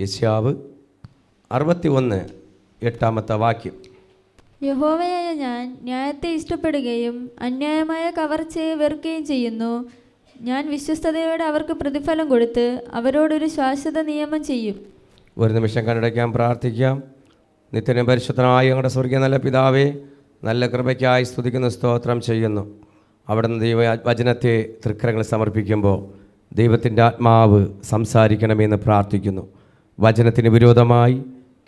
യെശയ്യാവ് 61:8 യഹോവയായ ഞാൻ ന്യായത്തെ ഇഷ്ടപ്പെടുകയും അന്യായമായ കവർച്ചയെ വെറുക്കുകയും ചെയ്യുന്നു. ഞാൻ വിശ്വസ്തയോടെ അവർക്ക് പ്രതിഫലം കൊടുത്ത് അവരോടൊരു ശാശ്വത നിയമം ചെയ്യും. ഒരു നിമിഷം കണ്ണടയ്ക്കാം, പ്രാർത്ഥിക്കാം. നിത്യനും പരിശുദ്ധനായ ഞങ്ങളുടെ സ്വർഗീയ നല്ല പിതാവേ, നല്ല കൃപയ്ക്കായി സ്തുതിക്കുന്ന സ്തോത്രം ചെയ്യുന്നു. അവിടുന്ന് വചനത്തെ തൃക്കരങ്ങൾ സമർപ്പിക്കുമ്പോൾ ദൈവത്തിൻ്റെ ആത്മാവ് സംസാരിക്കണമെന്ന് പ്രാർത്ഥിക്കുന്നു. വചനത്തിന് വിരോധമായി,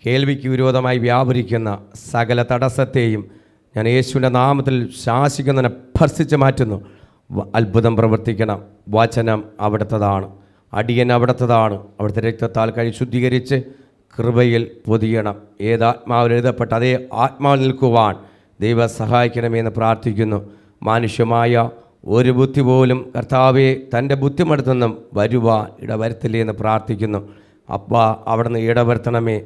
കേൾവിക്ക് വിരോധമായി വ്യാപരിക്കുന്ന സകല തടസ്സത്തെയും ഞാൻ യേശുവിൻ്റെ നാമത്തിൽ ശാസിക്കുന്നതിനെ ഭർസിച്ച് മാറ്റുന്നു. അത്ഭുതം പ്രവർത്തിക്കണം. വചനം അവിടുത്തതാണ്, അടിയൻ അവിടുത്തതാണ്. അവിടുത്തെ രക്തത്താൽ ശുദ്ധീകരിച്ച് കൃപയിൽ പൊതിയണം. ഏതാത്മാവിൽ എഴുതപ്പെട്ട അതേ ആത്മാവിൽ നിൽക്കുവാൻ ദൈവം സഹായിക്കണമെന്ന് പ്രാർത്ഥിക്കുന്നു. മാനുഷ്യമായ ഒരു ബുദ്ധി പോലും കർത്താവെ തൻ്റെ ബുദ്ധിമടുത്തൊന്നും വരുവാൻ ഇടവരുത്തില്ലേ എന്ന് പ്രാർത്ഥിക്കുന്നു. അപ്പാ, അവിടുന്ന് ഇടവരുത്തണമേ.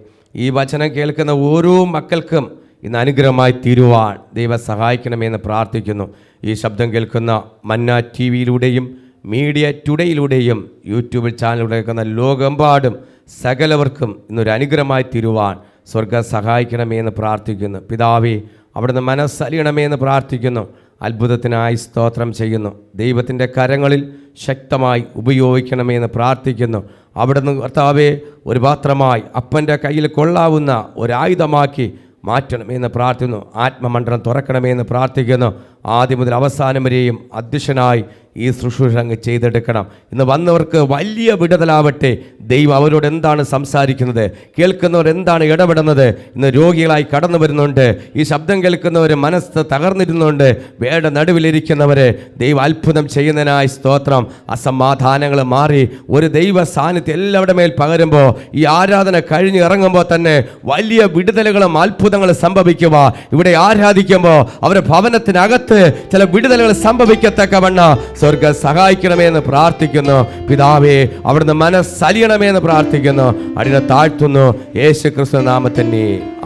ഈ വചനം കേൾക്കുന്ന ഓരോ മക്കൾക്കും ഇന്ന് അനുഗ്രഹമായി തീരുവാൻ ദൈവം സഹായിക്കണമെന്ന് പ്രാർത്ഥിക്കുന്നു. ഈ ശബ്ദം കേൾക്കുന്ന മന്ന ടി വിയിലൂടെയും മീഡിയ ടുഡേയിലൂടെയും യൂട്യൂബ് ചാനലിലൂടെ കേൾക്കുന്ന ലോകമെമ്പാടും സകലവർക്കും ഇന്നൊരു അനുഗ്രഹമായി തീരുവാൻ സ്വർഗം സഹായിക്കണമെന്ന് പ്രാർത്ഥിക്കുന്നു. പിതാവേ, അവിടുന്ന് മനസ്സലിയണമെന്ന് പ്രാർത്ഥിക്കുന്നു. അത്ഭുതത്തിനായി സ്തോത്രം ചെയ്യുന്നു. ദൈവത്തിൻ്റെ കരങ്ങളിൽ ശക്തമായി ഉപയോഗിക്കണമെന്ന് പ്രാർത്ഥിക്കുന്നു. അവിടുന്ന് കർത്താവേ, ഒരു പാത്രമായി അപ്പൻ്റെ കയ്യിൽ കൊള്ളാവുന്ന ഒരായുധമാക്കി മാറ്റണമെന്ന് പ്രാർത്ഥിക്കുന്നു. ആത്മമണ്ഡലം തുറക്കണമെന്ന് പ്രാർത്ഥിക്കുന്നു. ആദ്യം മുതൽ അവസാനം വരെയും അധ്യക്ഷനായി ഈ ശുശ്രൂഷ അങ്ങ് ചെയ്തെടുക്കണം. ഇന്ന് വന്നവർക്ക് വലിയ വിടുതലാവട്ടെ. ദൈവം അവരോട് എന്താണ് സംസാരിക്കുന്നത്, കേൾക്കുന്നവർ എന്താണ് ഇടപെടുന്നത്. ഇന്ന് രോഗികളായി കടന്നു വരുന്നുണ്ട്. ഈ ശബ്ദം കേൾക്കുന്നവർ മനസ്സ് തകർന്നിരുന്നുണ്ട്. വേടെ നടുവിലിരിക്കുന്നവരെ ദൈവം അത്ഭുതം ചെയ്യുന്നതിനായി സ്തോത്രം. അസമാധാനങ്ങൾ മാറി ഒരു ദൈവ സാന്നിധ്യം എല്ലാവരുടെ മേൽ പകരുമ്പോൾ ഈ ആരാധന കഴിഞ്ഞ് ഇറങ്ങുമ്പോൾ തന്നെ വലിയ വിടുതലുകളും അത്ഭുതങ്ങളും സംഭവിക്കുക. ഇവിടെ ആരാധിക്കുമ്പോൾ അവരുടെ ഭവനത്തിനകത്ത് ചില വിടുതലുകൾ സംഭവിക്കത്തക്കവണ്ണ സ്വർഗം സഹായിക്കണമെന്ന് പ്രാർത്ഥിക്കുന്നു. പിതാവേ, അവിടുന്ന് മനസ്സലിയണമെന്ന് പ്രാർത്ഥിക്കുന്നു. അടിനെ താഴ്ത്തുന്നു യേശു ക്രിസ്തു നാമത്തിൽ.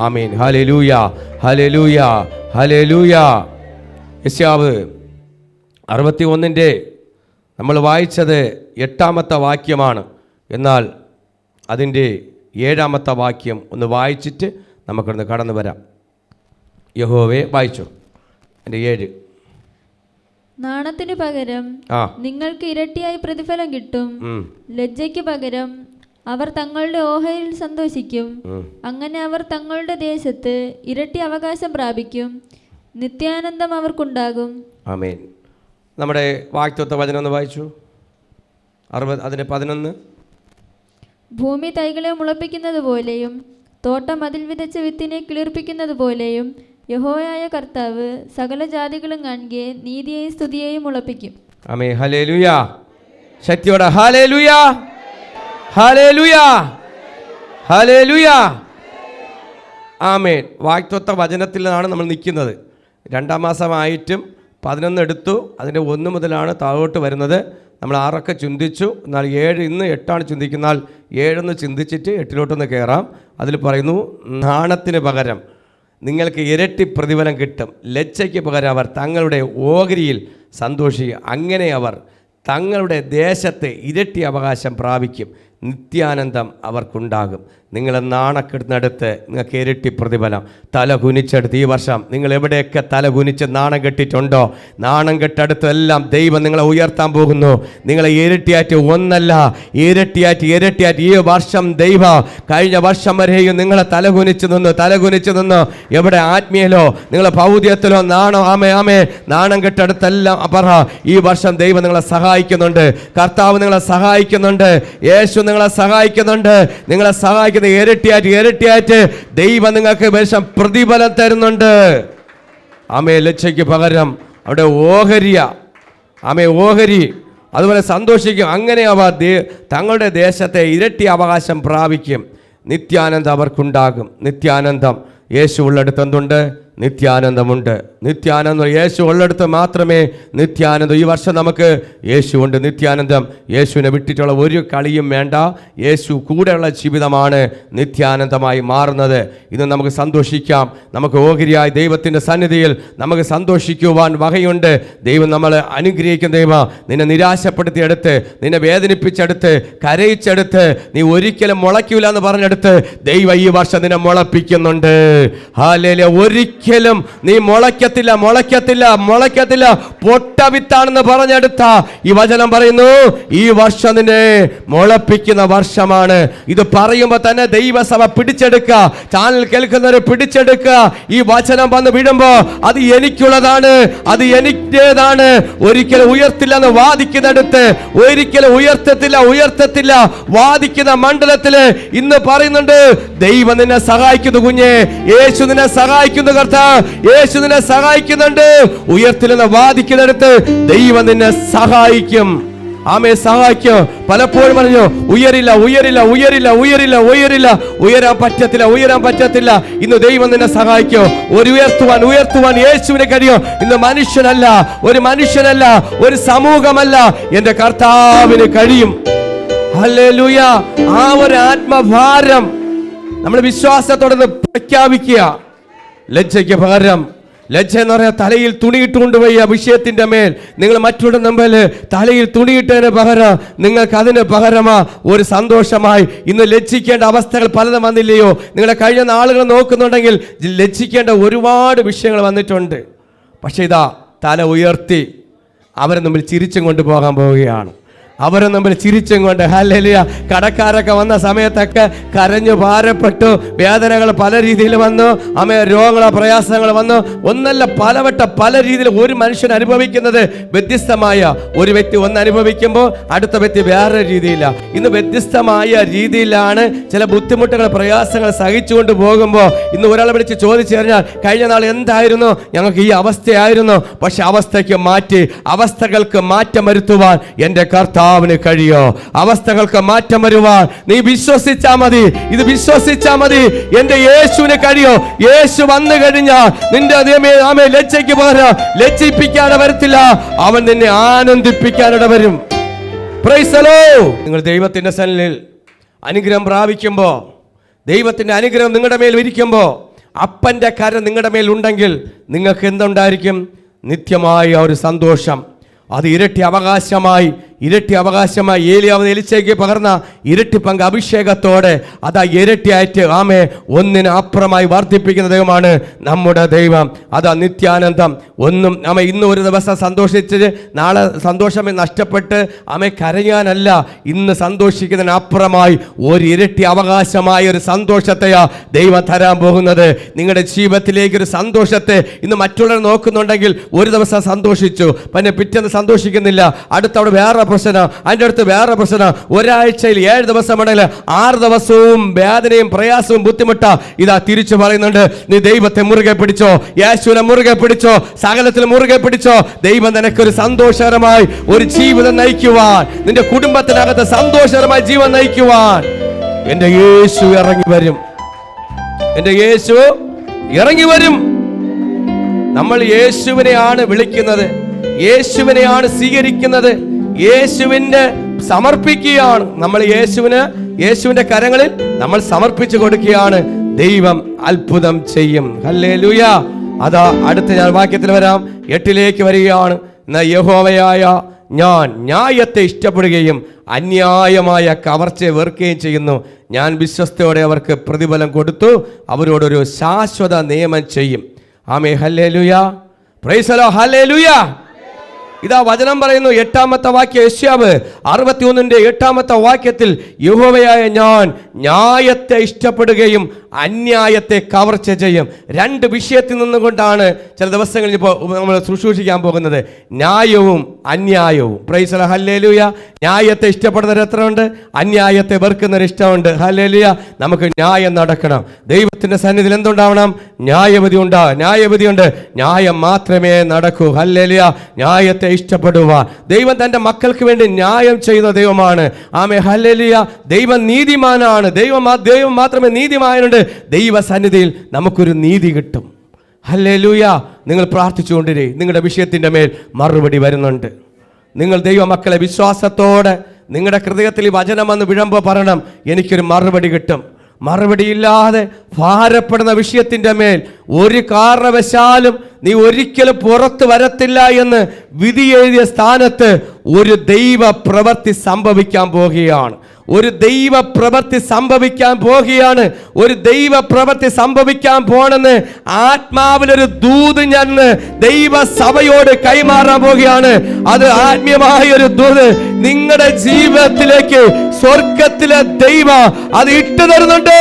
ആമേൻ. ഹല്ലേലൂയ, ഹല്ലേലൂയ, ഹല്ലേലൂയ. യെശയ്യാവ് 61 നമ്മൾ വായിച്ചത് 8 വാക്യമാണ്. എന്നാൽ അതിൻ്റെ 7 വാക്യം ഒന്ന് വായിച്ചിട്ട് നമുക്കൊന്ന് കടന്നു വരാം. യഹോവേ, വായിച്ചു. എൻ്റെ 7. നാണത്തിനു പകരം നിങ്ങൾക്ക് ഇരട്ടിയായി പ്രതിഫലം കിട്ടും. ലജ്ജയ്ക്ക് പകരം അവർ തങ്ങളുടെ ഓഹരിയിൽ സന്തോഷിക്കും. അങ്ങനെ അവർ തങ്ങളുടെ ദേശത്ത് ഇരട്ടി അവകാശം പ്രാപിക്കും. നിത്യാനന്ദം അവർക്കുണ്ടാകും. ആമേൻ. നമ്മുടെ വാക്തത്വ വചനം ഒന്ന് വായിച്ചു. 11. ഭൂമി തൈകളെ മുളപ്പിക്കുന്നത് പോലെയും തോട്ടം അതിൽ വിതച്ച വിത്തിനെ കിളിർപ്പിക്കുന്നത് പോലെയും യഹോവയായ കർത്താവ് സകല ജാതികളും കാണുകയെ നീതിയെയും സ്തുതിയെയും മുളപ്പിക്കും. ആമേൻ. ഹല്ലേലൂയ. ശക്തിയോടെ ഹല്ലേലൂയ, ഹല്ലേലൂയ, ഹല്ലേലൂയ. ആമേൻ. വാഗ്ദത്ത വചനത്തിൽ നിന്നാണ് നമ്മൾ നിൽക്കുന്നത്. 2 മാസമായിട്ടും 11 എടുത്തു. അതിൻ്റെ 1 മുതലാണ് താഴോട്ട് വരുന്നത്. നമ്മൾ 6 ചിന്തിച്ചു. എന്നാൽ 7, ഇന്ന് 8 ചിന്തിക്കുന്നാൽ 7 ചിന്തിച്ചിട്ട് 8 കയറാം. അതിൽ പറയുന്നു, നാണത്തിന് പകരം നിങ്ങൾക്ക് ഇരട്ടി പ്രതിഫലം കിട്ടും. ലജ്ജയ്ക്ക് പകരം അവർ തങ്ങളുടെ ഓഹരിയിൽ സന്തോഷിക്കും. അങ്ങനെ അവർ തങ്ങളുടെ ദേശത്ത് ഇരട്ടി അവകാശം പ്രാപിക്കും. നിത്യാനന്ദം അവർക്കുണ്ടാകും. നിങ്ങൾ നാണക്കെടുന്നടുത്ത് നിങ്ങൾക്ക് ഇരട്ടി പ്രതിഫലം. തല കുനിച്ചെടുത്ത് ഈ വർഷം നിങ്ങൾ എവിടെയൊക്കെ തല കുനിച്ച് നാണം കെട്ടിട്ടുണ്ടോ, നാണം കെട്ടടുത്തെല്ലാം ദൈവം നിങ്ങളെ ഉയർത്താൻ പോകുന്നു. നിങ്ങളെ ഇരട്ടിയായിട്ട് ഒന്നല്ല, ഇരട്ടിയായിട്ട് ഈ വർഷം ദൈവം കഴിഞ്ഞ വർഷം വരെയും നിങ്ങളെ തല കുനിച്ച് നിന്ന് എവിടെ ആത്മീയലോ നിങ്ങളെ ഭൗതികത്തിലോ നാണം കെട്ടടുത്തെല്ലാം പറ, ഈ വർഷം ദൈവം നിങ്ങളെ സഹായിക്കുന്നുണ്ട്. കർത്താവ് നിങ്ങളെ സഹായിക്കുന്നുണ്ട്. യേശു നിങ്ങളെ സഹായിക്കുന്നുണ്ട്. നിങ്ങളെ സഹായിക്കുന്ന ഇരട്ടിയായിട്ട് ദൈവം നിങ്ങൾക്ക് വേഷം പ്രതിഫലം തരുന്നുണ്ട്. ആമേ. ലജ്ജയ്ക്ക് പകരം അവിടെ ഓഹരി അതുപോലെ സന്തോഷിക്കും. അങ്ങനെ അവർ തങ്ങളുടെ ദേശത്തെ ഇരട്ടി അവകാശം പ്രാപിക്കും. നിത്യാനന്ദം അവർക്കുണ്ടാകും. നിത്യാനന്ദം യേശു ഉള്ളിടത്ത് എന്തുണ്ട്? നിത്യാനന്ദമുണ്ട്. നിത്യാനന്ദം യേശു ഉള്ളിടത്ത് മാത്രമേ നിത്യാനന്ദം. ഈ വർഷം നമുക്ക് യേശുവുണ്ട്, നിത്യാനന്ദം. യേശുവിനെ വിട്ടിട്ടുള്ള ഒരു കളിയും വേണ്ട. യേശു കൂടെയുള്ള ജീവിതമാണ് നിത്യാനന്ദമായി മാറുന്നത്. ഇന്ന് നമുക്ക് സന്തോഷിക്കാം. നമുക്ക് ഓഹരിയായ ദൈവത്തിൻ്റെ സന്നിധിയിൽ നമുക്ക് സന്തോഷിക്കുവാൻ വകയുണ്ട്. ദൈവം നമ്മളെ അനുഗ്രഹിക്കുന്ന ദൈവം. നിന്നെ നിരാശപ്പെടുത്തിയെടുത്ത്, നിന്നെ വേദനിപ്പിച്ചെടുത്ത്, കരയിച്ചെടുത്ത്, നീ ഒരിക്കലും മുളയ്ക്കൂല എന്ന് പറഞ്ഞെടുത്ത് ദൈവം ഈ വർഷം നിന്നെ മുളപ്പിക്കുന്നുണ്ട്. ഹല്ലേലൂയ. ഒരിക്കലും നീ മുളയ്ക്കത്തില്ല, മുളയ്ക്കത്തില്ല, മുളയ്ക്കത്തില്ല, പൊട്ടവിത്താണെന്ന് പറഞ്ഞെടുത്ത ഈ വചനം പറയുന്നു, ഈ വർഷം നിന്നെ മുളപ്പിക്കുന്ന വർഷമാണ്. ഇത് പറയുമ്പോൾ തന്നെ ദൈവസഭ പിടിച്ചെടുക്കുക, ചാനൽ കേൾക്കുന്നവരെ പിടിച്ചെടുക്കുക. ഈ വചനം വന്ന് വീഴുമ്പോ അത് എനിക്കുള്ളതാണ്, അത് എനിക്കേതാണ്. ഒരിക്കലും ഉയർത്തില്ല എന്ന് വാദിക്കുന്നിടത്ത് ഒരിക്കലും ഉയർത്തത്തില്ല വാദിക്കുന്ന മണ്ഡലത്തില് ഇന്ന് പറയുന്നുണ്ട്, ദൈവം നിന്നെ സഹായിക്കുന്നു കുഞ്ഞെ, യേശു നിന്നെ സഹായിക്കുന്നു കർത്താവ്, യേശു നിന്നെ സഹായിക്കുന്നുണ്ട്. ഉയർത്തില്ലെന്ന് വാദിക്കുന്നിടത്ത് ദൈവം നിന്നെ സഹായിക്കും. ആമേ, സഹായിക്കും. പലപ്പോഴും പറഞ്ഞു ഉയരില്ല, ഉയരില്ല, ഉയരില്ല, ഉയരില്ല, ഉയരില്ല, ഉയരാൻ പറ്റത്തില്ല. ഇന്ന് ദൈവം നിന്നെ സഹായിക്കും. ഉയർത്തുവാൻ യേശുവിനെ കഴിയും. ഇന്ന് മനുഷ്യനല്ല, ഒരു സമൂഹമല്ല, എന്റെ കർത്താവിന് കഴിയും. ഹല്ലേലൂയ. ആ ഒരു ആത്മഭാരം നമ്മൾ വിശ്വാസത്തോടെ പ്രഖ്യാപിക്കുക. ലജ്ജയ്ക്ക് പകരം, ലജ്ജ എന്ന് പറയാൻ തലയിൽ തുണിയിട്ടുകൊണ്ടുപോയി ആ വിഷയത്തിന്റെ മേൽ നിങ്ങൾ മറ്റുള്ള മുമ്പിൽ തലയിൽ തുണിയിട്ടതിന് പകരം നിങ്ങൾക്ക് അതിന് പകരമാ ഒരു സന്തോഷമായി ഇന്ന് ലജ്ജിക്കേണ്ട അവസ്ഥകൾ പലതും വന്നില്ലയോ? നിങ്ങളെ കഴിഞ്ഞ നാളുകൾ നോക്കുന്നുണ്ടെങ്കിൽ ലജ്ജിക്കേണ്ട ഒരുപാട് വിഷയങ്ങൾ വന്നിട്ടുണ്ട്. പക്ഷെ ഇതാ തല ഉയർത്തി അവരെ മുമ്പിൽ ചിരിച്ചും കൊണ്ട് പോകാൻ പോവുകയാണ്. അവരെ നമ്മൾ ചിരിച്ചും കൊണ്ട്. ഹല്ലേലൂയ. കടക്കാരൊക്കെ വന്ന സമയത്തൊക്കെ കരഞ്ഞു ഭാരപ്പെട്ടു, വേദനകൾ പല രീതിയിൽ വന്നു, രോഗങ്ങളോ പ്രയാസങ്ങൾ വന്നു. ഒന്നല്ല പല രീതിയിൽ ഒരു മനുഷ്യൻ അനുഭവിക്കുന്നത് വ്യത്യസ്തമായ. ഒരു വ്യക്തി ഒന്ന് അനുഭവിക്കുമ്പോൾ അടുത്ത വ്യക്തി വേറെ രീതിയിലാണ്. ഇന്ന് വ്യത്യസ്തമായ രീതിയിലാണ് ചില ബുദ്ധിമുട്ടുകൾ പ്രയാസങ്ങൾ സഹിച്ചുകൊണ്ട് പോകുമ്പോൾ ഇന്ന് ഒരാളെ വിളിച്ച് ചോദിച്ചു കഴിഞ്ഞാൽ കഴിഞ്ഞ നാൾ എന്തായിരുന്നു? ഞങ്ങൾക്ക് ഈ അവസ്ഥയായിരുന്നു. പക്ഷെ അവസ്ഥകൾക്ക് മാറ്റം വരുത്തുവാൻ എൻ്റെ കർത്താവിന് കഴിയോ? അവസ്ഥകൾക്ക് മാറ്റം വരുവാൻ നീ വിശ്വസിച്ചാൽ മതി. ഇത് വിശ്വസിച്ചാൽ മതി. എന്റെ യേശുവിന് കഴിയോ? യേശു വന്നു കഴിഞ്ഞാൽ നിന്റെ ലജ്ജയ്ക്ക് പകരം ലജ്ജിപ്പിക്കാതെ വരത്തില്ല, അവൻ നിന്നെ ആനന്ദിപ്പിക്കാനിട വരും. Price the Lord. നിങ്ങൾ ദൈവത്തിന്റെ സന്നിധിയിൽ അനുഗ്രഹം പ്രാപിക്കുമ്പോൾ, ദൈവത്തിന്റെ അനുഗ്രഹം നിങ്ങളുടെ മേൽ ഇരിക്കുമ്പോൾ, അപ്പന്റെ കരം നിങ്ങളുടെ മേൽ ഉണ്ടെങ്കിൽ നിങ്ങൾക്ക് എന്തുണ്ടായിരിക്കും? നിത്യമായ ഒരു സന്തോഷം. അത് ഇരട്ടി അവകാശമായി ഏലിയാവ് എലിശയ്ക്ക് പകർന്ന ഇരട്ടി പങ്ക് അഭിഷേകത്തോടെ അതാ ഇരട്ടിയായിട്ട് ഒന്നിന് അപ്പുറമായി വർദ്ധിപ്പിക്കുന്ന ദൈവമാണ് നമ്മുടെ ദൈവം. അതാ നിത്യാനന്ദം. ഒന്നും ഇന്ന് ഒരു ദിവസം സന്തോഷിച്ച് നാളെ സന്തോഷം നഷ്ടപ്പെട്ട് കരയാനല്ല, ഇന്ന് സന്തോഷിക്കുന്നതിന് അപ്പുറമായി ഒരു ഇരട്ടി അവകാശമായ ഒരു സന്തോഷത്തെയാ ദൈവം തരാൻ പോകുന്നത്. നിങ്ങളുടെ ജീവിതത്തിലേക്ക് ഒരു സന്തോഷത്തെ ഇന്ന് മറ്റുള്ളവർ നോക്കുന്നുണ്ടെങ്കിൽ ഒരു ദിവസം സന്തോഷിച്ചു, പിന്നെ പിറ്റേന്ന് സന്തോഷിക്കുന്നില്ല, അടുത്തവിടെ വേറെ പ്രശ്നം, അതിൻ്റെ അടുത്ത് വേറെ പ്രശ്നം. ഒരാഴ്ചയിൽ 7 ദിവസമാണെങ്കിൽ 6 ദിവസവും വേദനയും പ്രയാസവും ബുദ്ധിമുട്ടാ. ഇതാ തിരിച്ചു പറയുന്നുണ്ട്, നീ ദൈവത്തെ മുറുകെ പിടിച്ചോ, യേശുവിനെ മുറുകെ പിടിച്ചോ, സകലത്തിൽ മുറുകെ പിടിച്ചോ. ദൈവം നിനക്കൊരു സന്തോഷകരമായി ഒരു ജീവിതം നയിക്കുവാൻ, നിന്റെ കുടുംബത്തിനകത്ത് സന്തോഷകരമായ ജീവൻ നയിക്കുവാൻ എന്റെ യേശു ഇറങ്ങി വരും. നമ്മൾ യേശുവിനെയാണ് വിളിക്കുന്നത്, യേശുവിനെയാണ് സ്വീകരിക്കുന്നത്, യേശുവിന്റെ സമർപ്പിക്കുകയാണ്. നമ്മൾ യേശുവിന്റെ കരങ്ങളിൽ നമ്മൾ സമർപ്പിച്ചു കൊടുക്കുകയാണ്. ദൈവം അത്ഭുതം ചെയ്യും. ഹല്ലേലൂയ. അതാ അടുത്ത ഞാൻ വാക്യത്തിൽ വരാം, 8 വരികയാണ്. യഹോവയായ ഞാൻ ന്യായത്തെ ഇഷ്ടപ്പെടുകയും അന്യായമായ കവർച്ചയെ വെറുക്കുകയും ചെയ്യുന്നു. ഞാൻ വിശ്വസ്തയോടെ അവർക്ക് പ്രതിഫലം കൊടുത്തു, അവരോടൊരു ശാശ്വത നിയമം ചെയ്യും. ആമേൻ. ഹല്ലേലൂയ. Praise the lord. ഹല്ലേലൂയ. ഇതാ വചനം പറയുന്നു, 8-ാമത്തെ വാക്യം, യെശയ്യാവ് 61-ന്റെ 8-ാമത്തെ വാക്യത്തിൽ, യഹോവയായ ഞാൻ ന്യായത്തെ ഇഷ്ടപ്പെടുകയും അന്യായത്തെ കവർച്ച ചെയ്യും. 2 വിഷയത്തിൽ നിന്നുകൊണ്ടാണ് ചില ദിവസങ്ങളിൽ ഇപ്പോൾ നമ്മൾ ശുശ്രൂഷിക്കാൻ പോകുന്നത്, ന്യായവും അന്യായവും. Praise the lord. ഹല്ലേലൂയ. ന്യായത്തെ ഇഷ്ടപ്പെടുന്നവർ എത്ര ഉണ്ട്? അന്യായത്തെ വെറുക്കുന്നവർ ഇഷ്ടമുണ്ട്. ഹല്ലേലൂയ. നമുക്ക് ന്യായം നടക്കണം. ദൈവത്തിന്റെ സന്നിധിയിൽ എന്തുണ്ടാവണം? ന്യായവിധി ഉണ്ട്. ന്യായം മാത്രമേ നടക്കൂ. ഹല്ലേലൂയ. ന്യായത്തെ ഇഷ്ടപ്പെടുവാൻ ദൈവം തന്റെ മക്കൾക്ക് വേണ്ടി ന്യായം ചെയ്യുന്ന ദൈവമാണ്. ആമേൻ. ഹല്ലേലൂയ. ദൈവം നീതിമാനാണ്. ദൈവം മാത്രമേ നീതിമാനുണ്ട്. ദൈവ സന്നിധിയിൽ നമുക്കൊരു നീതി കിട്ടും. ഹല്ലേലൂയ. നിങ്ങൾ പ്രാർത്ഥിച്ചുകൊണ്ടിരേ, നിങ്ങളുടെ വിഷയത്തിൻ്റെ മേൽ മറുപടി വരുന്നുണ്ട്. നിങ്ങൾ ദൈവമക്കളെ വിശ്വാസത്തോടെ നിങ്ങളുടെ ഹൃദയത്തിൽ ഈ വചനം വന്ന് വിഴുമ്പോൾ പറയണം, എനിക്കൊരു മറുപടി കിട്ടും. മറുപടിയില്ലാതെ ഭാരപ്പെടുന്ന വിഷയത്തിൻ്റെ മേൽ ഒരു കാരണവശാലും നീ ഒരിക്കലും പുറത്തു വരത്തില്ല എന്ന് വിധി എഴുതിയ സ്ഥാനത്ത് ഒരു ദൈവ പ്രവൃത്തി സംഭവിക്കാൻ പോകുകയാണ്. ഒരു ദൈവ പ്രവൃത്തി സംഭവിക്കാൻ പോകുകയാണ്. ഒരു ദൈവ പ്രവൃത്തി സംഭവിക്കാൻ പോണെന്ന് ആത്മാവിലൊരു ദൂത് ഞാൻ ദൈവസഭയോട് കൈമാറാൻ പോകുകയാണ്. അത് ആത്മീയമായൊരു ദൂത് നിങ്ങളുടെ ജീവിതത്തിലേക്ക് സ്വർഗത്തിലെ ദൈവം അത് ഇട്ടു തരുന്നുണ്ട്.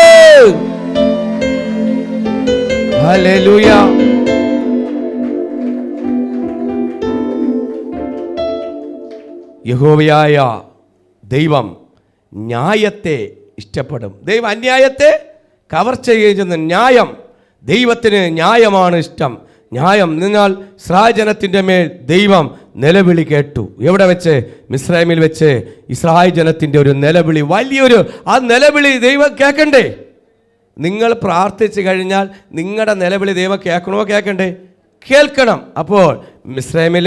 ഹല്ലേലൂയ. യഹോവയായ ദൈവം ന്യായത്തെ ഇഷ്ടപ്പെടും. ദൈവം അന്യായത്തെ കവർ ചെയ്യുകയും ചെയ്യുന്ന ന്യായം. ദൈവത്തിന് ന്യായമാണ് ഇഷ്ടം. ന്യായം എന്നാൽ ഇസ്രായേൽ ജനത്തിൻ്റെ മേൽ ദൈവം നിലവിളി കേട്ടു. എവിടെ വെച്ച്? മിസ്രൈമിൽ വെച്ച് ഇസ്രായേൽ ജനത്തിൻ്റെ ഒരു നിലവിളി, വലിയൊരു ആ നിലവിളി ദൈവം കേൾക്കണ്ടേ? നിങ്ങൾ പ്രാർത്ഥിച്ചു കഴിഞ്ഞാൽ നിങ്ങളുടെ നിലവിളി ദൈവം കേൾക്കണമോ? കേൾക്കണ്ടേ? കേൾക്കണം. അപ്പോൾ മിസ്രൈമിൽ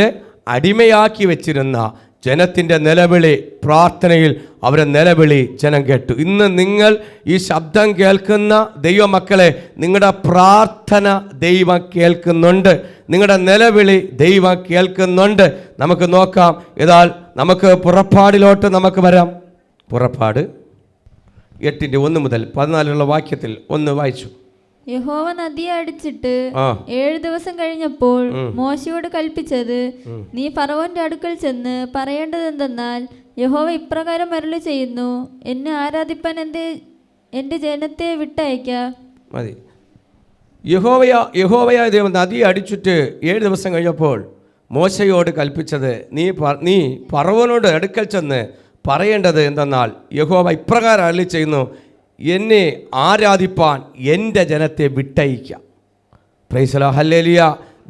അടിമയാക്കി വെച്ചിരുന്ന ജനത്തിൻ്റെ നിലവിളി, പ്രാർത്ഥനയിൽ അവരെ നിലവിളി ജനം കേട്ടു. ഇന്ന് നിങ്ങൾ ഈ ശബ്ദം കേൾക്കുന്ന ദൈവമക്കളെ, നിങ്ങളുടെ പ്രാർത്ഥന ദൈവം കേൾക്കുന്നുണ്ട്. നിങ്ങളുടെ നിലവിളി ദൈവം കേൾക്കുന്നുണ്ട്. നമുക്ക് നോക്കാം. ഏതാൽ നമുക്ക് പുറപ്പാടിലോട്ട് നമുക്ക് വരാം. പുറപ്പാട് 8:1 മുതൽ 14 വാക്യത്തിൽ ഒന്ന് വായിച്ചു. യഹോവ നദിയെ അടിച്ചിട്ട് 7 ദിവസം കഴിഞ്ഞപ്പോൾ മോശയോട് കൽപ്പിച്ചത്, നീ ഫറവോന്റെ അടുക്കൽ ചെന്ന് പറയേണ്ടത് എന്തെന്നാൽ, യഹോവ ഇപ്രകാരം അരുളി ചെയ്യുന്നു, എന്നെ ആരാധിപ്പാൻ എന്റെ ജനത്തെ വിട്ടയക്ക. മതി. യഹോവയായ ദൈവം നദിയെ അടിച്ചിട്ട് 7 ദിവസം കഴിഞ്ഞപ്പോൾ മോശയോട് കൽപ്പിച്ചത്, നീ ഫറവോനോട് അടുക്കൽ ചെന്ന് പറയേണ്ടത് എന്തെന്നാൽ, യഹോവ ഇപ്രകാരം അരുളി ചെയ്യുന്നു, എന്നെ ആരാധിപ്പാൻ എൻ്റെ ജനത്തെ വിട്ടയക്കാം. Praise the lord. ഹല്ലേലൂയ.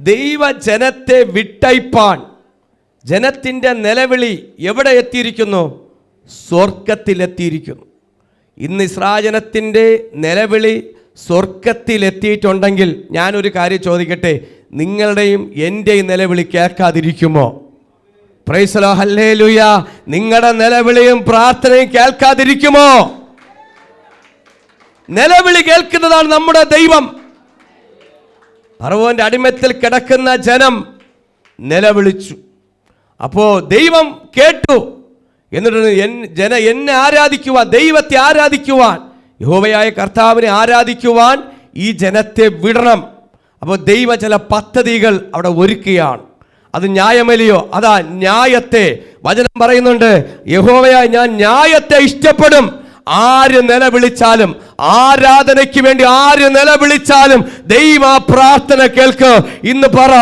ദൈവജനത്തെ വിട്ടയപ്പാൻ ജനത്തിൻ്റെ നിലവിളി എവിടെ എത്തിയിരിക്കുന്നു? സ്വർഗത്തിലെത്തിയിരിക്കുന്നു. ഇന്ന് ഇസ്രായേൽ ജനത്തിൻ്റെ നിലവിളി സ്വർഗത്തിലെത്തിയിട്ടുണ്ടെങ്കിൽ ഞാനൊരു കാര്യം ചോദിക്കട്ടെ, നിങ്ങളുടെയും എൻ്റെയും നിലവിളി കേൾക്കാതിരിക്കുമോ? Praise the lord. ഹല്ലേലൂയ. നിങ്ങളുടെ നിലവിളിയും പ്രാർത്ഥനയും കേൾക്കാതിരിക്കുമോ? നിലവിളി കേൾക്കുന്നതാണ് നമ്മുടെ ദൈവം. ഫറവോന്റെ അടിമത്തിൽ കിടക്കുന്ന ജനം നിലവിളിച്ചു. അപ്പോൾ ദൈവം കേട്ടു. എന്നിട്ട് എന്നെ ആരാധിക്കുവാൻ, ദൈവത്തെ ആരാധിക്കുവാൻ, യഹോവയായ കർത്താവിനെ ആരാധിക്കുവാൻ ഈ ജനത്തെ വിടണം. അപ്പോൾ ദൈവം ചില പദ്ധതികൾ അവിടെ ഒരുക്കുകയാണ്. അത് ന്യായമല്ലയോ? അതാ ന്യായത്തെ വചനം പറയുന്നുണ്ട്. യഹോവയായ ഞാൻ ന്യായത്തെ ഇഷ്ടപ്പെടും. ആര് നിലവിളിച്ചാലും, ആരാധനയ്ക്ക് വേണ്ടി ആര് നിലവിളിച്ചാലും ദൈവ പ്രാർത്ഥന കേൾക്ക്. ഇന്ന് പറ,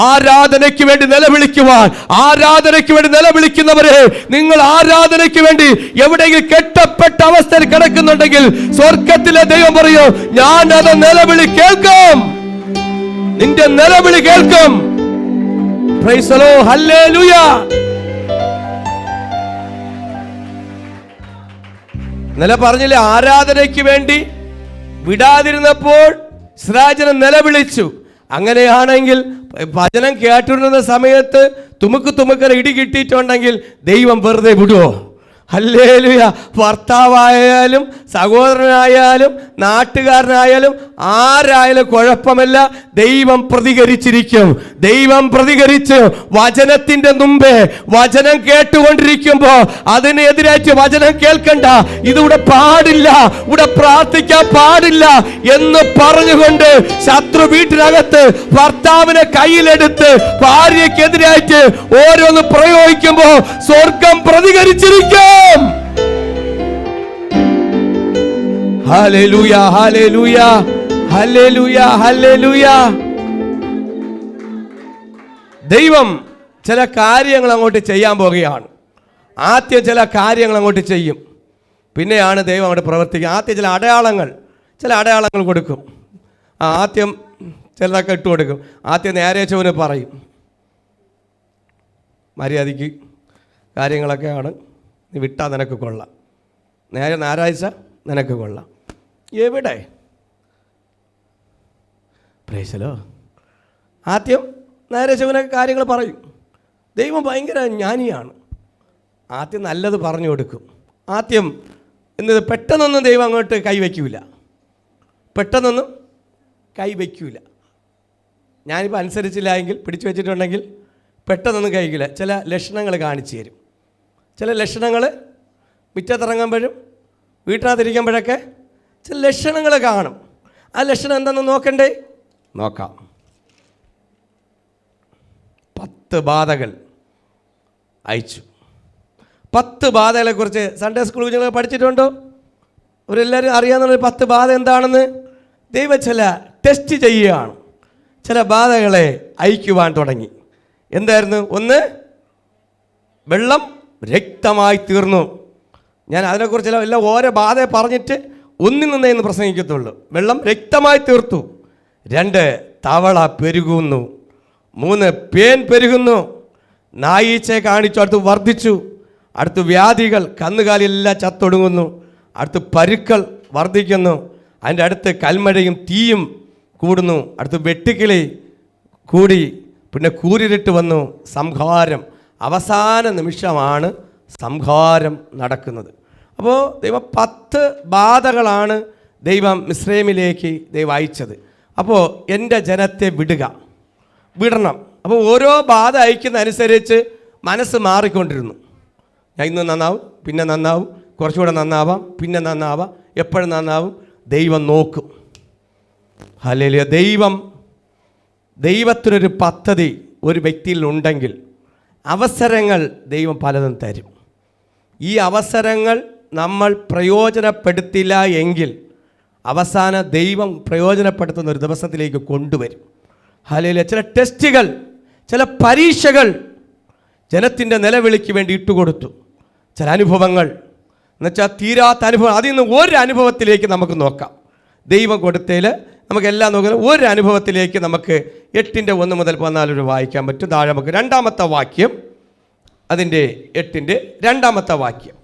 ആരാധനയ്ക്ക് വേണ്ടി നിലവിളിക്കുവാൻ, ആരാധനയ്ക്ക് വേണ്ടി നിലവിളിക്കുന്നവരെ, നിങ്ങൾ ആരാധനയ്ക്ക് വേണ്ടി എവിടെയെങ്കിലും കെട്ടപ്പെട്ട അവസ്ഥയിൽ കിടക്കുന്നുണ്ടെങ്കിൽ സ്വർഗത്തിലെ ദൈവം പറയൂ, ഞാൻ അത് നിലവിളി കേൾക്കും. നിന്റെ നിലവിളി കേൾക്കും. Price the lord. ഹല്ലേലൂയ. നില പറഞ്ഞില്ലേ, ആരാധനയ്ക്ക് വേണ്ടി വിടാതിരുന്നപ്പോൾ ഇസ്രായേൽ നിലവിളിച്ചു. അങ്ങനെയാണെങ്കിൽ വചനം കേട്ടിരുന്ന സമയത്ത് തുമുക്ക് ഇടി കിട്ടിയിട്ടുണ്ടെങ്കിൽ ദൈവം വെറുതെ വിടുവോ? ഹല്ലേലൂയ. ഭർത്താവായാലും സഹോദരനായാലും നാട്ടുകാരനായാലും ആരായാലും കുഴപ്പമില്ല, ദൈവം പ്രതികരിച്ചിരിക്കും. ദൈവം പ്രതികരിച്ച് വചനത്തിന്റെ മുമ്പേ വചനം കേട്ടുകൊണ്ടിരിക്കുമ്പോ അതിനെതിരായിട്ട് വചനം കേൾക്കണ്ട, ഇതിവിടെ പാടില്ല, ഇവിടെ പ്രാർത്ഥിക്കാൻ പാടില്ല എന്ന് പറഞ്ഞുകൊണ്ട് ശത്രു വീട്ടിനകത്ത് ഭർത്താവിനെ കയ്യിലെടുത്ത് ഭാര്യക്കെതിരായിട്ട് ഓരോന്ന് പ്രയോഗിക്കുമ്പോ സ്വർഗം പ്രതികരിച്ചിരിക്കും. ഹല്ലേലൂയ, ഹല്ലേലൂയ, ഹല്ലേലൂയ, ഹല്ലേലൂയ. ദൈവം ചില കാര്യങ്ങൾ അങ്ങോട്ട് ചെയ്യാൻ പോകുകയാണ്. ആദ്യം ചില കാര്യങ്ങൾ അങ്ങോട്ട് ചെയ്യും, പിന്നെയാണ് ദൈവം അങ്ങോട്ട് പ്രവർത്തിക്കുക. ആദ്യം ചില അടയാളങ്ങൾ കൊടുക്കും. ആദ്യം ചിലതൊക്കെ ഇട്ട് കൊടുക്കും. ആദ്യം നേരെ ചൊവ്വനെ പറയും, മര്യാദയ്ക്ക് കാര്യങ്ങളൊക്കെയാണ്, നീ വിട്ടാൽ നിനക്ക് കൊള്ളാം, നേരെ ഞായറാഴ്ച നിനക്ക് കൊള്ളാം. എവിടെ? Price the Lord. ആദ്യം നേരെ ചുവന കാര്യങ്ങൾ പറയും. ദൈവം ഭയങ്കര ജ്ഞാനിയാണ്. ആദ്യം നല്ലത് പറഞ്ഞു കൊടുക്കും. ആദ്യം എന്നത് പെട്ടെന്നൊന്നും ദൈവം അങ്ങോട്ട് കൈവയ്ക്കൂല. പെട്ടെന്നൊന്നും കൈവയ്ക്കൂല. ഞാനിപ്പോൾ അനുസരിച്ചില്ല എങ്കിൽ, പിടിച്ചു വെച്ചിട്ടുണ്ടെങ്കിൽ പെട്ടെന്നൊന്നും കഴിക്കില്ല. ചില ലക്ഷണങ്ങൾ കാണിച്ചു തരും. ചില ലക്ഷണങ്ങൾ മുറ്റത്തിറങ്ങുമ്പോഴും വീട്ടിനകത്തിരിക്കുമ്പോഴൊക്കെ ചില ലക്ഷണങ്ങൾ കാണും. ആ ലക്ഷണം എന്താണെന്ന് നോക്കണ്ടേ? നോക്കാം. 10 ബാധകൾ അയച്ചു. 10 ബാധകളെക്കുറിച്ച് സൺഡേ സ്കൂൾ കുഞ്ഞുങ്ങൾ പഠിച്ചിട്ടുണ്ടോ? അവരെല്ലാവരും അറിയാവുന്ന 10 ബാധ എന്താണെന്ന് ദൈവം ചില ടെസ്റ്റ് ചെയ്യുകയാണ്. ചില ബാധകളെ അയക്കുവാൻ തുടങ്ങി. എന്തായിരുന്നു? ഒന്ന്, വെള്ളം രക്തമായി തീർന്നു. ഞാൻ അതിനെക്കുറിച്ചെല്ലാം എല്ലാം ഓരോ ബാധയെ പറഞ്ഞിട്ട് ഒന്നിൽ നിന്നേ എന്ന് പ്രസംഗിക്കത്തുള്ളൂ. വെള്ളം രക്തമായി തീർത്തു. 2, തവള പെരുകുന്നു. 3, പേൻ പെരുകുന്നു. നായീച്ചയെ കാണിച്ചു. അടുത്ത് വർദ്ധിച്ചു. അടുത്ത് വ്യാധികൾ, കന്നുകാലിയെല്ലാം ചത്തൊടുങ്ങുന്നു. അടുത്ത് പരുക്കൾ വർദ്ധിക്കുന്നു. അതിൻ്റെ അടുത്ത് കൽമഴയും തീയും കൂടുന്നു. അടുത്ത് വെട്ടുക്കിളി കൂടി. പിന്നെ കൂരിരുട്ട് വന്നു. സംഹാരം. അവസാന നിമിഷമാണ് സംഹാരം നടക്കുന്നത്. അപ്പോൾ ദൈവം 10 ബാധകളാണ് ദൈവം മിസ്രൈമിലേക്ക് ദൈവം അയച്ചത്. അപ്പോൾ എൻ്റെ ജനത്തെ വിടണം. അപ്പോൾ ഓരോ ബാധ അയക്കുന്നതനുസരിച്ച് മനസ്സ് മാറിക്കൊണ്ടിരുന്നു. ഞാൻ ഇന്ന് നന്നാവും, പിന്നെ നന്നാവും, കുറച്ചുകൂടെ നന്നാവാം, പിന്നെ നന്നാവാം, എപ്പോഴും നന്നാവും. ദൈവം നോക്കും. ഹല്ലേലൂയ. ദൈവത്തിനൊരു പദ്ധതി ഒരു വ്യക്തിയിൽ ഉണ്ടെങ്കിൽ അവസരങ്ങൾ ദൈവം പലതും തരും. ഈ അവസരങ്ങൾ നമ്മൾ പ്രയോജനപ്പെടുത്തില്ല എങ്കിൽ അവസാന ദൈവം പ്രയോജനപ്പെടുത്തുന്ന ഒരു ദിവസത്തിലേക്ക് കൊണ്ടുവരും. ഹല്ലേലൂയ. ചില ടെസ്റ്റുകൾ, ചില പരീക്ഷകൾ ജനത്തിൻ്റെ നിലവിളിക്ക് വേണ്ടി ഇട്ടുകൊടുത്തു. ചില അനുഭവങ്ങൾ എന്നുവെച്ചാൽ തീരാത്ത അനുഭവം. അതിൽ നിന്ന് ഒരു അനുഭവത്തിലേക്ക് നമുക്ക് നോക്കാം. ദൈവം കൊടുത്തതിൽ നമുക്കെല്ലാം നോക്കുന്നത് ഒരു അനുഭവത്തിലേക്ക് നമുക്ക് 8:1 മുതൽ 14 വായിക്കാൻ പറ്റും. താഴെ നമുക്ക് 2-ാമത്തെ വാക്യം, അതിൻ്റെ 8-ന്റെ 2-ാമത്തെ വാക്യം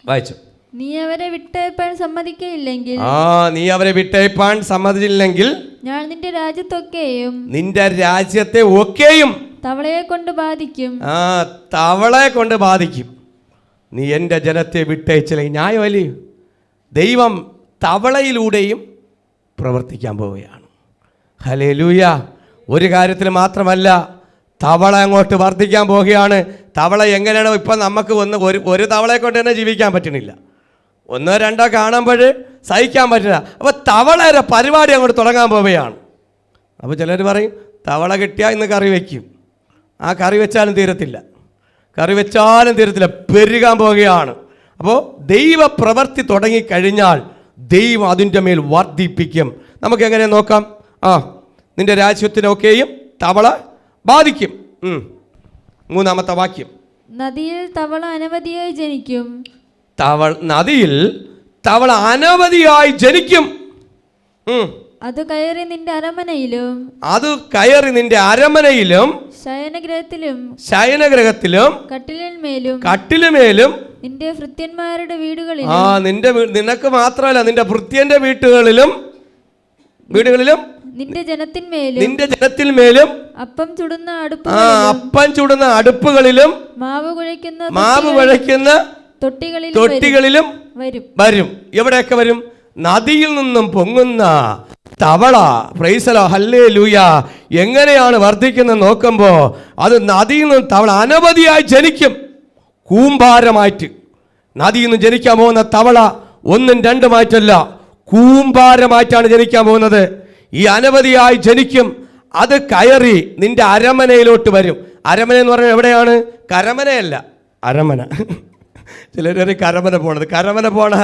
വായിച്ചു. നീ അവരെ വിട്ടയപ്പാൻ സമ്മതിക്കയില്ലെങ്കിൽ, നീ അവരെ വിട്ടയപ്പാൻ സമ്മതിച്ചില്ലെങ്കിൽ ഞാൻ നിന്റെ രാജ്യത്തൊക്കെയും, നിന്റെ രാജ്യത്തെ ഒക്കെയും തവളയെ കൊണ്ട് ബാധിക്കും. തവളയെ കൊണ്ട് ബാധിക്കും. നീ എൻ്റെ ജനത്തെ വിട്ടയച്ചില്ലെങ്കിൽ. ന്യായമല്ലേ? ദൈവം തവളയിലൂടെയും പ്രവർത്തിക്കാൻ പോവുകയാണ്. ഹല്ലേലൂയ. ഒരു കാര്യത്തിൽ മാത്രമല്ല, തവള അങ്ങോട്ട് വർദ്ധിക്കാൻ പോവുകയാണ്. തവള എങ്ങനെയാണോ ഇപ്പം നമുക്ക് ഒരു തവളയെ കൊണ്ട് തന്നെ ജീവിക്കാൻ പറ്റണില്ല. 1-2 കാണുമ്പോൾ സഹിക്കാൻ പറ്റില്ല. അപ്പോൾ തവളയുടെ പരിപാടി അങ്ങോട്ട് തുടങ്ങാൻ പോവുകയാണ്. അപ്പോൾ ചിലർ പറയും, തവള കിട്ടിയാൽ ഇന്ന് കറി വയ്ക്കും. ആ കറി വെച്ചാലും തീരത്തില്ല, പെരുകാൻ പോവുകയാണ്. അപ്പോൾ ദൈവ പ്രവൃത്തി തുടങ്ങിക്കഴിഞ്ഞാൽ ദൈവം അതിൻ്റെ മേൽ വർദ്ധിപ്പിക്കും. നമുക്ക് എങ്ങനെ നോക്കാം? നിന്റെ രാജ്യത്തിനൊക്കെയും തവള ബാധിക്കും. 3-ാമത്തെ വാക്യം. നദിയിൽ തവള അനവധിയായി ജനിക്കും. നദിയിൽ തവള അനവധിയായി ജനിക്കും. അത് കയറി നിന്റെ അരമനയിലും ശയനഗ്രഹത്തിലും കട്ടിലുമേലും നിന്റെ ഭൃത്യന്മാരുടെ വീടുകളിലും, നിനക്ക് മാത്രമല്ല നിന്റെ ഭൃത്യന്റെ വീടുകളിലും നിന്റെ ജനത്തിന്മേലും അപ്പം ചുടുന്ന അടുപ്പുകളിലും മാവ് കുഴയ്ക്കുന്ന തൊട്ടികളിലും വരും. എവിടെയൊക്കെ വരും? നദിയിൽ നിന്നും പൊങ്ങുന്ന തവള. പ്രൈസലോ, ഹല്ലേലൂയ. എങ്ങനെയാണ് വർദ്ധിക്കുന്നത് നോക്കുമ്പോൾ അത് നദിയിൽ നിന്നും തവള അനവധിയായി ജനിക്കും. കൂമ്പാരമായിട്ട് നദിയിൽ നിന്ന് ജനിക്കാൻ പോകുന്ന തവള 1-2 കൂമ്പാരമായിട്ടാണ് ജനിക്കാൻ പോകുന്നത്. ഈ അനവധിയായി ജനിക്കും. അത് കയറി നിന്റെ അരമനയിലോട്ട് വരും. അരമന എന്ന് പറഞ്ഞാൽ എവിടെയാണ്? കരമനയല്ല, അരമന. ചിലർ കരമന പോണ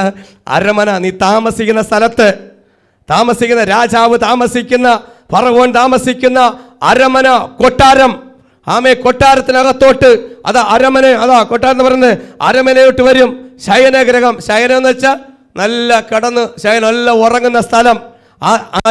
അരമന. നീ താമസിക്കുന്ന സ്ഥലത്ത് താമസിക്കുന്ന രാജാവ് താമസിക്കുന്ന, ഫറവോൻ താമസിക്കുന്ന അരമന, കൊട്ടാരം. കൊട്ടാരത്തിനകത്തോട്ട് അരമന, കൊട്ടാരം എന്ന് പറയുന്നത് അരമനയോട്ട് വരും. ശയനഗ്രഹം. ശയനം എന്ന് വെച്ചാൽ നല്ല കിടന്ന് നല്ല ഉറങ്ങുന്ന സ്ഥലം. ആ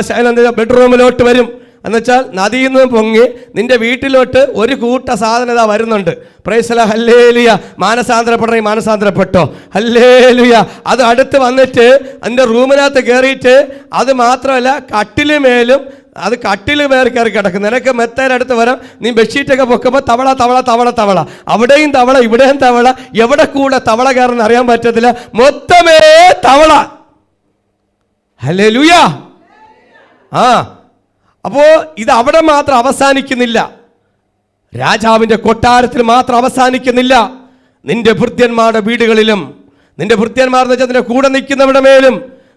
ശയനം ബെഡ്റൂമിലോട്ട് വരും. എന്നുവെച്ചാൽ നദിയിൽ നിന്ന് പൊങ്ങി നിന്റെ വീട്ടിലോട്ട് ഒരു കൂട്ട സാധനത വരുന്നുണ്ട്. പ്രൈസ് ഹല്ലേലൂയ. മാനസാന്തരപ്പെട്ടോ. ഹല്ലേലൂയ. അത് അടുത്ത് വന്നിട്ട് എൻ്റെ റൂമിനകത്ത് കയറിയിട്ട് അത് മാത്രമല്ല കട്ടിലുമേലും അത് കട്ടിൽ വേറെ കയറി കിടക്കും. നിനക്ക് മെത്തേരടുത്ത് വരാം. നീ ബെഡ്ഷീറ്റൊക്കെ പൊക്കുമ്പോൾ തവള തവള തവള തവള, അവിടെയും തവള ഇവിടെയും തവള, എവിടെ കൂടെ തവള കയറുന്ന അറിയാൻ പറ്റത്തില്ല, മൊത്തമേ തവള. ഹല്ലേലൂയ. അപ്പോ ഇത് അവിടെ മാത്രം അവസാനിക്കുന്നില്ല, രാജാവിന്റെ കൊട്ടാരത്തിൽ മാത്രം അവസാനിക്കുന്നില്ല. നിന്റെ ഭൃത്യന്മാരുടെ വീടുകളിലും, നിന്റെ ഭൃത്യന്മാർ എന്ന് വെച്ചാൽ നിന്റെ കൂടെ നിൽക്കുന്നവരുടെ മേലും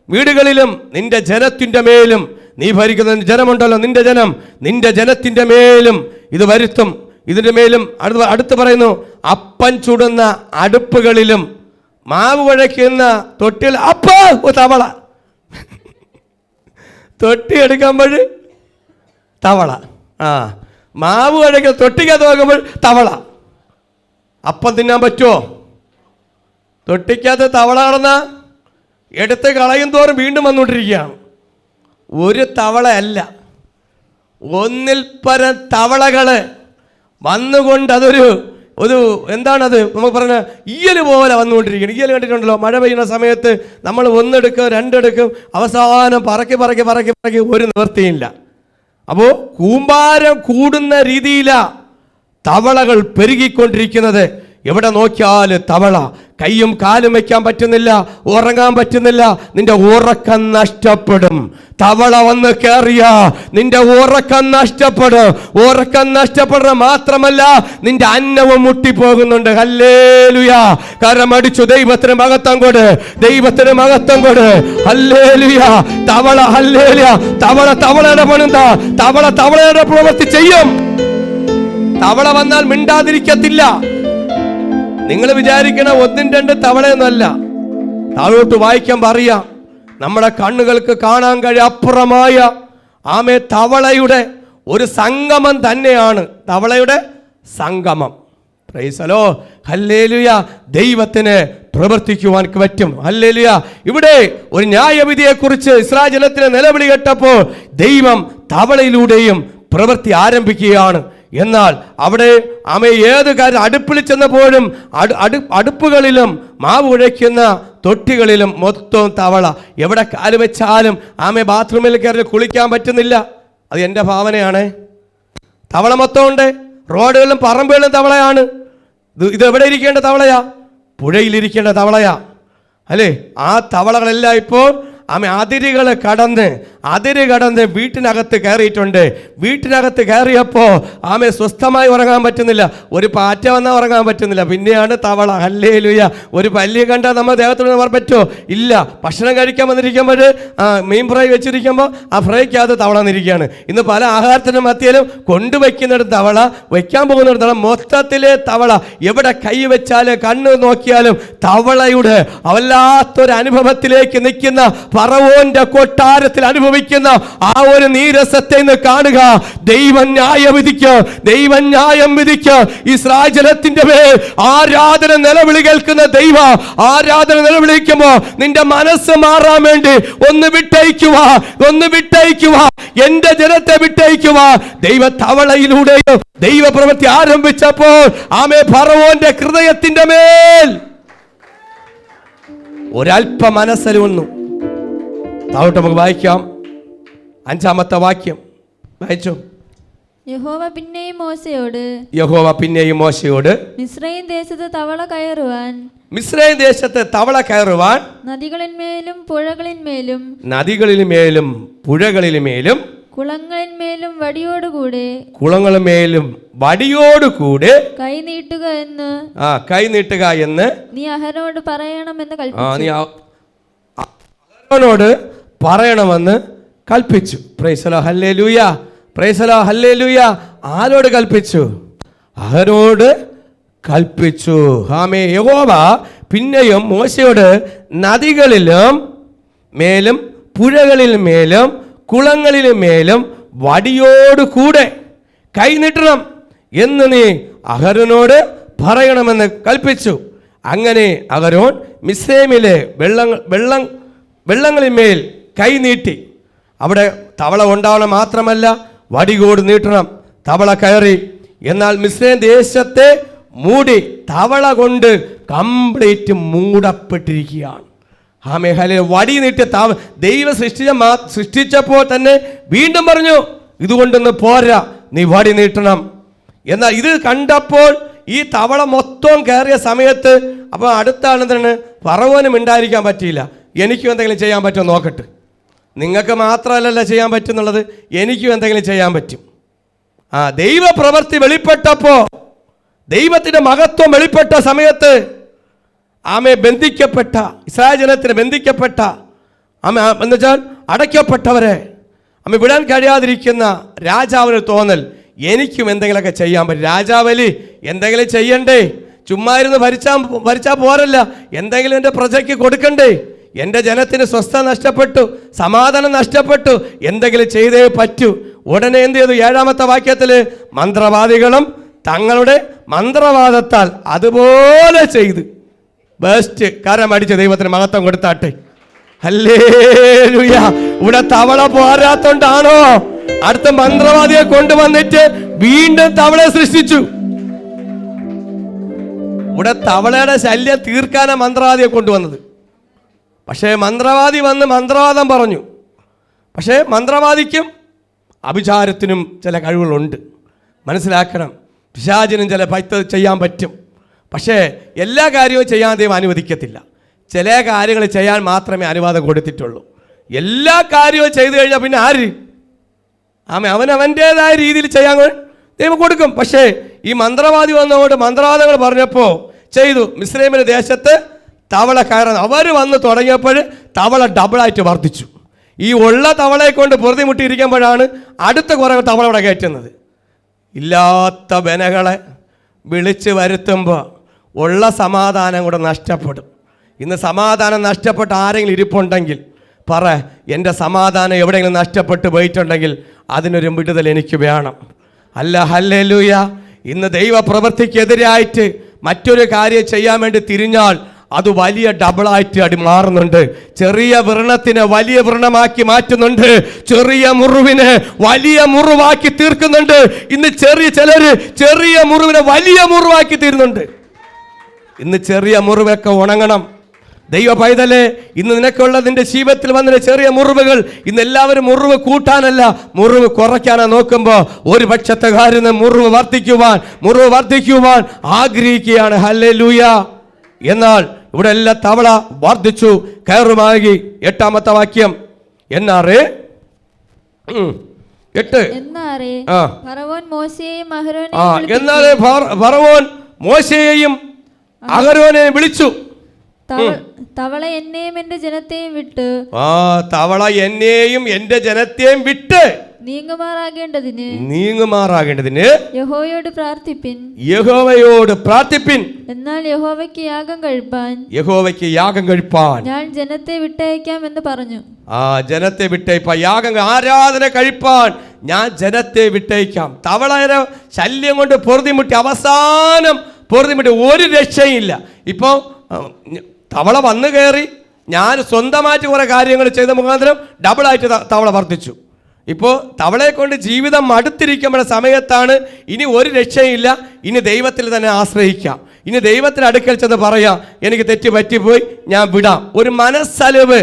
വീടുകളിലും, നിന്റെ ജനത്തിന്റെ മേലും, നീ ഭരിക്കുന്ന ജനമുണ്ടല്ലോ, നിന്റെ ജനം, നിന്റെ ജനത്തിന്റെ മേലും ഇത് വരുത്തും. ഇതിന്റെ മേലും അടുത്ത് പറയുന്നു, അപ്പൻ ചുടുന്ന അടുപ്പുകളിലും മാവ് കുഴയ്ക്കുന്ന തൊട്ടിൽ തവള. തൊട്ടി എടുക്കുമ്പോൾ തവള, മാവ് കുഴയ്ക്കുന്ന തൊട്ടിക്കകത്ത് നോക്കുമ്പോൾ തവള. അപ്പം തിന്നാൻ പറ്റുമോ? തൊട്ടിക്കകത്ത് തവള കടന്ന എടുത്ത് കളയും തോറും വീണ്ടും വന്നുകൊണ്ടിരിക്കുകയാണ്. ഒരു തവളയല്ല, ഒന്നിൽ പരം തവളകൾ വന്നുകൊണ്ട് അതൊരു എന്താണത് നമുക്ക് പറഞ്ഞ ഈയൽ പോലെ വന്നുകൊണ്ടിരിക്കുകയാണ്. ഈയൽ കണ്ടിട്ടുണ്ടല്ലോ, മഴ പെയ്യുന്ന സമയത്ത് നമ്മൾ ഒന്നെടുക്കും രണ്ടെടുക്കും, അവസാനം പറക്കി പറക്കി പറക്കി പറക്കി ഒരു നിവൃത്തിയില്ല. അപ്പോൾ കൂമ്പാരം കൂടുന്ന രീതിയിലാ തവളകൾ പെരുകിക്കൊണ്ടിരിക്കുന്നത്. എവിടെ നോക്കിയാലും തവള. കൈയും കാലും വയ്ക്കാൻ പറ്റുന്നില്ല, ഉറങ്ങാൻ പറ്റുന്നില്ല, നിന്റെ ഉറക്കം നഷ്ടപ്പെടും. തവള വന്ന് കയറിയ നിന്റെ ഉറക്കം നഷ്ടപ്പെടും. ഉറക്കം നഷ്ടപ്പെടുക മാത്രമല്ല, നിന്റെ അന്നവും മുട്ടിപ്പോകുന്നുണ്ട്. ഹല്ലേലൂയ. കരമടിച്ചു ദൈവത്തിന് മഹത്വം കൊട്, ദൈവത്തിന് മഹത്വം കൊട്. ഹല്ലേലൂയ. തവള, ഹല്ലേലൂയ. തവളയുടെ പണിന്താ, തവളയുടെ പ്രവൃത്തി ചെയ്യും. തവള വന്നാൽ മിണ്ടാതിരിക്കത്തില്ല. നിങ്ങൾ വിചാരിക്കണ ഒന്നും രണ്ട് തവളയൊന്നുമല്ല. താഴോട്ട് വായിക്കാൻ പറയാം, നമ്മുടെ കണ്ണുകൾക്ക് കാണാൻ അപ്പുറമായ തവളയുടെ ഒരു സംഗമം തന്നെയാണ്. തവളയുടെ സംഗമം. Price the lord. ഹല്ലേലൂയ. ദൈവത്തിന് പ്രവർത്തിക്കുവാൻ പറ്റും. ഹല്ലേലൂയ. ഇവിടെ ഒരു ന്യായവിധിയെക്കുറിച്ച് ഇസ്രായേൽ ജനത്തിന് നിലവിളി കേട്ടപ്പോൾ ദൈവം തവളയിലൂടെയും പ്രവൃത്തി ആരംഭിക്കുകയാണ്. എന്നാൽ അവിടെ ഏത് കാര്യം അടുപ്പിൽ ചെന്നപ്പോഴും അടുപ്പുകളിലും മാവ് കുഴയ്ക്കുന്ന തൊട്ടികളിലും മൊത്തം തവള. എവിടെ കാല് വെച്ചാലും ബാത്റൂമിൽ കയറി കുളിക്കാൻ പറ്റുന്നില്ല. അത് എൻ്റെ ഭാവനയാണ്. തവള മൊത്തം ഉണ്ട്. റോഡുകളിലും പറമ്പുകളിലും തവളയാണ്. ഇത് എവിടെ ഇരിക്കേണ്ട തവളയാ? പുഴയിലിരിക്കേണ്ട തവളയാ അല്ലേ? ആ തവളകളെല്ലാം ഇപ്പോൾ അതിര് കടന്ന് വീട്ടിനകത്ത് കയറിയിട്ടുണ്ട്. വീട്ടിനകത്ത് കയറിയപ്പോൾ സ്വസ്ഥമായി ഉറങ്ങാൻ പറ്റുന്നില്ല. ഒരു പാറ്റ വന്നാൽ ഉറങ്ങാൻ പറ്റുന്നില്ല. പിന്നെയാണ് തവള. ഹല്ലേലൂയ. ഒരു പല്ലി കണ്ടാൽ നമ്മൾ ദേഹത്തോട് പറ്റുമോ? ഇല്ല. ഭക്ഷണം കഴിക്കാൻ വന്നിരിക്കുമ്പോൾ മീൻ ഫ്രൈ വെച്ചിരിക്കുമ്പോൾ ആ ഫ്രൈക്കകത്ത് തവള വന്നിരിക്കുകയാണ്. ഇന്ന് പല ആഹാരത്തിനും മധ്യയിലും കൊണ്ടുവയ്ക്കുന്നിടത്ത് തവള, വയ്ക്കാൻ പോകുന്നിടത്ത് തവള, മൊത്തത്തിലെ തവള. എവിടെ കൈ വെച്ചാലും കണ്ണ് നോക്കിയാലും തവളയുടെ വല്ലാത്തൊരു അനുഭവത്തിലേക്ക് നിൽക്കുന്ന, ഫറവോന്റെ കൊട്ടാരത്തിൽ അനുഭവിക്കുന്ന ആ ഒരു നീരസത്തെ ഇന്ന് കാണുക. ദൈവം ന്യായം വിധിക്കുക. ഇസ്രായേൽ ജനത്തിന്റെ മേൽ ആരാധന നിലവിളി കേൾക്കുന്ന ദൈവ ആരാധന നിലവിളിക്കുമ്പോ നിന്റെ മനസ്സ് മാറാൻ വേണ്ടി ഒന്ന് വിട്ടയക്കുക. എന്റെ ജനത്തെ വിട്ടയക്കുക. ദൈവ തവളയിലൂടെയും ദൈവ പ്രവൃത്തി ആരംഭിച്ചപ്പോൾ ഫറവോന്റെ ഹൃദയത്തിന്റെ മേൽ ഒരൽപ്പ മനസ്സൽ വന്നു. താഴോട്ട് നമുക്ക് വായിക്കാം. 5-ാമത്തെ വാക്യം വായിച്ചു. യഹോവ പിന്നെയും മോശയോട് മിസ്രയീം ദേശത്ത് തവള കയറുവാൻ നദികളിന്മേലും പുഴകളിന്മേലും കുളങ്ങളിന്മേലും വടിയോടുകൂടെ കൈ നീട്ടുക എന്ന് നീ അഹരോനോട് പറയണമെന്ന് കൽപ്പിച്ചു. Price the lord. Hallelujah. Praise the lord. Hallelujah. ആരോട് കൽപ്പിച്ചു? അഹരോനോട് കൽപ്പിച്ചു. യഹോവ പിന്നെയും മോശയോട് നദികളിലും മേലും പുഴകളിലും മേലും കുളങ്ങളിലും മേലും വടിയോടുകൂടെ കൈ നീട്ടണം എന്ന് നീ അഹരോനോട് പറയണമെന്ന് കൽപ്പിച്ചു. അങ്ങനെ അഹരോൻ മിസ്രയീമിലെ വെള്ളങ്ങളിന്മേൽ കൈ നീട്ടി. അവിടെ തവള ഉണ്ടാവണം മാത്രമല്ല, വടികോട് നീട്ടണം. തവള കയറി. എന്നാൽ മിസ്രയീം ദേശത്തെ മൂടി തവള കൊണ്ട് കംപ്ലീറ്റ് മൂടപ്പെട്ടിരിക്കുകയാണ്. ആമേ ഹല്ലേലൂയ. വടി നീട്ടി ദൈവം സൃഷ്ടിച്ചപ്പോൾ തന്നെ വീണ്ടും പറഞ്ഞു, ഇതുകൊണ്ടൊന്ന് പോരാ, നീ വടി നീട്ടണം. എന്നാൽ ഇത് കണ്ടപ്പോൾ ഈ തവള മൊത്തം കയറിയ സമയത്ത് അപ്പോൾ അടുത്ത ആണെന്താണ്, ഫറവോനും ഉണ്ടായിരിക്കാൻ പറ്റിയില്ല. എനിക്കും എന്തെങ്കിലും ചെയ്യാൻ പറ്റുമോ നോക്കട്ടെ. നിങ്ങൾക്ക് മാത്രമല്ലല്ലോ ചെയ്യാൻ പറ്റുന്നുള്ളത്, എനിക്കും എന്തെങ്കിലും ചെയ്യാൻ പറ്റും. ദൈവപ്രവൃത്തി വെളിപ്പെട്ടപ്പോൾ, ദൈവത്തിൻ്റെ മഹത്വം വെളിപ്പെട്ട സമയത്ത് ആമെ ബന്ധിക്കപ്പെട്ട ഇസ്രായേൽ ജനത്തിന് ബന്ധിക്കപ്പെട്ട എന്നുവെച്ചാൽ അടയ്ക്കപ്പെട്ടവരെ വിടാൻ കഴിയാതിരിക്കുന്ന രാജാവിന് തോന്നൽ, എനിക്കും എന്തെങ്കിലുമൊക്കെ ചെയ്യാൻ പറ്റും. രാജാവലി എന്തെങ്കിലും ചെയ്യണ്ടേ, ചുമ്മാ ഇരുന്ന് ഭരിച്ചാൽ പോരല്ല, എന്തെങ്കിലും എൻ്റെ പ്രജയ്ക്ക് കൊടുക്കണ്ടേ. എൻ്റെ ജനത്തിന് സ്വസ്ഥത നഷ്ടപ്പെട്ടു, സമാധാനം നഷ്ടപ്പെട്ടു, എന്തെങ്കിലും ചെയ്തേ പറ്റൂ. ഉടനെ എന്ത് ചെയ്തു? 7-ാമത്തെ വാക്യത്തിൽ മന്ത്രവാദികളും തങ്ങളുടെ മന്ത്രവാദത്താൽ അതുപോലെ ചെയ്ത് ബെസ്റ്റ് കരമടിച്ച് ദൈവത്തിന് മഹത്വം കൊടുത്താട്ടെ. ഹല്ലേലൂയ. ഇവിടെ തവള പോരാത്തോണ്ടാണോ അടുത്ത മന്ത്രവാദിയെ കൊണ്ടുവന്നിട്ട് വീണ്ടും തവളയെ സൃഷ്ടിച്ചു. ഇവിടെ തവളയുടെ ശല്യം തീർക്കാനാ മന്ത്രവാദിയെ കൊണ്ടുവന്നത്. പക്ഷേ മന്ത്രവാദി വന്ന് മന്ത്രവാദം പറഞ്ഞു. പക്ഷേ മന്ത്രവാദിക്കും അഭിചാരത്തിനും ചില കഴിവുകളുണ്ട്, മനസ്സിലാക്കണം. പിശാചിനും ചില ചെയ്യാൻ പറ്റും. പക്ഷേ എല്ലാ കാര്യവും ചെയ്യാൻ ദൈവം അനുവദിക്കത്തില്ല. ചില കാര്യങ്ങൾ ചെയ്യാൻ മാത്രമേ അനുവാദം കൊടുത്തിട്ടുള്ളൂ. എല്ലാ കാര്യവും ചെയ്തു കഴിഞ്ഞാൽ പിന്നെ ആര്? അവനവൻ്റേതായ രീതിയിൽ ചെയ്യാൻ ദൈവം കൊടുക്കും. പക്ഷേ ഈ മന്ത്രവാദി വന്നുകൊണ്ട് മന്ത്രവാദങ്ങൾ പറഞ്ഞപ്പോൾ ചെയ്തു. മിസ്രൈമിന്റെ ദേശത്ത് തവള കയറാൻ അവർ വന്ന് തുടങ്ങിയപ്പോൾ തവള ഡബിളായിട്ട് വർദ്ധിച്ചു. ഈ ഉള്ള തവളയെ കൊണ്ട് പൊറുതിമുട്ടിയിരിക്കുമ്പോഴാണ് അടുത്ത കുറേ തവള ഇവിടെ കയറ്റുന്നത്. ഇല്ലാത്ത ബനകളെ വിളിച്ച് വരുത്തുമ്പോൾ ഉള്ള സമാധാനം കൂടെ നഷ്ടപ്പെടും. ഇന്ന് സമാധാനം നഷ്ടപ്പെട്ട ആരെങ്കിലും ഇരിപ്പുണ്ടെങ്കിൽ പറ, എൻ്റെ സമാധാനം എവിടെയെങ്കിലും നഷ്ടപ്പെട്ട് പോയിട്ടുണ്ടെങ്കിൽ അതിനൊരു വിടുതൽ എനിക്ക് വേണം. അല്ല, ഹല്ലേലൂയ. ഇന്ന് ദൈവപ്രവൃത്തിക്കെതിരായിട്ട് മറ്റൊരു കാര്യം ചെയ്യാൻ വേണ്ടി തിരിഞ്ഞാൽ അത് വലിയ ഡബിളായിട്ട് മാറുന്നുണ്ട്. ചെറിയ വ്രണത്തിനെ വലിയ വ്രണമാക്കി മാറ്റുന്നുണ്ട്. ചെറിയ മുറിവിനെ വലിയ മുറിവാക്കി തീർക്കുന്നുണ്ട്. ഇന്ന് ചിലര് ചെറിയ മുറിവിനെ വലിയ മുറിവാക്കി തീരുന്നുണ്ട്. ഇന്ന് ചെറിയ മുറിവൊക്കെ ഉണങ്ങണം. ദൈവ പൈതലേ, ഇന്ന് നിനക്കുള്ളതിൻ്റെ ജീവിതത്തിൽ വന്ന ചെറിയ മുറിവുകൾ ഇന്ന് എല്ലാവരും മുറിവ് കൂട്ടാനല്ല, മുറിവ് കുറയ്ക്കാനാ നോക്കുമ്പോൾ ഒരു പക്ഷത്തെ കാര്യം മുറിവ് വർദ്ധിക്കുവാൻ ആഗ്രഹിക്കുകയാണ്. ഹല്ലേലൂയ. എന്നാൽ ഇവിടെ എല്ലാ തവള വർദ്ധിച്ചു കയറുമാകി. 8-ാമത്തെ വാക്യം. എന്നാറേ ഫറവോൻ മോശയെയും അഹരോനെയും വിളിച്ചു. തവള എന്നെയും എന്റെ ജനത്തെയും വിട്ട് തവള എന്നെയും എന്റെ ജനത്തെയും വിട്ട് നീങ്ങുമാറാകേണ്ടതിന് യഹോവയോട് പ്രാർത്ഥിപ്പിൻ. എന്നാൽ യഹോവയ്ക്ക് യാഗം കഴിപ്പാൻ ഞാൻ ജനത്തെ വിട്ടയക്കാം എന്ന് പറഞ്ഞു. ജനത്തെ വിട്ടയപ്പാൻ, യാഗം ആരാധന കഴിപ്പാൻ ഞാൻ ജനത്തെ വിട്ടയക്കാം. തവളയുടെ ശല്യം കൊണ്ട് അവസാനം പൊറുതിമുട്ടി ഒരു രക്ഷയില്ല. ഇപ്പോൾ തവള വന്നു കയറി, ഞാൻ സ്വന്തമായിട്ട് കുറേ കാര്യങ്ങൾ ചെയ്ത മുഖാന്തരം ഡബിളായിട്ട് തവള വർദ്ധിച്ചു. ഇപ്പോൾ തവളയെ കൊണ്ട് ജീവിതം മടുത്തിരിക്കുമ്പോൾ സമയത്താണ് ഇനി ഒരു രക്ഷയില്ല, ഇനി ദൈവത്തിൽ തന്നെ ആശ്രയിക്കാം. ഇനി ദൈവത്തിന് അടുക്കൽ ചെന്ന് പറയാം, എനിക്ക് തെറ്റ് പറ്റിപ്പോയി, ഞാൻ വിടാം. ഒരു മനസ്സലിവ്,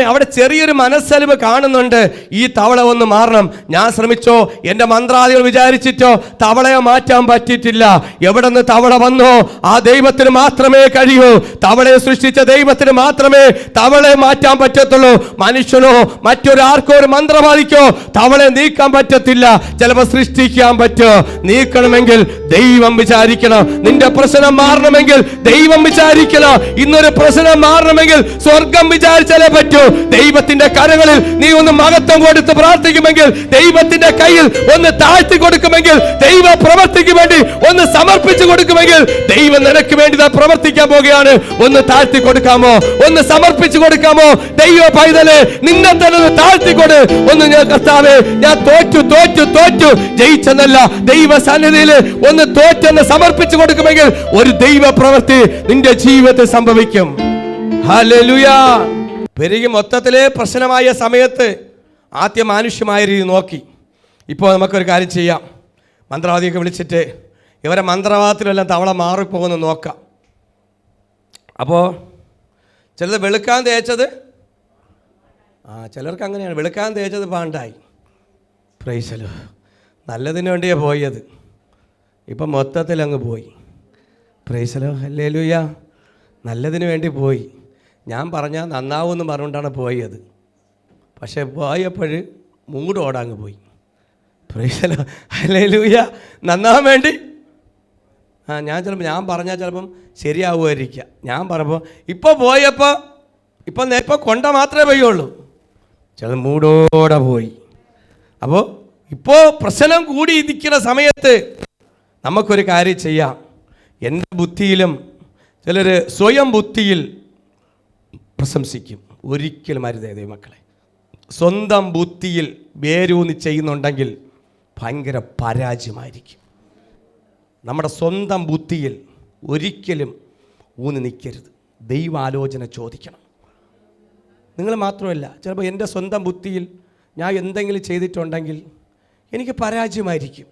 അവിടെ ചെറിയൊരു മനസ്സലിവ് കാണുന്നുണ്ട്. ഈ തവള ഒന്ന് മാറണം. ഞാൻ ശ്രമിച്ചോ, എൻ്റെ മന്ത്രാദികൾ വിചാരിച്ചിട്ടോ തവളയെ മാറ്റാൻ പറ്റിയിട്ടില്ല. എവിടെ നിന്ന് തവള വന്നോ ആ ദൈവത്തിന് മാത്രമേ കഴിയൂ. തവളയെ സൃഷ്ടിച്ച ദൈവത്തിന് മാത്രമേ തവളയെ മാറ്റാൻ പറ്റത്തുള്ളൂ. മനുഷ്യനോ മറ്റൊരാർക്കോ ഒരു മന്ത്രവാദിക്കോ തവളെ നീക്കാൻ പറ്റത്തില്ല. ചിലപ്പോൾ സൃഷ്ടിക്കാൻ പറ്റോ. നീക്കണമെങ്കിൽ ദൈവം വിചാരിക്കണം. നിന്റെ പ്രശ്നം മാറണമെങ്കിൽ ദൈവം വിചാരിക്കണം. ഇന്നൊരു പ്രശ്നം മാറണമെങ്കിൽ സ്വർഗം വിചാരിച്ചാലേ പറ്റൂ. ദൈവത്തിന്റെ കരങ്ങളിൽ നീ ഒന്ന് മഹത്വം കൊടുത്ത് പ്രാർത്ഥിക്കുമെങ്കിൽ, ദൈവത്തിന്റെ കയ്യിൽ ഒന്ന് താഴ്ത്തി കൊടുക്കുമെങ്കിൽ, ദൈവ പ്രവർത്തിക്ക് വേണ്ടി ഒന്ന് സമർപ്പിച്ചു കൊടുക്കുമെങ്കിൽ, ദൈവം നിനക്ക് വേണ്ടി പ്രവർത്തിക്കാൻ പോകുകയാണ്. ഒന്ന് താഴ്ത്തി കൊടുക്കാമോ? ഒന്ന് സമർപ്പിച്ചു കൊടുക്കാമോ? ദൈവ പൈതലെ, നിന്നെ തന്നെ താഴ്ത്തിക്കൊട്. ഒന്ന് ഞാൻ കർത്താവേ, ഞാൻ തോറ്റു ജയിച്ചെന്നല്ല, ദൈവ സന്നിധിയിൽ ഒന്ന് തോറ്റെന്ന് സമർപ്പിച്ചു കൊടുക്കുമെങ്കിൽ ഒരു ദൈവ പ്രവൃത്തി നിന്റെ ജീവിതത്തിൽ സംഭവിക്കും. ഹല്ലേലൂയ. പെരുകി മൊത്തത്തിലെ പ്രശ്നമായ സമയത്ത് ആദ്യം മാനുഷ്യമായ രീതി നോക്കി. ഇപ്പോൾ നമുക്കൊരു കാര്യം ചെയ്യാം. മന്ത്രവാദിയൊക്കെ വിളിച്ചിട്ട് ഇവരെ മന്ത്രവാദത്തിലെല്ലാം തവള മാറിപ്പോകുന്നു നോക്കാം. അപ്പോൾ ചിലത് വെളുക്കാൻ തേച്ചത് ചിലർക്ക് അങ്ങനെയാണ്, വെളുക്കാൻ തേച്ചത് പാണ്ടായി. പ്രൈസലോ, നല്ലതിന് വേണ്ടിയാണ് പോയത്, ഇപ്പം മൊത്തത്തിൽ അങ്ങ് പോയി. പ്രൈസലോ, ഹല്ലേലൂയ. നല്ലതിന് വേണ്ടി പോയി. ഞാൻ പറഞ്ഞാൽ നന്നാവുമെന്ന് പറഞ്ഞുകൊണ്ടാണ് പോയത്. പക്ഷേ പോയപ്പോൾ മൂടോടങ്ങ് പോയി. പ്രൈസലോ, ഹല്ലേലൂയ. നന്നാവാൻ വേണ്ടി ഞാൻ പറഞ്ഞാൽ ചിലപ്പം ശരിയാവുമായിരിക്കാം. ഞാൻ പറഞ്ഞപ്പോൾ ഇപ്പോൾ പോയപ്പോൾ ഇപ്പം കൊണ്ട മാത്രമേ പെയ്യുള്ളൂ, ചില മൂടോടെ പോയി. അപ്പോൾ ഇപ്പോൾ പ്രശ്നം കൂടി ഇരിക്കുന്ന സമയത്ത് നമുക്കൊരു കാര്യം ചെയ്യാം. എൻ്റെ ബുദ്ധിയിലും ചിലർ സ്വയം ബുദ്ധിയിൽ പ്രശംസിക്കും. ഒരിക്കലും അരുതേ ദൈവമക്കളെ. സ്വന്തം ബുദ്ധിയിൽ വേരൂന്നി ചെയ്യുന്നുണ്ടെങ്കിൽ ഭയങ്കര പരാജയമായിരിക്കും. നമ്മുടെ സ്വന്തം ബുദ്ധിയിൽ ഒരിക്കലും ഊന്നി നിൽക്കരുത്. ദൈവാലോചന ചോദിക്കണം. നിങ്ങൾ മാത്രമല്ല, ചിലപ്പോൾ എൻ്റെ സ്വന്തം ബുദ്ധിയിൽ ഞാൻ എന്തെങ്കിലും ചെയ്തിട്ടുണ്ടെങ്കിൽ എനിക്ക് പരാജയമായിരിക്കും,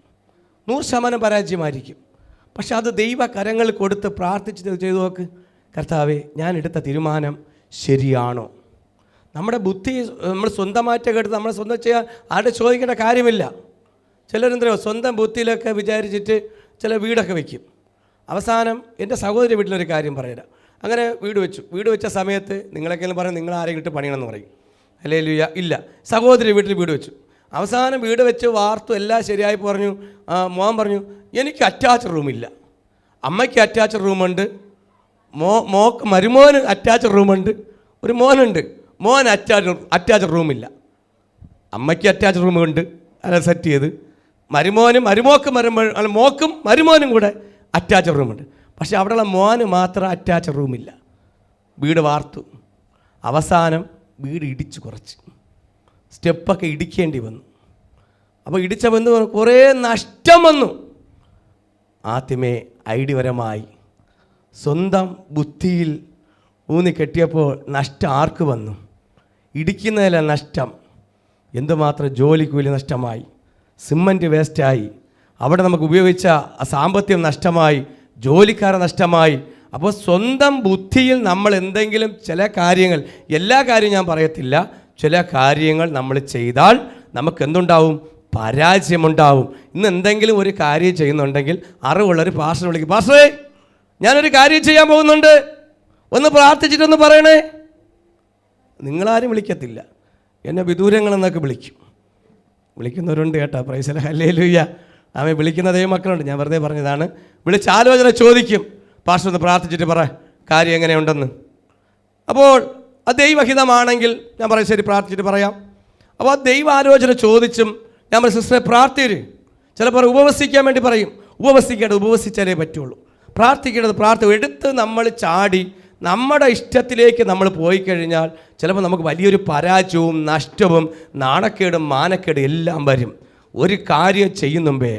100% പരാജയമായിരിക്കും. പക്ഷെ അത് ദൈവ കരങ്ങൾ കൊടുത്ത് പ്രാർത്ഥിച്ച് ചെയ്തു നോക്ക്. കർത്താവേ, ഞാൻ എടുത്ത തീരുമാനം ശരിയാണോ? നമ്മുടെ ബുദ്ധി നമ്മൾ സ്വന്തമായിട്ടൊക്കെ എടുത്ത് നമ്മൾ സ്വന്തം ചെയ്യാൻ ആരുടെ ചോദിക്കേണ്ട കാര്യമില്ല. ചിലരെന്തോ സ്വന്തം ബുദ്ധിയിലൊക്കെ വിചാരിച്ചിട്ട് ചില വീടൊക്കെ വയ്ക്കും. അവസാനം എൻ്റെ സഹോദരി വീട്ടിലൊരു കാര്യം പറയാം. അങ്ങനെ വീട് വെച്ച സമയത്ത് നിങ്ങളൊക്കെയും പറയും നിങ്ങൾ ആരെയും ഇട്ട് പണിയണമെന്ന് പറയും. ഹല്ലേലൂയ. ഇല്ല, സഹോദരി വീട്ടിൽ വീട് വെച്ചു. അവസാനം വീട് വെച്ച് വാർത്തു, എല്ലാം ശരിയായി പറഞ്ഞു. മോൻ പറഞ്ഞു എനിക്ക് അറ്റാച്ച്ഡ് റൂമില്ല. അമ്മയ്ക്ക് അറ്റാച്ച്ഡ് റൂമുണ്ട്, മരുമോന് അറ്റാച്ച്ഡ് റൂമുണ്ട്, ഒരു മോനുണ്ട്. മോൻ അറ്റാച്ച്ഡ് റൂമില്ല. അമ്മയ്ക്ക് അറ്റാച്ച്ഡ് റൂമുണ്ട്, അത് സെറ്റ് ചെയ്ത്. മോക്കും മരുമോനും കൂടെ അറ്റാച്ച്ഡ് റൂമുണ്ട്. പക്ഷെ അവിടെയുള്ള മോന് മാത്രം അറ്റാച്ച്ഡ് റൂമില്ല. വീട് വാർത്തു. അവസാനം വീട് ഇടിച്ചു, കുറച്ച് സ്റ്റെപ്പൊക്കെ ഇടിക്കേണ്ടി വന്നു. അപ്പോൾ ഇടിച്ച ബന്ധു കുറേ നഷ്ടം വന്നു. ആദ്യമേ ഐഡിയപരമായി സ്വന്തം ബുദ്ധിയിൽ ഊന്നി കെട്ടിയപ്പോൾ നഷ്ടം ആർക്ക് വന്നു? ഇടിക്കുന്നതിലെ നഷ്ടം. എന്തുമാത്രം ജോലി കൂലി നഷ്ടമായി, സിമൻറ്റ് വേസ്റ്റായി, അവിടെ നമുക്ക് ഉപയോഗിച്ച സാമ്പത്തികം നഷ്ടമായി, ജോലിക്കാരെ നഷ്ടമായി. അപ്പോൾ സ്വന്തം ബുദ്ധിയിൽ നമ്മൾ എന്തെങ്കിലും ചില കാര്യങ്ങൾ, എല്ലാ കാര്യവും ഞാൻ പറയത്തില്ല, ചില കാര്യങ്ങൾ നമ്മൾ ചെയ്താൽ നമുക്ക് എന്തുണ്ടാവും? പരാജയമുണ്ടാവും. ഇന്ന് എന്തെങ്കിലും ഒരു കാര്യം ചെയ്യുന്നുണ്ടെങ്കിൽ അറിവുള്ളൊരു പാസ്റ്റർ വിളിക്കും, പാസ്റ്ററേ ഞാനൊരു കാര്യം ചെയ്യാൻ പോകുന്നുണ്ട്, ഒന്ന് പ്രാർത്ഥിച്ചിട്ടൊന്ന് പറയണേ. നിങ്ങളാരും വിളിക്കത്തില്ല, എന്നെ വിദൂരങ്ങളെന്നൊക്കെ വിളിക്കുന്നവരുണ്ട് കേട്ടോ. പ്രൈസല, ഹല്ലേലൂയ. അവൻ വിളിക്കുന്ന ദൈവമക്കളുണ്ട്. ഞാൻ വെറുതെ പറഞ്ഞതാണ്. വിളിച്ച് ആലോചന ചോദിക്കും, പാസ്റ്റർ ഒന്ന് പ്രാർത്ഥിച്ചിട്ട് പറ കാര്യം എങ്ങനെയുണ്ടെന്ന്. അപ്പോൾ അത് ദൈവഹിതമാണെങ്കിൽ ഞാൻ പറയും ശരി, പ്രാർത്ഥിച്ചിട്ട് പറയാം. അപ്പോൾ ആ ദൈവാലോചന ചോദിച്ചും ഞാൻ പറയും സിസ്റ്ററെ പ്രാർത്ഥിര്. ചിലപ്പോൾ ഉപവസിക്കാൻ വേണ്ടി പറയും. ഉപവസിച്ചാലേ പറ്റുള്ളൂ. പ്രാർത്ഥിക്കേണ്ടത് എടുത്ത് നമ്മൾ ചാടി നമ്മുടെ ഇഷ്ടത്തിലേക്ക് നമ്മൾ പോയി കഴിഞ്ഞാൽ ചിലപ്പോൾ നമുക്ക് വലിയൊരു പരാജയവും നഷ്ടവും നാണക്കേടും മാനക്കേടും എല്ലാം വരും. ഒരു കാര്യം ചെയ്യുന്നുമ്പേ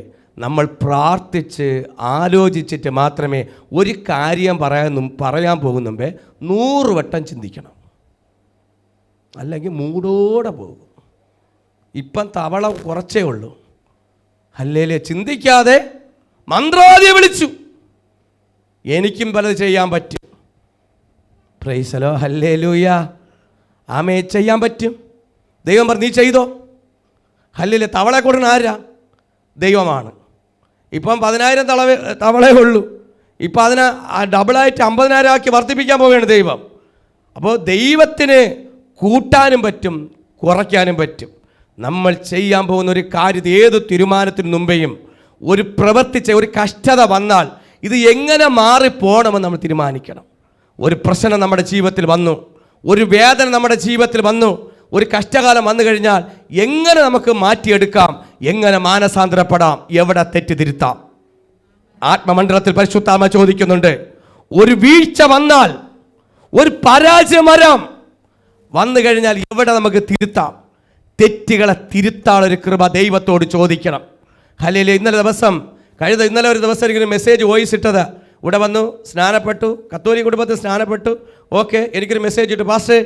നമ്മൾ പ്രാർത്ഥിച്ച് ആലോചിച്ചിട്ട് മാത്രമേ ഒരു കാര്യം പറയാൻ പോകുന്നുമ്പേ 100 വട്ടം ചിന്തിക്കണം, അല്ലെങ്കിൽ മൂടോടെ പോകും. ഇപ്പം തവള കുറച്ചേ ഉള്ളൂ. ഹല്ലേലൂയ. ചിന്തിക്കാതെ മന്ത്രവാദിയെ വിളിച്ചു, എനിക്കും പലത് ചെയ്യാൻ പറ്റും. പ്രൈസലോ, ഹല്ലേലൂയ. ആമേ, ചെയ്യാൻ പറ്റും. ദൈവം പറഞ്ഞു നീ ചെയ്തോ. ഹല്ലേലൂയ. തവളെ കൊടുക്കുന്ന ആരാ? ദൈവമാണ്. ഇപ്പം 10,000 തവളേ ഉള്ളൂ. ഇപ്പം അതിനെ ഡബിളായിട്ട് 50,000 ആക്കി വർദ്ധിപ്പിക്കാൻ പോവുകയാണ് ദൈവം. അപ്പോൾ ദൈവത്തിന് കൂട്ടാനും പറ്റും, കുറയ്ക്കാനും പറ്റും. നമ്മൾ ചെയ്യാൻ പോകുന്ന ഒരു കാര്യം, ഏത് തീരുമാനത്തിന് മുമ്പേയും ഒരു പ്രവർത്തിച്ച ഒരു കഷ്ടത വന്നാൽ ഇത് എങ്ങനെ മാറിപ്പോണമെന്ന് നമ്മൾ തീരുമാനിക്കണം. ഒരു പ്രശ്നം നമ്മുടെ ജീവിതത്തിൽ വന്നു, ഒരു വേദന നമ്മുടെ ജീവിതത്തിൽ വന്നു, ഒരു കഷ്ടകാലം വന്നു കഴിഞ്ഞാൽ എങ്ങനെ നമുക്ക് മാറ്റിയെടുക്കാം, എങ്ങനെ മാനസാന്തരപ്പെടാം, എവിടെ തെറ്റിതിരുത്താം? ആത്മമണ്ഡലത്തിൽ പരിശുദ്ധാത്മ ചോദിക്കുന്നുണ്ട്. ഒരു വീഴ്ച വന്നാൽ, ഒരു പരാജയമരം വന്നു കഴിഞ്ഞാൽ എവിടെ നമുക്ക് തിരുത്താം? തെറ്റുകളെ തിരുത്താനൊരു കൃപ ദൈവത്തോട് ചോദിക്കണം. ഹല്ലേലൂയ. ഇന്നലെ ഒരു ദിവസം എനിക്കൊരു മെസ്സേജ് വോയിസ് ഇട്ടത്. ഇവിടെ വന്നു, സ്നാനപ്പെട്ടു, കത്തോലിക്ക കുടുംബത്തിൽ സ്നാനപ്പെട്ടു. ഓക്കെ, എനിക്കൊരു മെസ്സേജ് ഇട്ടു, പാസ്റ്റേ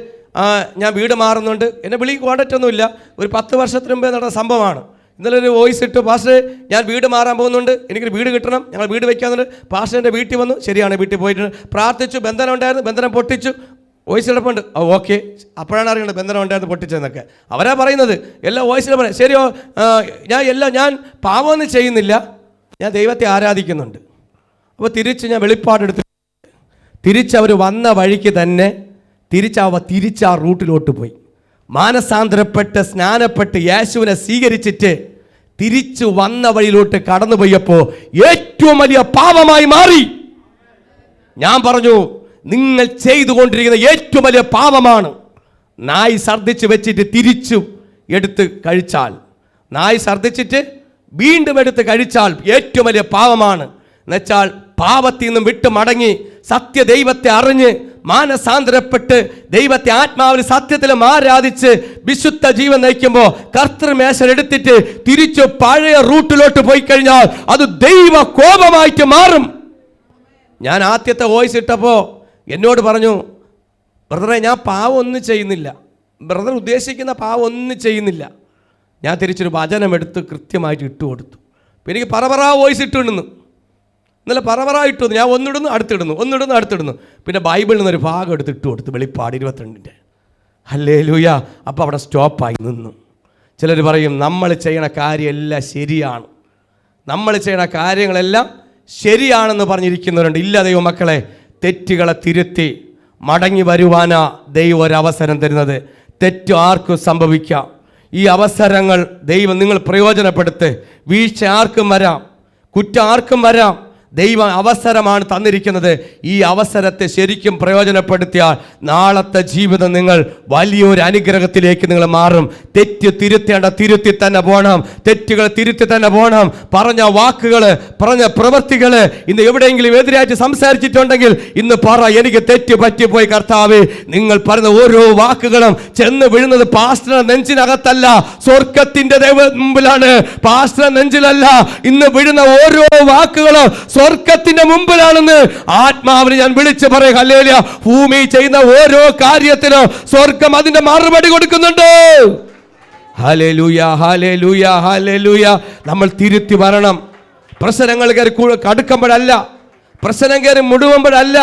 ഞാൻ വീട് മാറുന്നുണ്ട്. എന്നെ കോൺടാക്റ്റ് ഒന്നുമില്ല, ഒരു 10 വർഷത്തിന് മുമ്പേ നടന്ന സംഭവമാണ്. ഇന്നലെ ഒരു വോയിസ് ഇട്ടു, പാസ്റ്റേ ഞാൻ വീട് മാറാൻ പോകുന്നുണ്ട്, എനിക്കൊരു വീട് കിട്ടണം, ഞങ്ങൾ വീട് വയ്ക്കാന്നുണ്ട്. പാസ്റ്റർ എൻ്റെ വീട്ടിൽ വന്നു. ശരിയാണ്, വീട്ടിൽ പോയിട്ടുണ്ട്. പ്രാർത്ഥിച്ചു, ബന്ധനം ഉണ്ടായിരുന്നു, ബന്ധനം പൊട്ടിച്ചു. വോയിസ് കിടപ്പുണ്ട്. ഓക്കെ, അപ്പോഴാണ് അറിയേണ്ടത് ബന്ധനം ഉണ്ടായിരുന്നു പൊട്ടിച്ചതെന്നൊക്കെ. അവരാ പറയുന്നത് എല്ലാം വോയിസിൽ പറയാം. ശരിയോ, ഞാൻ പാപമൊന്നും ചെയ്യുന്നില്ല, ഞാൻ ദൈവത്തെ ആരാധിക്കുന്നുണ്ട്. അപ്പോൾ തിരിച്ച് ഞാൻ വെളിപ്പാടെടുത്ത് തിരിച്ചവർ വന്ന വഴിക്ക് തന്നെ തിരിച്ച് ആ റൂട്ടിലോട്ട് പോയി. മാനസാന്തരപ്പെട്ട് സ്നാനപ്പെട്ട് യേശുവിനെ സ്വീകരിച്ചിട്ട് തിരിച്ചു വന്ന വഴിയിലോട്ട് കടന്നു പോയപ്പോൾ ഏറ്റവും വലിയ പാപമായി മാറി. ഞാൻ പറഞ്ഞു, നിങ്ങൾ ചെയ്തുകൊണ്ടിരിക്കുന്ന ഏറ്റവും വലിയ പാപമാണ് നായി ഛർദ്ദിച്ച് വെച്ചിട്ട് തിരിച്ചു എടുത്ത് കഴിച്ചാൽ. നായി ഛർദ്ദിച്ചിട്ട് വീണ്ടും എടുത്ത് കഴിച്ചാൽ ഏറ്റവും വലിയ പാപമാണ്. എന്നുവെച്ചാൽ പാപത്തിൽ നിന്നും വിട്ടു മടങ്ങി സത്യദൈവത്തെ അറിഞ്ഞ് മാനസാന്തരപ്പെട്ട് ദൈവത്തെ ആത്മാവിൽ സത്യത്തിലും ആരാധിച്ച് വിശുദ്ധ ജീവൻ നയിക്കുമ്പോൾ കർത്തൃമേശൻ എടുത്തിട്ട് തിരിച്ചു പഴയ റൂട്ടിലോട്ട് പോയി കഴിഞ്ഞാൽ അത് ദൈവ കോപമായിട്ട് മാറും. ഞാൻ ആദ്യത്തെ വോയിസ് ഇട്ടപ്പോൾ എന്നോട് പറഞ്ഞു, ബ്രദറെ ഞാൻ പാവം ഒന്നും ചെയ്യുന്നില്ല, ബ്രദർ ഉദ്ദേശിക്കുന്ന പാവം ഒന്നും ചെയ്യുന്നില്ല. ഞാൻ തിരിച്ചൊരു വചനം എടുത്ത് കൃത്യമായിട്ട് ഇട്ട് കൊടുത്തു. അപ്പോൾ എനിക്ക് പറ വോയിസ് ഇട്ടിടുന്നു, ഇന്നലെ പറ ഇട്ടു. ഞാൻ ഒന്നിടുന്നു അടുത്തിടുന്നു. പിന്നെ ബൈബിളിൽ നിന്നൊരു ഭാഗം എടുത്ത് ഇട്ട് കൊടുത്തു, വെളിപ്പാട് 22. ഹല്ലേലൂയ. അപ്പോൾ അവിടെ സ്റ്റോപ്പായി നിന്നു. ചിലർ പറയും നമ്മൾ ചെയ്യണ കാര്യമെല്ലാം ശരിയാണ്, നമ്മൾ ചെയ്യണ കാര്യങ്ങളെല്ലാം ശരിയാണെന്ന് പറഞ്ഞിരിക്കുന്നവരുണ്ട്. ഇല്ല ദൈവമക്കളെ, തെറ്റുകളെ തിരുത്തി മടങ്ങി വരുവാനാ ദൈവം ഒരവസരം തരുന്നത്. തെറ്റ് ആർക്കും സംഭവിക്കാം. ഈ അവസരങ്ങൾ ദൈവം നിങ്ങൾ പ്രയോജനപ്പെടുത്ത്. വീഴ്ച ആർക്കും വരാം, കുറ്റം ആർക്കും വരാം. ദൈവം അവസരമാണ് തന്നിരിക്കുന്നത്. ഈ അവസരത്തെ ശരിക്കും പ്രയോജനപ്പെടുത്തിയാൽ നാളത്തെ ജീവിതം നിങ്ങൾ വലിയൊരു അനുഗ്രഹത്തിലേക്ക് നിങ്ങൾ മാറും. തെറ്റ് തിരുത്തി തന്നെ പോകണം, തെറ്റുകൾ തിരുത്തി തന്നെ പോകണം. പറഞ്ഞ വാക്കുകൾ, പറഞ്ഞ പ്രവൃത്തികൾ ഇന്ന് എവിടെയെങ്കിലും എതിരായിട്ട് സംസാരിച്ചിട്ടുണ്ടെങ്കിൽ ഇന്ന് പറ, എനിക്ക് തെറ്റ് പറ്റിപ്പോയി കർത്താവേ. നിങ്ങൾ പറയുന്ന ഓരോ വാക്കുകളും ചെന്ന് വീഴുന്നത് പാസ്റ്ററുടെ നെഞ്ചിനകത്തല്ല, സ്വർഗത്തിന്റെ ദൈവ മുമ്പിലാണ്. പാസ്റ്ററുടെ നെഞ്ചിലല്ല ഇന്ന് വീഴുന്ന ഓരോ വാക്കുകളും സ്വർഗത്തിന്റെ മുമ്പിലാണെന്ന് ആത്മാവിന് ഞാൻ വിളിച്ചു പറയും. ഹല്ലേലൂയ. ഭൂമി ചെയ്യുന്ന ഓരോ കാര്യത്തിനും സ്വർഗം അതിന്റെ മറുപടി കൊടുക്കുന്നുണ്ട്. ഹല്ലേലൂയ, ഹല്ലേലൂയ, ഹല്ലേലൂയ. നമ്മൾ തിരുത്തി വരണം. പ്രശ്നങ്ങൾ കയറി കടുക്കുമ്പോഴല്ല, പ്രശ്നം കയറി മുഴുവുമ്പോഴല്ല.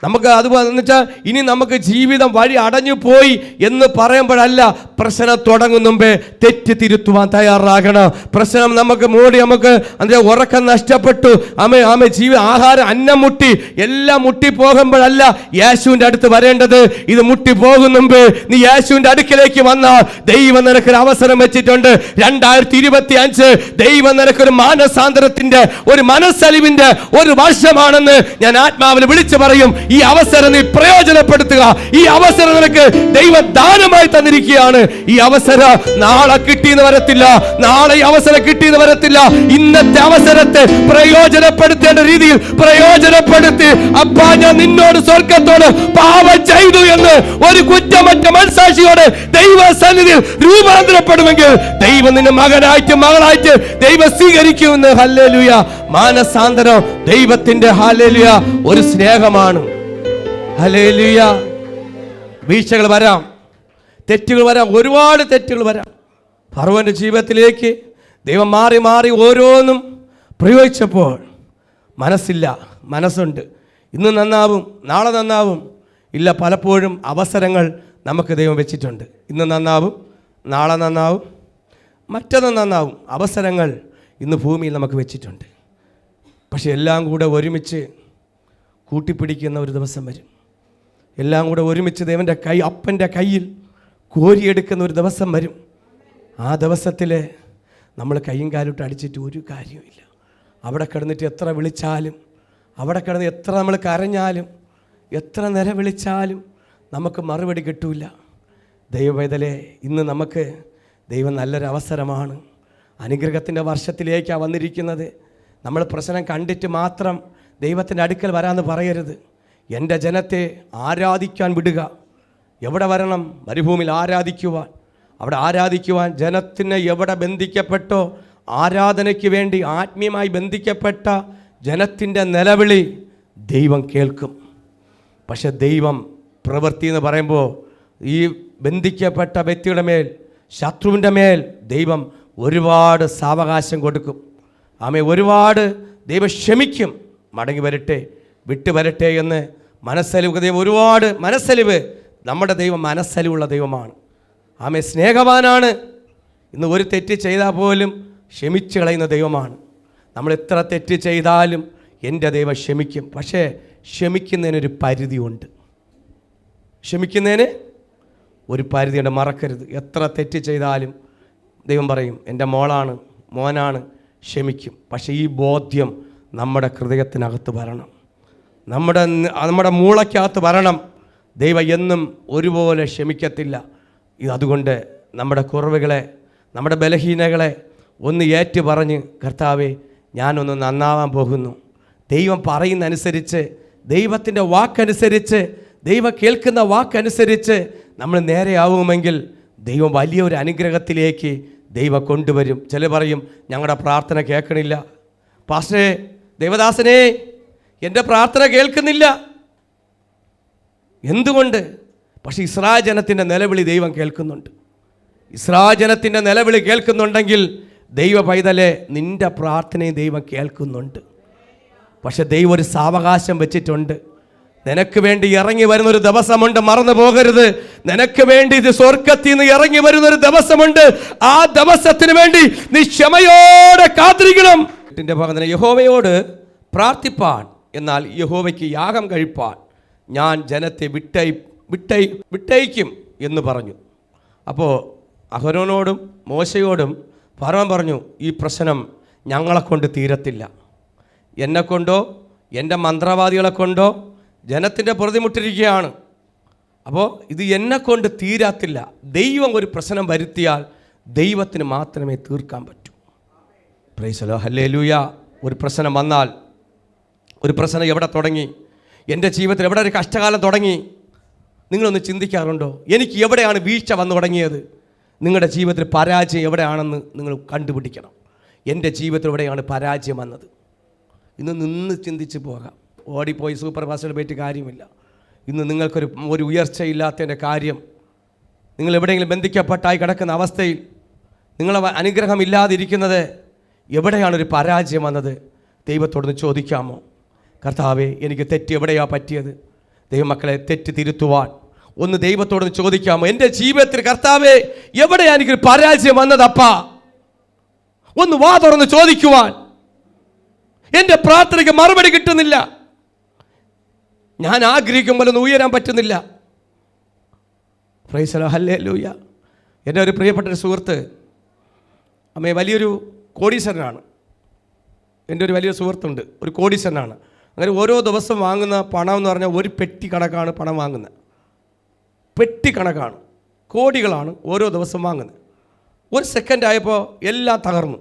നമുക്ക് അതുപോലെ എന്ന് വെച്ചാൽ ഇനി നമുക്ക് ജീവിതം വഴി അടഞ്ഞു പോയി എന്ന് പറയുമ്പോഴല്ല, പ്രശ്നം തുടങ്ങും മുമ്പേ തെറ്റ് തിരുത്തുവാൻ തയ്യാറാകണം. പ്രശ്നം നമുക്ക് മൂടി, നമുക്ക് അതിൻ്റെ ഉറക്കം നഷ്ടപ്പെട്ടു, ആഹാരം അന്നം മുട്ടി, എല്ലാം മുട്ടിപ്പോകുമ്പോഴല്ല യേശുവിൻ്റെ അടുത്ത് വരേണ്ടത്. ഇത് മുട്ടിപ്പോകും മുമ്പ് നീ യേശുവിൻ്റെ അടുക്കിലേക്ക് വന്നാൽ ദൈവം നിനക്കൊരു അവസരം വെച്ചിട്ടുണ്ട്. 2025 ദൈവം നിനക്കൊരു മാനസാന്തരത്തിന്റെ, ഒരു മനസ്സലിവിന്റെ ഒരു വർഷമാണെന്ന് ഞാൻ ആത്മാവിൽ വിളിച്ചു പറയും. ഈ അവസരം നീ പ്രയോജനപ്പെടുത്തുക. ഈ അവസരം നിനക്ക് ദൈവം ദാനമായി തന്നിരിക്കുകയാണ്. ഈ അവസരം നാളെ കിട്ടിയെന്ന് വരത്തില്ല, നാളെ ഈ അവസരം കിട്ടിയെന്ന് വരത്തില്ല. ഇന്നത്തെ അവസരത്തെ പ്രയോജനപ്പെടുത്തേണ്ട രീതിയിൽ പ്രയോജനപ്പെടുത്തി, അപ്പാ ഞാൻ നിന്നോട് സ്വർഗത്തോട് പാപം ചെയ്തു എന്ന് ഒരു കുറ്റമറ്റ മനസാക്ഷിയോടെ ദൈവ സന്നിധിയിൽ രൂപാന്തരപ്പെടുമെങ്കിൽ ദൈവം നിന്നെ മകനായിട്ട് മകളായിട്ട് ദൈവം സ്വീകരിക്കുമെന്ന്. ഹല്ലേലൂയ. മാനസാന്തരം ദൈവത്തിന്റെ ഹല്ലേലൂയ ഒരു സ്നേഹമാണ്. ഹല്ലേലൂയ. വീഴ്ചകൾ വരാം, തെറ്റുകൾ വരാം, ഒരുപാട് തെറ്റുകൾ വരാം. ഫറവോന്റെ ജീവിതത്തിലേക്ക് ദൈവം മാറി മാറി ഓരോന്നും പ്രയോഗിച്ചപ്പോൾ മനസ്സില്ല, മനസ്സുണ്ട്. ഇന്ന് നന്നാവും, നാളെ നന്നാവും. ഇല്ല, പലപ്പോഴും അവസരങ്ങൾ നമുക്ക് ദൈവം വെച്ചിട്ടുണ്ട്. ഇന്ന് നന്നാവും, നാളെ നന്നാവും, മറ്റൊന്ന് നന്നാവും. അവസരങ്ങൾ ഇന്ന് ഭൂമിയിൽ നമുക്ക് വെച്ചിട്ടുണ്ട്. പക്ഷെ എല്ലാം കൂടെ ഒരുമിച്ച് കൂട്ടിപ്പിടിക്കുന്ന ഒരു ദിവസം വരും. എല്ലാം കൂടെ ഒരുമിച്ച് ദൈവൻ്റെ അപ്പൻ്റെ കയ്യിൽ കോരിയെടുക്കുന്ന ഒരു ദിവസം വരും. ആ ദിവസത്തിൽ നമ്മൾ കയ്യും കാലിട്ട് അടിച്ചിട്ട് ഒരു കാര്യവുമില്ല. അവിടെ കിടന്നിട്ട് എത്ര വിളിച്ചാലും, അവിടെ കിടന്ന് എത്ര നമ്മൾ കരഞ്ഞാലും, എത്ര നില വിളിച്ചാലും നമുക്ക് മറുപടി കിട്ടൂല. ദൈവവേദലേ, ഇന്ന് നമുക്ക് ദൈവം നല്ലൊരു അവസരമാണ്. അനുഗ്രഹത്തിൻ്റെ വർഷത്തിലേക്കാണ് വന്നിരിക്കുന്നത്. നമ്മൾ പ്രശ്നം കണ്ടിട്ട് മാത്രം ദൈവത്തിൻ്റെ അടുക്കൽ വരാമെന്ന് പറയരുത്. എൻ്റെ ജനത്തെ ആരാധിക്കാൻ വിടുക. എവിടെ വരണം? മരുഭൂമിയിൽ ആരാധിക്കുവാൻ. അവിടെ ആരാധിക്കുവാൻ ജനത്തിന് എവിടെ ബന്ധിക്കപ്പെട്ടോ, ആരാധനയ്ക്ക് വേണ്ടി ആത്മീയമായി ബന്ധിക്കപ്പെട്ട ജനത്തിൻ്റെ നിലവിളി ദൈവം കേൾക്കും. പക്ഷെ ദൈവം പ്രവൃത്തി എന്ന് പറയുമ്പോൾ ഈ ബന്ധിക്കപ്പെട്ട വ്യക്തിയുടെ മേൽ, ശത്രുവിൻ്റെ മേൽ ദൈവം ഒരുപാട് സാവകാശം കൊടുക്കും. ഒരുപാട് ദൈവം ക്ഷമിക്കും. മടങ്ങി വരട്ടെ, വിട്ടു വരട്ടെ എന്ന് മനസ്സലിവ് ദൈവം ഒരുപാട് മനസ്സലിവ്. നമ്മുടെ ദൈവം മനസ്സലിവുള്ള ദൈവമാണ്. ആമേ, സ്നേഹവാനാണ്. ഇന്ന് ഒരു തെറ്റ് ചെയ്താൽ പോലും ക്ഷമിച്ച് കളയുന്ന ദൈവമാണ്. നമ്മൾ എത്ര തെറ്റ് ചെയ്താലും എൻ്റെ ദൈവം ക്ഷമിക്കും. പക്ഷേ ക്ഷമിക്കുന്നതിനൊരു പരിധിയുണ്ട്. ക്ഷമിക്കുന്നതിന് ഒരു പരിധിയുണ്ട്, മറക്കരുത്. എത്ര തെറ്റ് ചെയ്താലും ദൈവം പറയും എൻ്റെ മോളാണ്, മോനാണ്, ക്ഷമിക്കും. പക്ഷേ ഈ ബോധ്യം നമ്മുടെ ഹൃദയത്തിനകത്ത് വരണം, നമ്മുടെ മൂളയ്ക്കകത്ത് വരണം. ദൈവം എന്നും ഒരുപോലെ ക്ഷമിക്കത്തില്ല. അതുകൊണ്ട് നമ്മുടെ കുറവുകളെ, നമ്മുടെ ബലഹീനകളെ ഒന്ന് ഏറ്റു പറഞ്ഞ്, കർത്താവേ ഞാനൊന്ന് നന്നാവാൻ പോകുന്നു, ദൈവം പറയുന്നതനുസരിച്ച്, ദൈവത്തിൻ്റെ വാക്കനുസരിച്ച്, ദൈവം കേൾക്കുന്ന വാക്കനുസരിച്ച് നമ്മൾ നേരെയാവുമെങ്കിൽ ദൈവം വലിയൊരു അനുഗ്രഹത്തിലേക്ക് ദൈവം കൊണ്ടുവരും. ചിലർ പറയും ഞങ്ങളുടെ പ്രാർത്ഥന കേൾക്കണില്ല, പാസ്റ്ററേ, ദേവദാസനെ എൻ്റെ പ്രാർത്ഥന കേൾക്കുന്നില്ല. എന്തുകൊണ്ട്? പക്ഷേ ഇസ്രായേൽ ജനത്തിൻ്റെ നിലവിളി ദൈവം കേൾക്കുന്നുണ്ട്. ഇസ്രായേൽ ജനത്തിൻ്റെ നിലവിളി കേൾക്കുന്നുണ്ടെങ്കിൽ ദൈവ പൈതലെ നിൻ്റെ പ്രാർത്ഥനയും ദൈവം കേൾക്കുന്നുണ്ട്. പക്ഷെ ദൈവം ഒരു സാവകാശം വെച്ചിട്ടുണ്ട്. നിനക്ക് വേണ്ടി ഇറങ്ങി വരുന്നൊരു ദിവസമുണ്ട്, മറന്നു പോകരുത്. നിനക്ക് വേണ്ടി ഇത് സ്വർഗത്തിൽ നിന്ന് ഇറങ്ങി വരുന്നൊരു ദിവസമുണ്ട്. ആ ദിവസത്തിന് വേണ്ടി നീ ക്ഷമയോടെ കാത്തിരിക്കണം. യഹോവയോട് പ്രാർത്ഥിപ്പാൻ, എന്നാൽ യഹോവയ്ക്ക് യാഗം കഴിപ്പാൻ ഞാൻ ജനത്തെ വിട്ടയക്കും എന്ന് പറഞ്ഞു. അപ്പോൾ അഹരോനോടും മോശയോടും ഫറവോൻ പറഞ്ഞു, ഈ പ്രശ്നം ഞങ്ങളെ കൊണ്ട് തീരത്തില്ല. എന്നെക്കൊണ്ടോ എൻ്റെ മന്ത്രവാദികളെ കൊണ്ടോ ജനത്തിൻ്റെ പ്രതിമുട്ടിരിക്കുകയാണ്. അപ്പോൾ ഇത് എന്നെക്കൊണ്ട് തീരത്തില്ല. ദൈവം ഒരു പ്രശ്നം വരുത്തിയാൽ ദൈവത്തിന് മാത്രമേ തീർക്കാൻ പറ്റൂ. Price the lord, hallelujah. ഒരു പ്രശ്നം വന്നാൽ, ഒരു പ്രശ്നം എവിടെ തുടങ്ങി, എൻ്റെ ജീവിതത്തിൽ എവിടെ ഒരു കഷ്ടകാലം തുടങ്ങി, നിങ്ങളൊന്ന് ചിന്തിക്കാറുണ്ടോ? എനിക്ക് എവിടെയാണ് വീഴ്ച വന്നു തുടങ്ങിയത്? നിങ്ങളുടെ ജീവിതത്തിൽ പരാജയം എവിടെയാണെന്ന് നിങ്ങൾ കണ്ടുപിടിക്കണം. എൻ്റെ ജീവിതത്തിൽ എവിടെയാണ് പരാജയം വന്നത്? ഇന്ന് നിന്ന് ചിന്തിച്ച് പോകാം. ഓടിപ്പോയി സൂപ്പർ ഫാസ്റ്റിൽ പോയിട്ട് കാര്യമില്ല. ഇന്ന് നിങ്ങൾക്കൊരു ഉയർച്ചയില്ലാത്തതിൻ്റെ കാര്യം, നിങ്ങൾ എവിടെയെങ്കിലും ബന്ധിക്കപ്പെട്ടായി കിടക്കുന്ന അവസ്ഥയിൽ, നിങ്ങളെ അനുഗ്രഹമില്ലാതിരിക്കുന്നത് എവിടെയാണൊരു പരാജയം വന്നത്? ദൈവത്തോടൊന്ന് ചോദിക്കാമോ? കർത്താവേ, എനിക്ക് തെറ്റ് എവിടെയാണ് പറ്റിയത്? ദൈവമക്കളെ, തെറ്റ് തിരുത്തുവാൻ ഒന്ന് ദൈവത്തോടൊന്ന് ചോദിക്കാമോ? എൻ്റെ ജീവിതത്തിൽ കർത്താവേ എവിടെയാണ് എനിക്കൊരു പരാജയം വന്നതപ്പാ? ഒന്ന് വാ തുറന്ന് ചോദിക്കുവാൻ. എൻ്റെ പ്രാർത്ഥനയ്ക്ക് മറുപടി കിട്ടുന്നില്ല, ഞാൻ ആഗ്രഹിക്കുമ്പോൾ ഒന്ന് ഉയരാൻ പറ്റുന്നില്ല. Price the lord, hallelujah. എൻ്റെ ഒരു പ്രിയപ്പെട്ട ഒരു സുഹൃത്ത്, അമ്മേ, വലിയൊരു കോടീശ്വരനാണ്. എൻ്റെ ഒരു വലിയ സുഹൃത്തുണ്ട്, ഒരു കോടീശ്വരനാണ്. അങ്ങനെ ഓരോ ദിവസം വാങ്ങുന്ന പണം എന്ന് പറഞ്ഞാൽ ഒരു പെട്ടി കണക്കാണ് പണം വാങ്ങുന്നത്. പെട്ടി കണക്കാണ്, കോടികളാണ് ഓരോ ദിവസം വാങ്ങുന്നത്. ഒരു സെക്കൻഡ് ആയപ്പോൾ എല്ലാം തകർന്നു,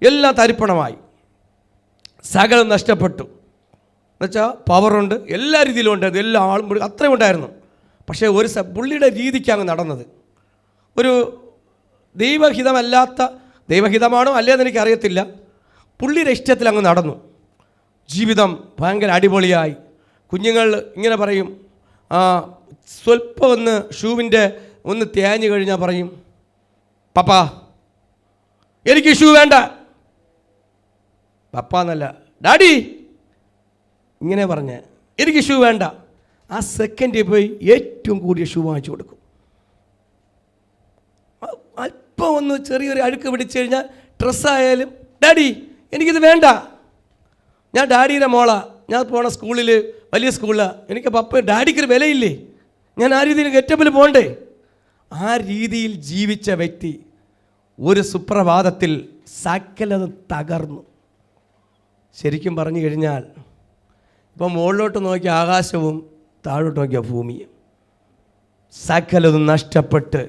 എല്ലാം തരിപ്പണമായി, സകലം നഷ്ടപ്പെട്ടു. എന്നുവെച്ചാൽ പവറുണ്ട്, എല്ലാ രീതിയിലും ഉണ്ട്, എല്ലാ ആളും അത്രയും ഉണ്ടായിരുന്നു. പക്ഷേ പുള്ളിയുടെ രീതിക്ക് അങ്ങ് നടന്നത് ഒരു ദൈവഹിതമല്ലാത്ത, ദൈവഹിതമാണോ അല്ലേന്ന് എനിക്കറിയത്തില്ല, പുള്ളിയുടെ ഇഷ്ടത്തിൽ അങ്ങ് നടന്നു. ജീവിതം ഭയങ്കര അടിപൊളിയായി. കുഞ്ഞുങ്ങൾ ഇങ്ങനെ പറയും, സ്വല്പം ഒന്ന് ഷൂവിൻ്റെ ഒന്ന് തേഞ്ഞു കഴിഞ്ഞാൽ പറയും, പപ്പാ എനിക്ക് ഷൂ വേണ്ട. പപ്പ എന്നല്ല, ഡാഡി ഇങ്ങനെ പറഞ്ഞ് എനിക്ക് ഷൂ വേണ്ട. ആ സെക്കൻഡിൽ പോയി ഏറ്റവും കൂടിയ ഷൂ വാങ്ങിച്ചു കൊടുക്കും. അല്പം ഒന്ന് ചെറിയൊരു അഴുക്ക് പിടിച്ചു കഴിഞ്ഞാൽ ഡ്രസ്സായാലും, ഡാഡി എനിക്കിത് വേണ്ട, ഞാൻ ഡാഡിയുടെ മോളാ, ഞാൻ പോണ സ്കൂളിൽ വലിയ സ്കൂളിലാണ്, എനിക്ക് പപ്പ ഡാഡിക്കൊരു വിലയില്ലേ, ഞാൻ ആ രീതിയിൽ ഗെറ്റപ്പിൽ പോകണ്ടേ? ആ രീതിയിൽ ജീവിച്ച വ്യക്തി ഒരു സുപ്രഭാതത്തിൽ സകലതും തകർന്നു. ശരിക്കും പറഞ്ഞു കഴിഞ്ഞാൽ ഇപ്പം മുകളിലോട്ട് നോക്കിയ ആകാശവും താഴോട്ട് നോക്കിയ ഭൂമിയും സകലതും നഷ്ടപ്പെട്ട്,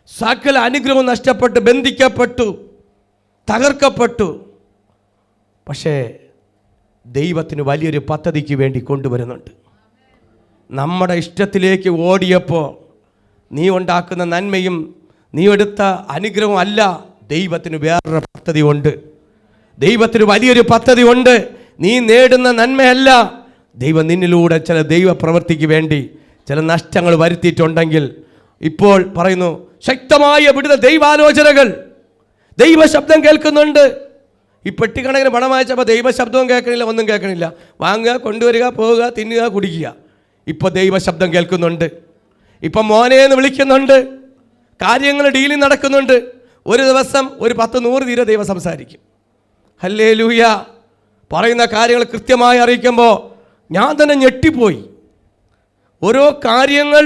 സകല അനുഗ്രഹവും നഷ്ടപ്പെട്ട്, ബന്ധിക്കപ്പെട്ടു, തകർക്കപ്പെട്ടു. പക്ഷേ ദൈവത്തിന് വലിയൊരു പദ്ധതിക്ക് വേണ്ടി കൊണ്ടുവരുന്നുണ്ട്. നമ്മുടെ ഇഷ്ടത്തിലേക്ക് ഓടിയപ്പോൾ നീ ഉണ്ടാക്കുന്ന നന്മയും നീ എടുത്ത അനുഗ്രഹവും അല്ല, ദൈവത്തിന് വേറൊരു പദ്ധതി ഉണ്ട്. ദൈവത്തിന് വലിയൊരു പദ്ധതി ഉണ്ട്. നീ നേടുന്ന നന്മയല്ല, ദൈവം നിന്നിലൂടെ ചില ദൈവ പ്രവൃത്തിക്ക് വേണ്ടി ചില നഷ്ടങ്ങൾ വരുത്തിയിട്ടുണ്ടെങ്കിൽ ഇപ്പോൾ പറയുന്നു, ശക്തമായ വിടുതൽ ദൈവാലോചനകൾ, ദൈവശബ്ദം കേൾക്കുന്നുണ്ട്. ഈ പെട്ടിക്കണക്കിന് പണം വായിച്ചപ്പോൾ ദൈവശബ്ദവും കേൾക്കണില്ല, ഒന്നും കേൾക്കണില്ല. വാങ്ങുക, കൊണ്ടുവരിക, പോവുക, തിന്നുക, കുടിക്കുക. ഇപ്പോൾ ദൈവശബ്ദം കേൾക്കുന്നുണ്ട്. ഇപ്പം മോനെന്ന് വിളിക്കുന്നുണ്ട്. കാര്യങ്ങൾ ഡീലിംഗ് നടക്കുന്നുണ്ട്. ഒരു ദിവസം ഒരു 10-100 തീരെ ദൈവം സംസാരിക്കും. ഹല്ലേലൂയ. പറയുന്ന കാര്യങ്ങൾ കൃത്യമായി അറിയിക്കുമ്പോൾ ഞാൻ തന്നെ ഞെട്ടിപ്പോയി. ഓരോ കാര്യങ്ങൾ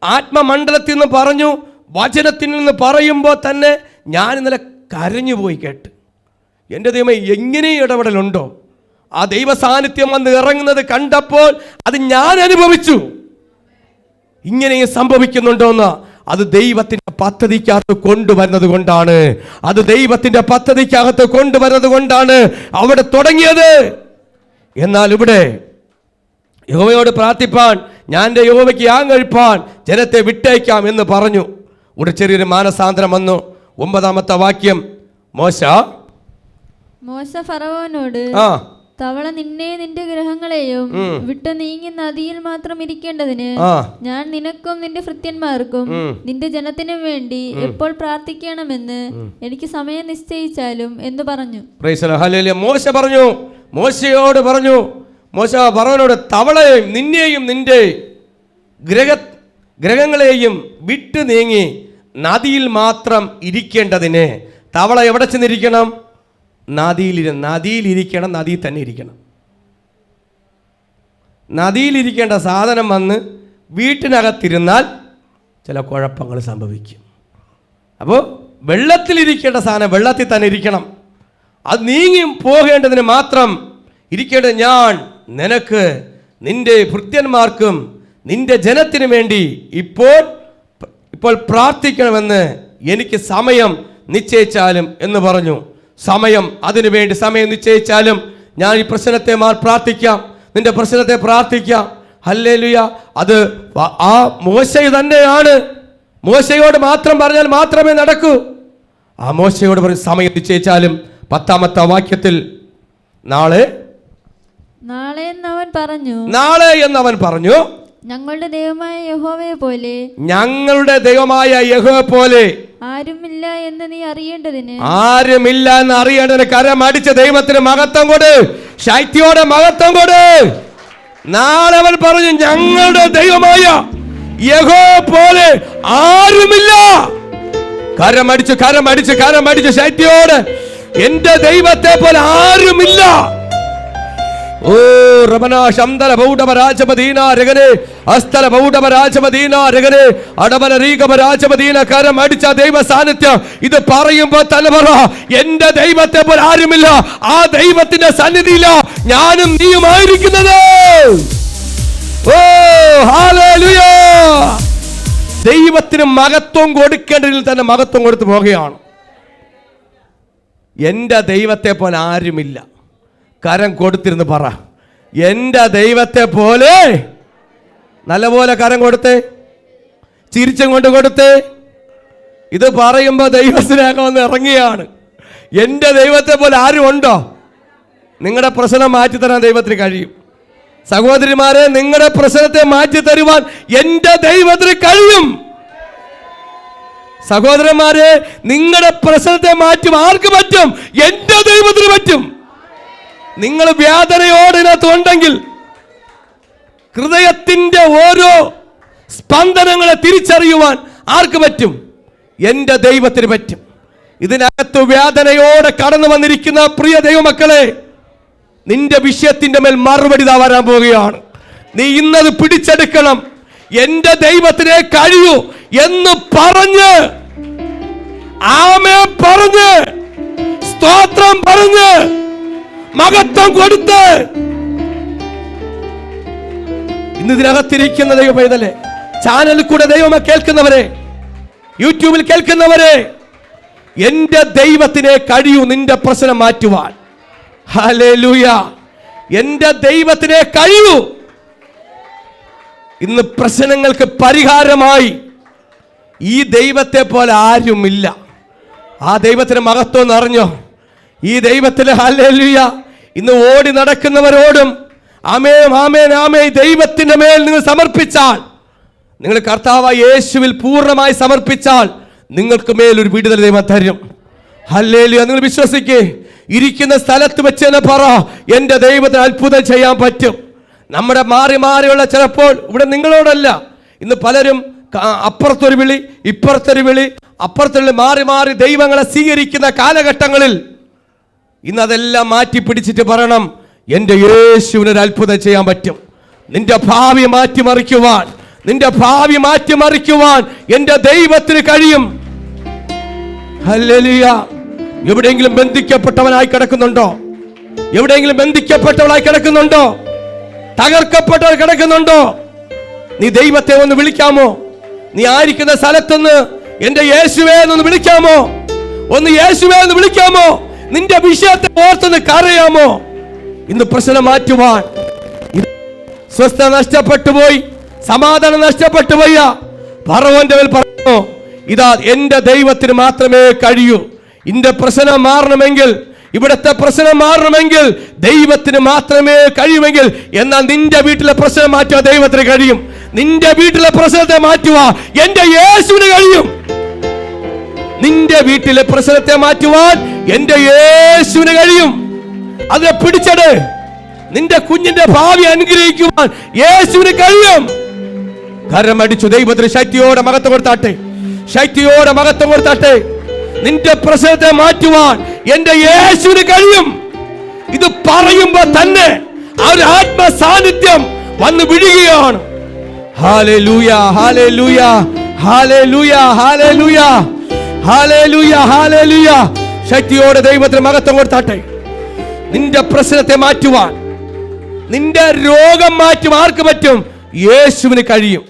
ആത്മമണ്ഡലത്തിൽ നിന്ന് പറഞ്ഞു, വചനത്തിൽ നിന്ന് പറയുമ്പോൾ തന്നെ ഞാൻ ഇന്നലെ കരഞ്ഞു പോയി കേട്ട്. എൻ്റെ ദൈവമേ, എങ്ങനെ ഇടപെടലുണ്ടോ? ആ ദൈവ സാന്നിധ്യം വന്ന് ഇറങ്ങുന്നത് കണ്ടപ്പോൾ അത് ഞാൻ അനുഭവിച്ചു. ഇങ്ങനെ സംഭവിക്കുന്നുണ്ടോന്ന് അത് ദൈവത്തിൻ്റെ പദ്ധതിക്കകത്ത് കൊണ്ടുവരുന്നത് കൊണ്ടാണ്. അത് ദൈവത്തിൻ്റെ പദ്ധതിക്കകത്ത് കൊണ്ടുവരുന്നത് കൊണ്ടാണ് അവിടെ തുടങ്ങിയത്. എന്നാൽ ഇവിടെ യഹോവയോട് പ്രാർത്ഥിപ്പാൻ, ഞാൻ എൻ്റെ യഹോവയ്ക്ക് യാഗം കഴിപ്പാൻ ജനത്തെ വിട്ടയക്കാം എന്ന് പറഞ്ഞു. ഇവിടെ ചെറിയൊരു മാനസാന്തരം വന്നു. 9-ാമത്തെ വാക്യം, മോശ ഫറവോനോട്, തവള നിന്നെ നിന്റെ ഗ്രഹങ്ങളെയും വിട്ടു നീങ്ങി നദിയിൽ മാത്രം ഇരിക്കേണ്ടതിന് ഞാൻ നിനക്കും നിന്റെ ഭൃത്യന്മാർക്കും നിന്റെ ജനത്തിനും വേണ്ടി എപ്പോൾ പ്രാർത്ഥിക്കണമെന്ന് എനിക്ക് സമയം നിശ്ചയിച്ചാലും എന്ന് പറഞ്ഞു. മോശ പറഞ്ഞു, മോശയോട് പറഞ്ഞു, മോശ ഫറവോനോട്, തവളയെയും നിന്നെയും നിന്റെ ഗ്രഹങ്ങളെയും വിട്ടു നീങ്ങി നദിയിൽ മാത്രം ഇരിക്കേണ്ടതിന്. തവള എവിടെ ചെന്നിരിക്കണം? നദിയിലിരിക്കണം. നദിയിൽ തന്നെ ഇരിക്കണം. നദിയിലിരിക്കേണ്ട സാധനം വന്ന് വീട്ടിനകത്തിരുന്നാൽ ചില കുഴപ്പങ്ങൾ സംഭവിക്കും. അപ്പോൾ വെള്ളത്തിലിരിക്കേണ്ട സാധനം വെള്ളത്തിൽ തന്നെ ഇരിക്കണം. അത് നീങ്ങി പോകേണ്ടതിന് മാത്രം ഇരിക്കേണ്ടത് ഞാൻ നിനക്ക് നിന്റെ ഭൃത്യന്മാർക്കും നിന്റെ ജനത്തിനു വേണ്ടി ഇപ്പോൾ പ്രാർത്ഥിക്കണമെന്ന് എനിക്ക് സമയം നിശ്ചയിച്ചാലും എന്ന് പറഞ്ഞു. അതിനുവേണ്ടി സമയം നിശ്ചയിച്ചാലും ഞാൻ ഈ പ്രശ്നത്തെ പ്രാർത്ഥിക്കാം, നിന്റെ പ്രശ്നത്തെ പ്രാർത്ഥിക്കാം. ഹല്ലേലൂയ. അത് ആ മോശ തന്നെയാണ്. മോശയോട് മാത്രം പറഞ്ഞാൽ മാത്രമേ നടക്കൂ. ആ മോശയോട് പറഞ്ഞ് സമയം നിശ്ചയിച്ചാലും 10-ാമത്തെ വാക്യത്തിൽ നാളെ എന്നവൻ പറഞ്ഞു, ഞങ്ങളുടെ ദൈവമായ യഹോവയെ പോലെ ആരുമില്ല എന്ന് നീ അറിയേണ്ടതിന്. ആരുമില്ല എന്ന് അറിയേണ്ടതിന് കരം അടിച്ച ദൈവത്തിന് മഹത്വം കൊട്, ശക്തിയോടെ മഹത്വം കൊട്. നാളെ അവൻ പറഞ്ഞു, ഞങ്ങളുടെ ദൈവമായ യഹോവ പോലെ ആരുമില്ല. കരം അടിച്ച് ശക്തിയോടെ, എന്റെ ദൈവത്തെ പോലെ ആരുമില്ല. ഓ റമന ശംദല ബൗഡമരാജപദീന രഗനെ അസ്തല ബൗഡമരാജപദീന രഗനെ അടബല രീഗമരാജപദീന. കരം അടിച്ച ദൈവ സാന്നിധ്യം ഇത് പറയുമ്പോൾ തന്നെ പറ, എന്റെ ദൈവത്തെ പോലെ ആരുമില്ല. ആ ദൈവത്തിന്റെ സന്നിധിയില ഞാനും നീയുമായിരിക്കുന്നത്. ഓ ഹല്ലേലൂയ. ദൈവത്തിന് മഹത്വം കൊടുക്കേണ്ടതിൽ തന്നെ മഹത്വം കൊടുത്തു പോകുകയാണ്. എന്റെ ദൈവത്തെ പോലെ ആരുമില്ല. കരം കൊടുത്തിരുന്ന് പറ, എന്റെ ദൈവത്തെ പോലെ. നല്ലപോലെ കരം കൊടുത്തേ, ചിരിച്ചും കൊണ്ട് കൊടുത്തേ. ഇത് പറയുമ്പോൾ ദൈവസ്നേഹം ഒന്ന് ഇറങ്ങിയാണ്. എൻ്റെ ദൈവത്തെ പോലെ ആരും ഉണ്ടോ? നിങ്ങളുടെ പ്രശ്നം മാറ്റിത്തരാൻ ദൈവത്തിന് കഴിയും. സഹോദരിമാരെ, നിങ്ങളുടെ പ്രശ്നത്തെ മാറ്റി തരുവാൻ എൻ്റെ ദൈവത്തിന് കഴിയും. സഹോദരന്മാരെ, നിങ്ങളുടെ പ്രശ്നത്തെ മാറ്റും ആർക്ക് പറ്റും? എൻ്റെ ദൈവത്തിന് പറ്റും. നിങ്ങൾ വേദനയോടിനകത്തുണ്ടെങ്കിൽ ഹൃദയത്തിന്റെ ഓരോ സ്പന്ദനങ്ങളെ തിരിച്ചറിയുവാൻ ആർക്ക് പറ്റും? എൻ്റെ ദൈവത്തിന് പറ്റും. ഇതിനകത്ത് വേദനയോടെ കടന്നു വന്നിരിക്കുന്ന പ്രിയ ദൈവമക്കളെ, നിന്റെ വിഷയത്തിന്റെ മേൽ മറുപടി വരാൻ പോവുകയാണ്. നീ ഇന്നത് പിടിച്ചെടുക്കണം. എൻ്റെ ദൈവത്തിനെ കഴിയൂ എന്ന് പറഞ്ഞ്, ആമേൻ പറഞ്ഞ്, സ്തോത്രം പറഞ്ഞ്, മഹത്വം കൊടുത്ത്, ഇന്ന് ഇതിനകത്തിരിക്കുന്ന ദൈവ പൈതലേ, ചാനലിൽ കൂടെ ദൈവമേ കേൾക്കുന്നവരെ, യൂട്യൂബിൽ കേൾക്കുന്നവരെ, എൻ്റെ ദൈവത്തിനെ കഴിയൂ നിന്റെ പ്രശ്നം മാറ്റുവാൻ. ഹല്ലേലൂയ. എൻ്റെ ദൈവത്തിനെ കഴിയൂ. ഇന്ന് പ്രശ്നങ്ങൾക്ക് പരിഹാരമായി ഈ ദൈവത്തെ പോലെ ആരുമില്ല. ആ ദൈവത്തിന് മഹത്വം എന്നറിഞ്ഞോ? ഈ ദൈവത്തിന് ഹല്ലേലൂയ. ഇന്ന് ഓടി നടക്കുന്നവരോടും ആമേൻ ആമേൻ ആമേൻ ദൈവത്തിന്റെ മേൽ നിങ്ങൾ സമർപ്പിച്ചാൽ, നിങ്ങൾ കർത്താവായ യേശുവിൽ പൂർണ്ണമായി സമർപ്പിച്ചാൽ നിങ്ങൾക്ക് മേൽ ഒരു വിടുതൽ ദൈവം തരും. ഹല്ലേലൂയ. നിങ്ങൾ വിശ്വസിക്കേ. ഇരിക്കുന്ന സ്ഥലത്ത് വെച്ച് തന്നെ പറ, എൻ്റെ ദൈവത്തിന് അത്ഭുതം ചെയ്യാൻ പറ്റും. നമ്മുടെ മാറി മാറിയുള്ള ചിലപ്പോൾ ഇവിടെ നിങ്ങളോടല്ല, ഇന്ന് പലരും അപ്പുറത്തൊരു വിളി, ഇപ്പുറത്തൊരു വിളി, അപ്പുറത്തൊരു മാറി മാറി ദൈവങ്ങളെ സ്വീകരിക്കുന്ന കാലഘട്ടങ്ങളിൽ ഇന്ന് അതെല്ലാം മാറ്റി പിടിച്ചിട്ട് പറയണം, എൻ്റെ യേശുവിനൊരു അത്ഭുതം ചെയ്യാൻ പറ്റും. നിന്റെ ഭാവി മാറ്റിമറിക്കുവാൻ, നിന്റെ ഭാവി മാറ്റിമറിക്കുവാൻ എൻ്റെ ദൈവത്തിന് കഴിയും. ഹല്ലേലൂയ. എവിടെയെങ്കിലും ബന്ധിക്കപ്പെട്ടവനായി കിടക്കുന്നുണ്ടോ? എവിടെയെങ്കിലും ബന്ധിക്കപ്പെട്ടവളായി കിടക്കുന്നുണ്ടോ? തകർക്കപ്പെട്ടവർ കിടക്കുന്നുണ്ടോ? നീ ദൈവത്തെ ഒന്ന് വിളിക്കാമോ? നീ ആയിരിക്കുന്ന സ്ഥലത്തുനിന്ന് എൻ്റെ യേശുവേ എന്നൊന്ന് വിളിക്കാമോ? ഒന്ന് യേശുവേ എന്ന് വിളിക്കാമോ? നിന്റെ വിഷയത്തെ ഓർത്തൊന്ന് കരയാമോ? ഇന്ന് പ്രശ്നം മാറ്റുവാൻ, സ്വസ്ഥത നഷ്ടപ്പെട്ടു പോയി, സമാധാനം നഷ്ടപ്പെട്ടു പോയ ഫറവോന്റെ മേൽ പറഞ്ഞു, ഇതാ എൻ്റെ ദൈവത്തിന് മാത്രമേ കഴിയൂ. ഇന്റെ പ്രശ്നം മാറണമെങ്കിൽ, ഇവിടുത്തെ പ്രശ്നം മാറണമെങ്കിൽ ദൈവത്തിന് മാത്രമേ കഴിയുമെങ്കിൽ, എന്നാൽ നിന്റെ വീട്ടിലെ പ്രശ്നം മാറ്റുക ദൈവത്തിന് കഴിയും. നിന്റെ വീട്ടിലെ പ്രശ്നത്തെ മാറ്റുക എൻ്റെ യേശുവിന് കഴിയും. നിന്റെ വീട്ടിലെ പ്രശ്നത്തെ മാറ്റുവാൻ എൻ്റെ യേശുവിന് കഴിയും. അതിനെ പിടിച്ചത്. നിന്റെ കുഞ്ഞിന്റെ ഭാവി അനുഗ്രഹിക്കുവാൻ യേശുവിന് കഴിയും. കരമടിച്ചു ദൈവത്തിന് ശക്തിയോടെ മഹത്വം കൊടുത്താട്ടെ, ശക്തിയോടെ മഹത്വം കൊടുത്താട്ടെ. നിന്റെ പ്രശ്നത്തെ മാറ്റുവാൻ എൻ്റെ യേശുവിന് കഴിയും. ഇത് പറയുമ്പോൾ തന്നെ ആ ഒരു ആത്മ സാന്നിധ്യം വന്ന് വിഴുകയാണ്. ഹല്ലേലൂയ, ഹല്ലേലൂയ, ഹല്ലേലൂയ, ഹല്ലേലൂയ, ഹല്ലേലൂയ, ഹല്ലേലൂയ. ശക്തിയോടെ ദൈവത്തിന് മഹത്വം കൊടുത്താട്ടെ. നിന്റെ പ്രശ്നത്തെ മാറ്റുവാൻ, നിന്റെ രോഗം മാറ്റുവാൻ ആർക്ക് പറ്റും? യേശുവിന് കഴിയും.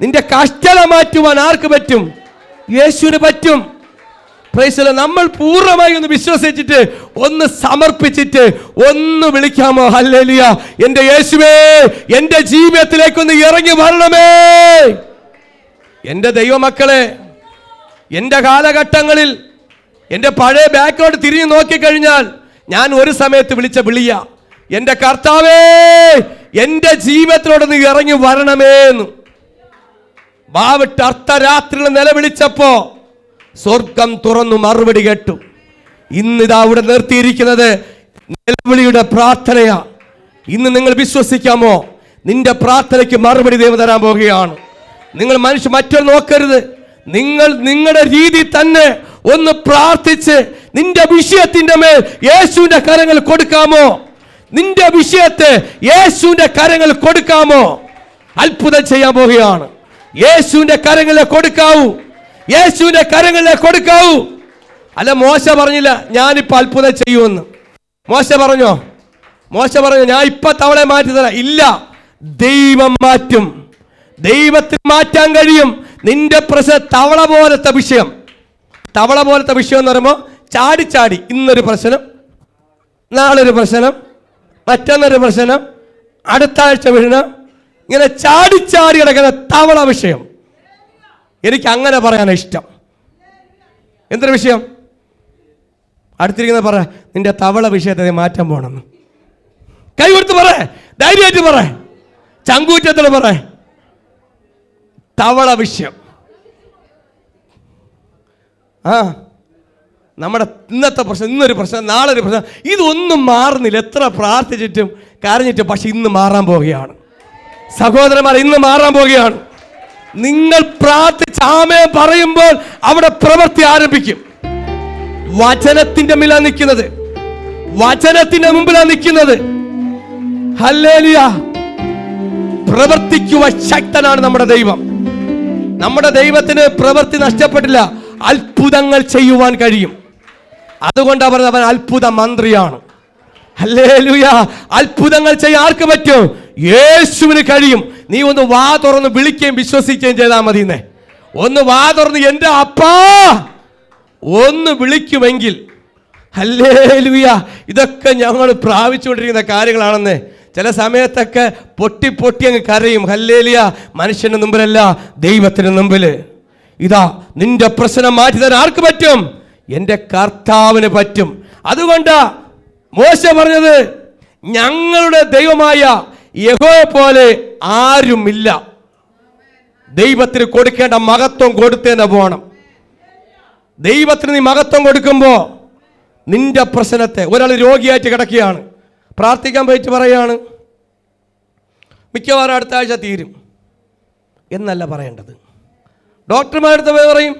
നിന്റെ കഷ്ടത മാറ്റുവാൻ ആർക്ക് പറ്റും? യേശുവിന് പറ്റും. നമ്മൾ പൂർണ്ണമായി ഒന്ന് വിശ്വസിച്ചിട്ട്, ഒന്ന് സമർപ്പിച്ചിട്ട് ഒന്ന് വിളിക്കാമോ? ഹല്ലേലൂയ. എൻ്റെ യേശുവേ, എൻ്റെ ജീവിതത്തിലേക്കൊന്ന് ഇറങ്ങി വരണമേ. എൻ്റെ ദൈവമക്കളെ, എൻ്റെ കാലഘട്ടങ്ങളിൽ എൻ്റെ പഴയ ബാക്കോട്ട് തിരിഞ്ഞു നോക്കിക്കഴിഞ്ഞാൽ ഞാൻ ഒരു സമയത്ത് വിളിച്ച വിളിയ, എൻ്റെ കർത്താവേ, എൻ്റെ ജീവിതത്തിലോടൊന്ന് ഇറങ്ങി വരണമേ എന്ന് ബാവിട്ട് അർദ്ധരാത്രിയിൽ നിലവിളിച്ചപ്പോ സ്വർഗം തുറന്നു മറുപടി കേട്ടു. ഇന്നിതാ ഇവിടെ നിർത്തിയിരിക്കുന്നത് നിലവിളിയുടെ പ്രാർത്ഥനയാ. ഇന്ന് നിങ്ങൾ വിശ്വസിക്കാമോ? നിന്റെ പ്രാർത്ഥനയ്ക്ക് മറുപടി ദൈവം തരാൻ പോകുകയാണ്. നിങ്ങൾ മറ്റൊരു നോക്കരുത്. നിങ്ങൾ നിങ്ങളുടെ രീതി തന്നെ ഒന്ന് പ്രാർത്ഥിച്ച് നിന്റെ വിഷയത്തിന്റെ മേൽ യേശുവിന്റെ കരങ്ങൾ കൊടുക്കാമോ? നിന്റെ വിഷയത്തെ യേശുവിന്റെ കരങ്ങൾ കൊടുക്കാമോ? അത്ഭുതം ചെയ്യാൻ പോകുകയാണ്. യേശുവിന്റെ കരങ്ങളെ കൊടുക്കാവൂ, യേശുവിന്റെ കരങ്ങളെ കൊടുക്കാവൂ. അല്ല, മോശ പറഞ്ഞില്ല ഞാനിപ്പോ അത്ഭുതം ചെയ്യുമെന്ന്. മോശ പറഞ്ഞോ? മോശ പറഞ്ഞു ഞാൻ ഇപ്പൊ തവളെ മാറ്റി തരാം. ഇല്ല, ദൈവം മാറ്റും. ദൈവത്തിന് മാറ്റാൻ കഴിയും. നിന്റെ പ്രശ്നം തവള പോലത്തെ വിഷയം, തവള പോലത്തെ വിഷയം എന്ന് പറയുമ്പോൾ ചാടി ചാടി, ഇന്നൊരു പ്രശ്നം, നാളൊരു പ്രശ്നം, മറ്റൊന്നൊരു പ്രശ്നം, അടുത്ത ആഴ്ച വീഴണം, ഇങ്ങനെ ചാടി ചാടി കിടക്കുന്ന തവള വിഷയം. എനിക്ക് അങ്ങനെ പറയാനാണ് ഇഷ്ടം. എന്തൊരു വിഷയം? അടുത്തിരിക്കുന്ന പറ, നിന്റെ തവള വിഷയത്തെ മാറ്റാൻ പോണെന്ന്. കൈ കൊടുത്ത് പറ, ധൈര്യമായിട്ട് പറ, ചങ്കൂറ്റത്തിൽ പറ. തവള വിഷയം. നമ്മുടെ ഇന്നത്തെ പ്രശ്നം, ഇന്നൊരു പ്രശ്നം, നാളെ ഒരു പ്രശ്നം, ഇതൊന്നും മാറുന്നില്ല. എത്ര പ്രാർത്ഥിച്ചിട്ടും കരഞ്ഞിട്ടും, പക്ഷെ ഇന്ന് മാറാൻ പോവുകയാണ് സഹോദരന്മാർ, ഇന്ന് മാറാൻ പോവുകയാണ്. നിങ്ങൾ പ്രാർത്ഥിച്ച് ആമേൻ പറയുമ്പോൾ അവിടെ പ്രവൃത്തി ആരംഭിക്കും. വചനത്തിന്റെ മുമ്പിലാണ് നിൽക്കുന്നത്, വചനത്തിന്റെ മുമ്പിലാണ് നിൽക്കുന്നത്. ഹല്ലേലൂയ. പ്രവർത്തിക്കുവാൻ ശക്തനാണ് നമ്മുടെ ദൈവം. നമ്മുടെ ദൈവത്തിന് പ്രവൃത്തി നഷ്ടപ്പെട്ടില്ല, അത്ഭുതങ്ങൾ ചെയ്യുവാൻ കഴിയും. അതുകൊണ്ടാണ് പറഞ്ഞത് അവൻ അത്ഭുത മന്ത്രിയാണ്. ഹല്ലേലൂയ. അത്ഭുതങ്ങൾ ചെയ്യാൻ ആർക്ക് പറ്റും? യേശുവിന് കഴിയും. നീ ഒന്ന് വാ തുറന്ന് വിളിക്കുകയും വിശ്വസിക്കുകയും ചെയ്താൽ മതി. ഒന്ന് വാ തുറന്ന് എൻ്റെ അപ്പാ ഒന്ന് വിളിക്കുമെങ്കിൽ, ഹല്ലേലൂയ. ഇതൊക്കെ ഞങ്ങൾ പ്രാപിച്ചുകൊണ്ടിരിക്കുന്ന കാര്യങ്ങളാണെന്ന്. ചില സമയത്തൊക്കെ പൊട്ടി പൊട്ടി അങ്ങ് കരയും. ഹല്ലേലൂയ. മനുഷ്യന്റെ മുമ്പിലല്ല, ദൈവത്തിന് മുമ്പിൽ. ഇതാ നിന്റെ പ്രശ്നം മാറ്റി തരാൻ ആർക്ക് പറ്റും? എൻ്റെ കർത്താവിന് പറ്റും. അതുകൊണ്ടാ മോശ പറഞ്ഞത്, ഞങ്ങളുടെ ദൈവമായ യഹോവയെ പോലെ ആരുമില്ല. ദൈവത്തിന് കൊടുക്കേണ്ട മഹത്വം കൊടുത്തേനെ പോകണം. ദൈവത്തിന് നീ മഹത്വം കൊടുക്കുമ്പോൾ നിന്റെ പ്രശ്നത്തെ, ഒരാൾ രോഗിയായിട്ട് കിടക്കുകയാണ്, പ്രാർത്ഥിക്കാൻ പോയിട്ട് പറയാണ്, മിക്കവാറും അടുത്ത ആഴ്ച തീരും എന്നല്ല പറയേണ്ടത്. ഡോക്ടർമാരടുത്ത് പറയും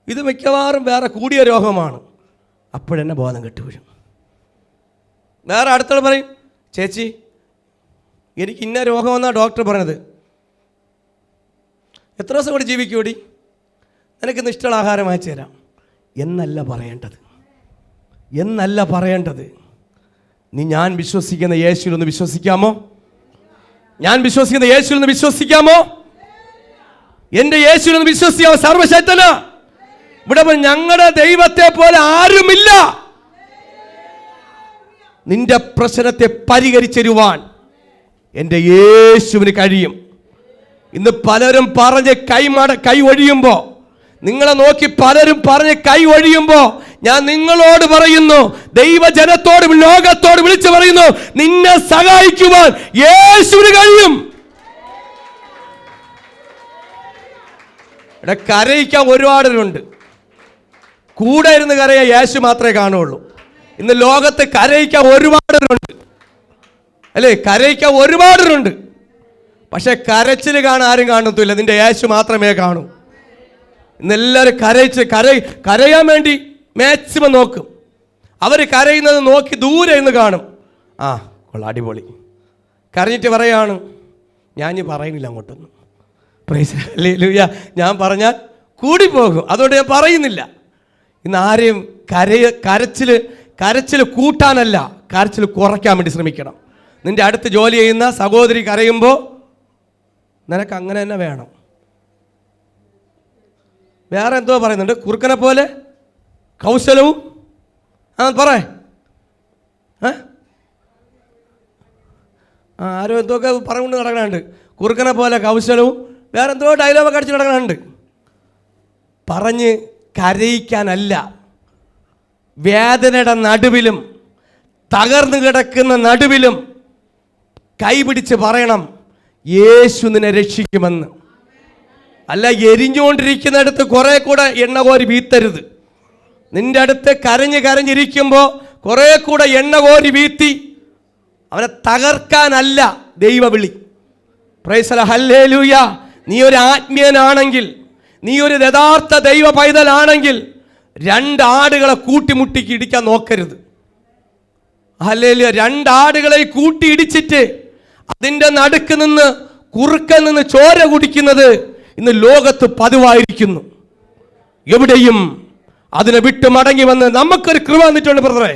ഇത് മിക്കവാറും വേറെ കൂടിയ രോഗമാണ്, അപ്പോഴെന്നെ ബോധം കെട്ടു വീഴും. വേറെ അടുത്തൾ പറയും ചേച്ചി എനിക്ക് ഇന്ന രോഗമെന്നാണ് ഡോക്ടർ പറഞ്ഞത്, എത്ര ദിവസം കൂടി ജീവിക്കൂടി, നിനക്കിന്ന് ഇഷ്ടമുള്ള ആഹാരം അയച്ചു തരാം എന്നല്ല പറയേണ്ടത്, എന്നല്ല പറയേണ്ടത്. നീ ഞാൻ വിശ്വസിക്കുന്ന യേശുവിലൊന്ന് വിശ്വസിക്കാമോ? ഞാൻ വിശ്വസിക്കുന്ന യേശുവിലൊന്ന് വിശ്വസിക്കാമോ? എൻ്റെ യേശുവിലൊന്ന് വിശ്വസിക്കാമോ? സർവശക്തനാ. ഇവിടെ ഞങ്ങളുടെ ദൈവത്തെ പോലെ ആരുമില്ല. നിന്റെ പ്രശ്നത്തെ പരിഹരിച്ചരുവാൻ എൻ്റെ യേശുവിന് കഴിയും. ഇന്ന് പലരും പറഞ്ഞ് കൈ ഒഴിയുമ്പോൾ, നിങ്ങളെ നോക്കി പലരും പറഞ്ഞ് കൈ ഒഴിയുമ്പോൾ ഞാൻ നിങ്ങളോട് പറയുന്നു, ദൈവജനത്തോടും ലോകത്തോടും വിളിച്ചു പറയുന്നു, നിന്നെ സഹായിക്കുവാൻ യേശുവിന് കഴിയും. ഇവിടെ കരയിക്കാൻ ഒരുപാടുണ്ട്, കൂടെ ഇരുന്ന് കരയാൻ യേശു മാത്രമേ കാണുള്ളൂ. ഇന്ന് ലോകത്ത് കരയിക്കാൻ ഒരുപാടുണ്ട് അല്ലേ? കരയിക്കാൻ ഒരുപാടുണ്ട്. പക്ഷെ കരച്ചിൽ കാണാൻ ആരും കാണത്തില്ല, നിന്റെ യേശു മാത്രമേ കാണൂ. ഇന്നെല്ലാവരും കരയാൻ വേണ്ടി മാക്സിമം നോക്കും. അവർ കരയുന്നത് നോക്കി ദൂരെ നിന്ന് കാണും. ആ കൊള്ളാം, അടിപൊളി. കരഞ്ഞിട്ട് പറയാണ് ഞാൻ പറയുന്നില്ല അങ്ങോട്ടൊന്നും, പ്രൈസ് ഹല്ലേലൂയ. ഞാൻ പറഞ്ഞാൽ കൂടിപ്പോകും, അതുകൊണ്ട് ഞാൻ പറയുന്നില്ല. ഇന്ന് ആരെയും കരച്ചിൽ കൂട്ടാനല്ല, കരച്ചിൽ കുറയ്ക്കാൻ വേണ്ടി ശ്രമിക്കണം. നിന്റെ അടുത്ത് ജോലി ചെയ്യുന്ന സഹോദരി കരയുമ്പോൾ നിനക്ക് അങ്ങനെ തന്നെ വേണം. വേറെ എന്തോ പറയുന്നുണ്ട്, കുറുക്കനെ പോലെ കൗശലവും പറയേ ആരോ എന്തൊക്കെ പറഞ്ഞുകൊണ്ട് നടക്കണുണ്ട്. കുറുക്കനെ പോലെ കൗശലവും വേറെ എന്തോ ഡയലോഗൊക്കെ അടിച്ച് നടക്കണുണ്ട്. പറഞ്ഞ് കരയിക്കാനല്ല, വേദനയുടെ നടുവിലും തകർന്നു കിടക്കുന്ന നടുവിലും കൈപിടിച്ച് പറയണം യേശു നിന്നെ രക്ഷിക്കുമെന്ന്. അല്ല എരിഞ്ഞുകൊണ്ടിരിക്കുന്നിടത്ത് കുറെ കൂടെ എണ്ണ കോരി വീത്തരുത്. നിന്റെ അടുത്ത് കരഞ്ഞിരിക്കുമ്പോൾ കുറെ കൂടെ എണ്ണ കോരി വീത്തി അവനെ തകർക്കാനല്ല ദൈവവിളി. പ്രൈസ് ഹല്ലേലൂയ. നീ ഒരു ആത്മീയനാണെങ്കിൽ, നീ ഒരു യഥാർത്ഥ ദൈവ പൈതലാണെങ്കിൽ 2 ആടുകളെ കൂട്ടിമുട്ടിക്ക് ഇടിക്കാൻ നോക്കരുത്. ഹല്ലേലൂയ. 2 ആടുകളെ കൂട്ടി ഇടിച്ചിട്ട് അതിൻ്റെ നടുക്ക് നിന്ന് കുറുക്കൻ നിന്ന് ചോര കുടിക്കുന്നത് ഇന്ന് ലോകത്ത് പതിവായിരിക്കുന്നു. എവിടെയും അതിനെ വിട്ട് മടങ്ങി വന്ന് നമുക്കൊരു കൃപ തന്നിട്ടുണ്ട് ബ്രദറെ,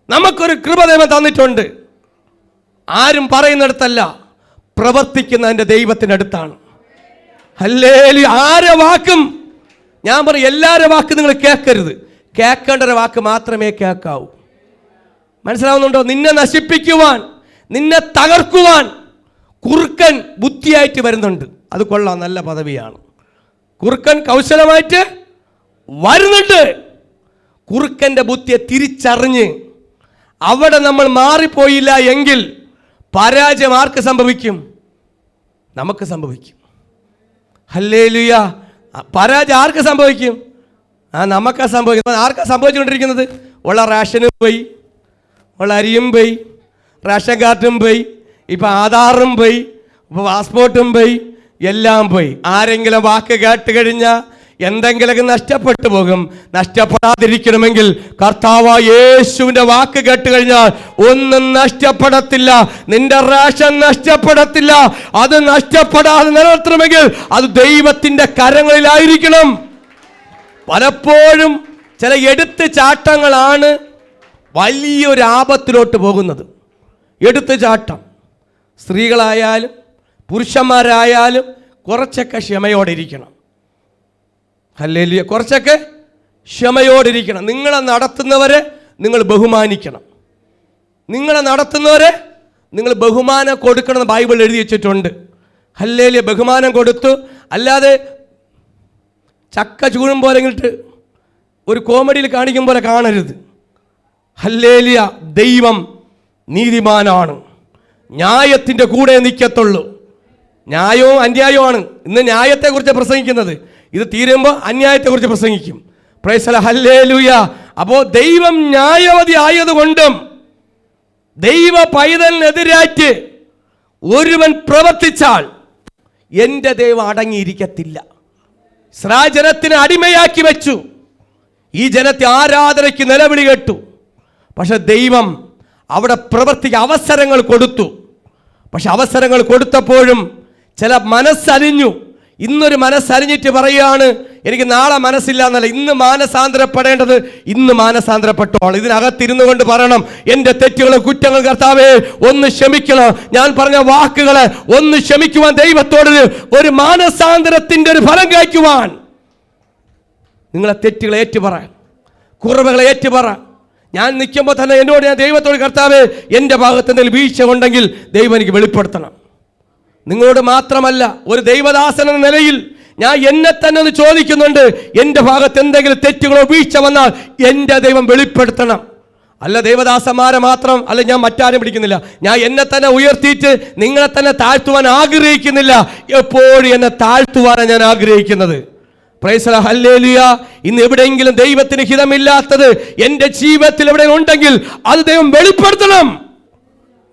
നമുക്കൊരു കൃപ ദൈവം തന്നിട്ടുണ്ട്. ആരും പറയുന്നിടത്തല്ല, പ്രവർത്തിക്കുന്ന എൻ്റെ ദൈവത്തിൻ്റെ അടുത്താണ്. ഹല്ലേലൂയ. ആരെ വാക്കും ഞാൻ പറയും, എല്ലാവരുടെ വാക്ക് നിങ്ങൾ കേൾക്കരുത്, കേൾക്കേണ്ട ഒരു വാക്ക് മാത്രമേ കേൾക്കാവൂ. മനസ്സിലാവുന്നുണ്ടോ? നിന്നെ നശിപ്പിക്കുവാൻ, നിന്നെ തകർക്കുവാൻ കുറുക്കൻ ബുദ്ധിയായിട്ട് വരുന്നുണ്ട്. അത് കൊള്ളാം, നല്ല പദവിയാണ്. കുറുക്കൻ കൗശലമായിട്ട് വരുന്നുണ്ട്. കുറുക്കൻ്റെ ബുദ്ധിയെ തിരിച്ചറിഞ്ഞ് അവിടെ നമ്മൾ മാറിപ്പോയില്ല എങ്കിൽ പരാജയം ആർക്ക് സംഭവിക്കും? നമുക്ക് സംഭവിക്കും. ഹല്ലേലൂയ. പരാജയം ആർക്ക് സംഭവിക്കും? നമുക്കാ സംഭവിക്കും. ആർക്കാ സംഭവിച്ചുകൊണ്ടിരിക്കുന്നത്? ഉള്ള റേഷനും പോയി, ഉള്ള അരിയും പോയി, റേഷൻ കാർഡും പോയി, ഇപ്പം ആധാറും പോയി, ഇപ്പോൾ പാസ്പോർട്ടും പോയി, എല്ലാം പോയി. ആരെങ്കിലും വാക്ക് കേട്ട് കഴിഞ്ഞാൽ എന്തെങ്കിലൊക്കെ നഷ്ടപ്പെട്ടു പോകും. നഷ്ടപ്പെടാതിരിക്കണമെങ്കിൽ കർത്താവായ യേശുവിൻ്റെ വാക്ക് കേട്ട് കഴിഞ്ഞാൽ ഒന്നും നഷ്ടപ്പെടത്തില്ല. നിന്റെ റേഷൻ നഷ്ടപ്പെടത്തില്ല. അത് നഷ്ടപ്പെടാതെ നിലനിർത്തണമെങ്കിൽ അത് ദൈവത്തിൻ്റെ കരങ്ങളിലായിരിക്കണം. പലപ്പോഴും ചില എടുത്ത് ചാട്ടങ്ങളാണ് വലിയൊരു ആപത്തിലോട്ട് പോകുന്നത്. എടുത്ത് ചാട്ടം. സ്ത്രീകളായാലും പുരുഷന്മാരായാലും കുറച്ചൊക്കെ ക്ഷമയോടെ ഇരിക്കണം. ഹല്ലേലൂയ. കുറച്ചൊക്കെ ക്ഷമയോടെ ഇരിക്കണം. നിങ്ങളെ നടത്തുന്നവരെ നിങ്ങൾ ബഹുമാനിക്കണം. നിങ്ങളെ നടത്തുന്നവരെ നിങ്ങൾ ബഹുമാനം കൊടുക്കണമെന്ന് ബൈബിൾ എഴുതി വെച്ചിട്ടുണ്ട്. ഹല്ലേലൂയ. ബഹുമാനം കൊടുത്തു, അല്ലാതെ ചക്ക ചൂഴും പോലെ ഇങ്ങോട്ട് ഒരു കോമഡിയിൽ കാണിക്കും പോലെ കാണരുത്. ഹല്ലേലൂയ. ദൈവം നീതിമാനാണ്, ന്യായത്തിൻ്റെ കൂടെ നിൽക്കത്തുള്ളൂ. ന്യായവും അന്യായവുമാണ്. ഇന്ന് ന്യായത്തെക്കുറിച്ച് പ്രസംഗിക്കുന്നത്, ഇത് തീരുമ്പോൾ അന്യായത്തെക്കുറിച്ച് പ്രസംഗിക്കും. Price hallelujah. അപ്പോൾ ദൈവം ന്യായവതി ആയതുകൊണ്ടും ദൈവ പൈതലിനെതിരായിട്ട് ഒരുവൻ പ്രവർത്തിച്ചാൽ എൻ്റെ ദൈവം അടങ്ങിയിരിക്കത്തില്ല. ഇസ്രായേൽ ജനത്തിനെ അടിമയാക്കി വെച്ചു. ഈ ജനത്തെ ആരാധനയ്ക്ക് നിലവിളി കേട്ടു. പക്ഷെ ദൈവം അവിടെ പ്രവർത്തിക്ക് അവസരങ്ങൾ കൊടുത്തു. പക്ഷെ അവസരങ്ങൾ കൊടുത്തപ്പോഴും ചില മനസ്സലിഞ്ഞു. ഇന്നൊരു മനസ്സലിഞ്ഞിട്ട് പറയുകയാണ്, എനിക്ക് നാളെ മനസ്സില്ല എന്നല്ല, ഇന്ന് മാനസാന്തരപ്പെടേണ്ടത് ഇന്ന് മാനസാന്തരപ്പെട്ടോൾ. ഇതിനകത്തിരുന്നു കൊണ്ട് പറയണം, എൻ്റെ തെറ്റുകളും കുറ്റങ്ങൾ കർത്താവേ ഒന്ന് ക്ഷമിക്കണം. ഞാൻ പറഞ്ഞ വാക്കുകളെ ഒന്ന് ക്ഷമിക്കുവാൻ ദൈവത്തോട് ഒരു മാനസാന്തരത്തിൻ്റെ ഒരു ഫലം കഴിക്കുവാൻ നിങ്ങളെ തെറ്റുകളെ ഏറ്റുപറ, കുറവുകളെ ഏറ്റുപറ. ഞാൻ നിൽക്കുമ്പോൾ തന്നെ എന്നോട് ഞാൻ ദൈവത്തോട്, കർത്താവേ എൻ്റെ ഭാഗത്ത് എന്തെങ്കിലും വീഴ്ച ഉണ്ടെങ്കിൽ ദൈവം എനിക്ക് വെളിപ്പെടുത്തണം. നിങ്ങളോട് മാത്രമല്ല, ഒരു ദൈവദാസൻ എന്ന നിലയിൽ ഞാൻ എന്നെ തന്നെ ഒന്ന് ചോദിക്കുന്നുണ്ട്. എൻ്റെ ഭാഗത്ത് എന്തെങ്കിലും തെറ്റുകളോ വീഴ്ച വന്നാൽ എൻ്റെ ദൈവം വെളിപ്പെടുത്തണം. അല്ല ദൈവദാസന്മാരെ മാത്രം, അല്ല ഞാൻ മറ്റാരും പിടിക്കുന്നില്ല. ഞാൻ എന്നെ തന്നെ ഉയർത്തിയിട്ട് നിങ്ങളെ തന്നെ താഴ്ത്തുവാൻ ആഗ്രഹിക്കുന്നില്ല. എപ്പോഴും എന്നെ താഴ്ത്തുവാനാണ് ഞാൻ ആഗ്രഹിക്കുന്നത്. Price the lord, hallelujah. ഇന്ന് എവിടെയെങ്കിലും ദൈവത്തിന് ഹിതമില്ലാത്തത് എൻ്റെ ജീവിതത്തിൽ എവിടെ ഉണ്ടെങ്കിൽ അത് ദൈവം വെളിപ്പെടുത്തണം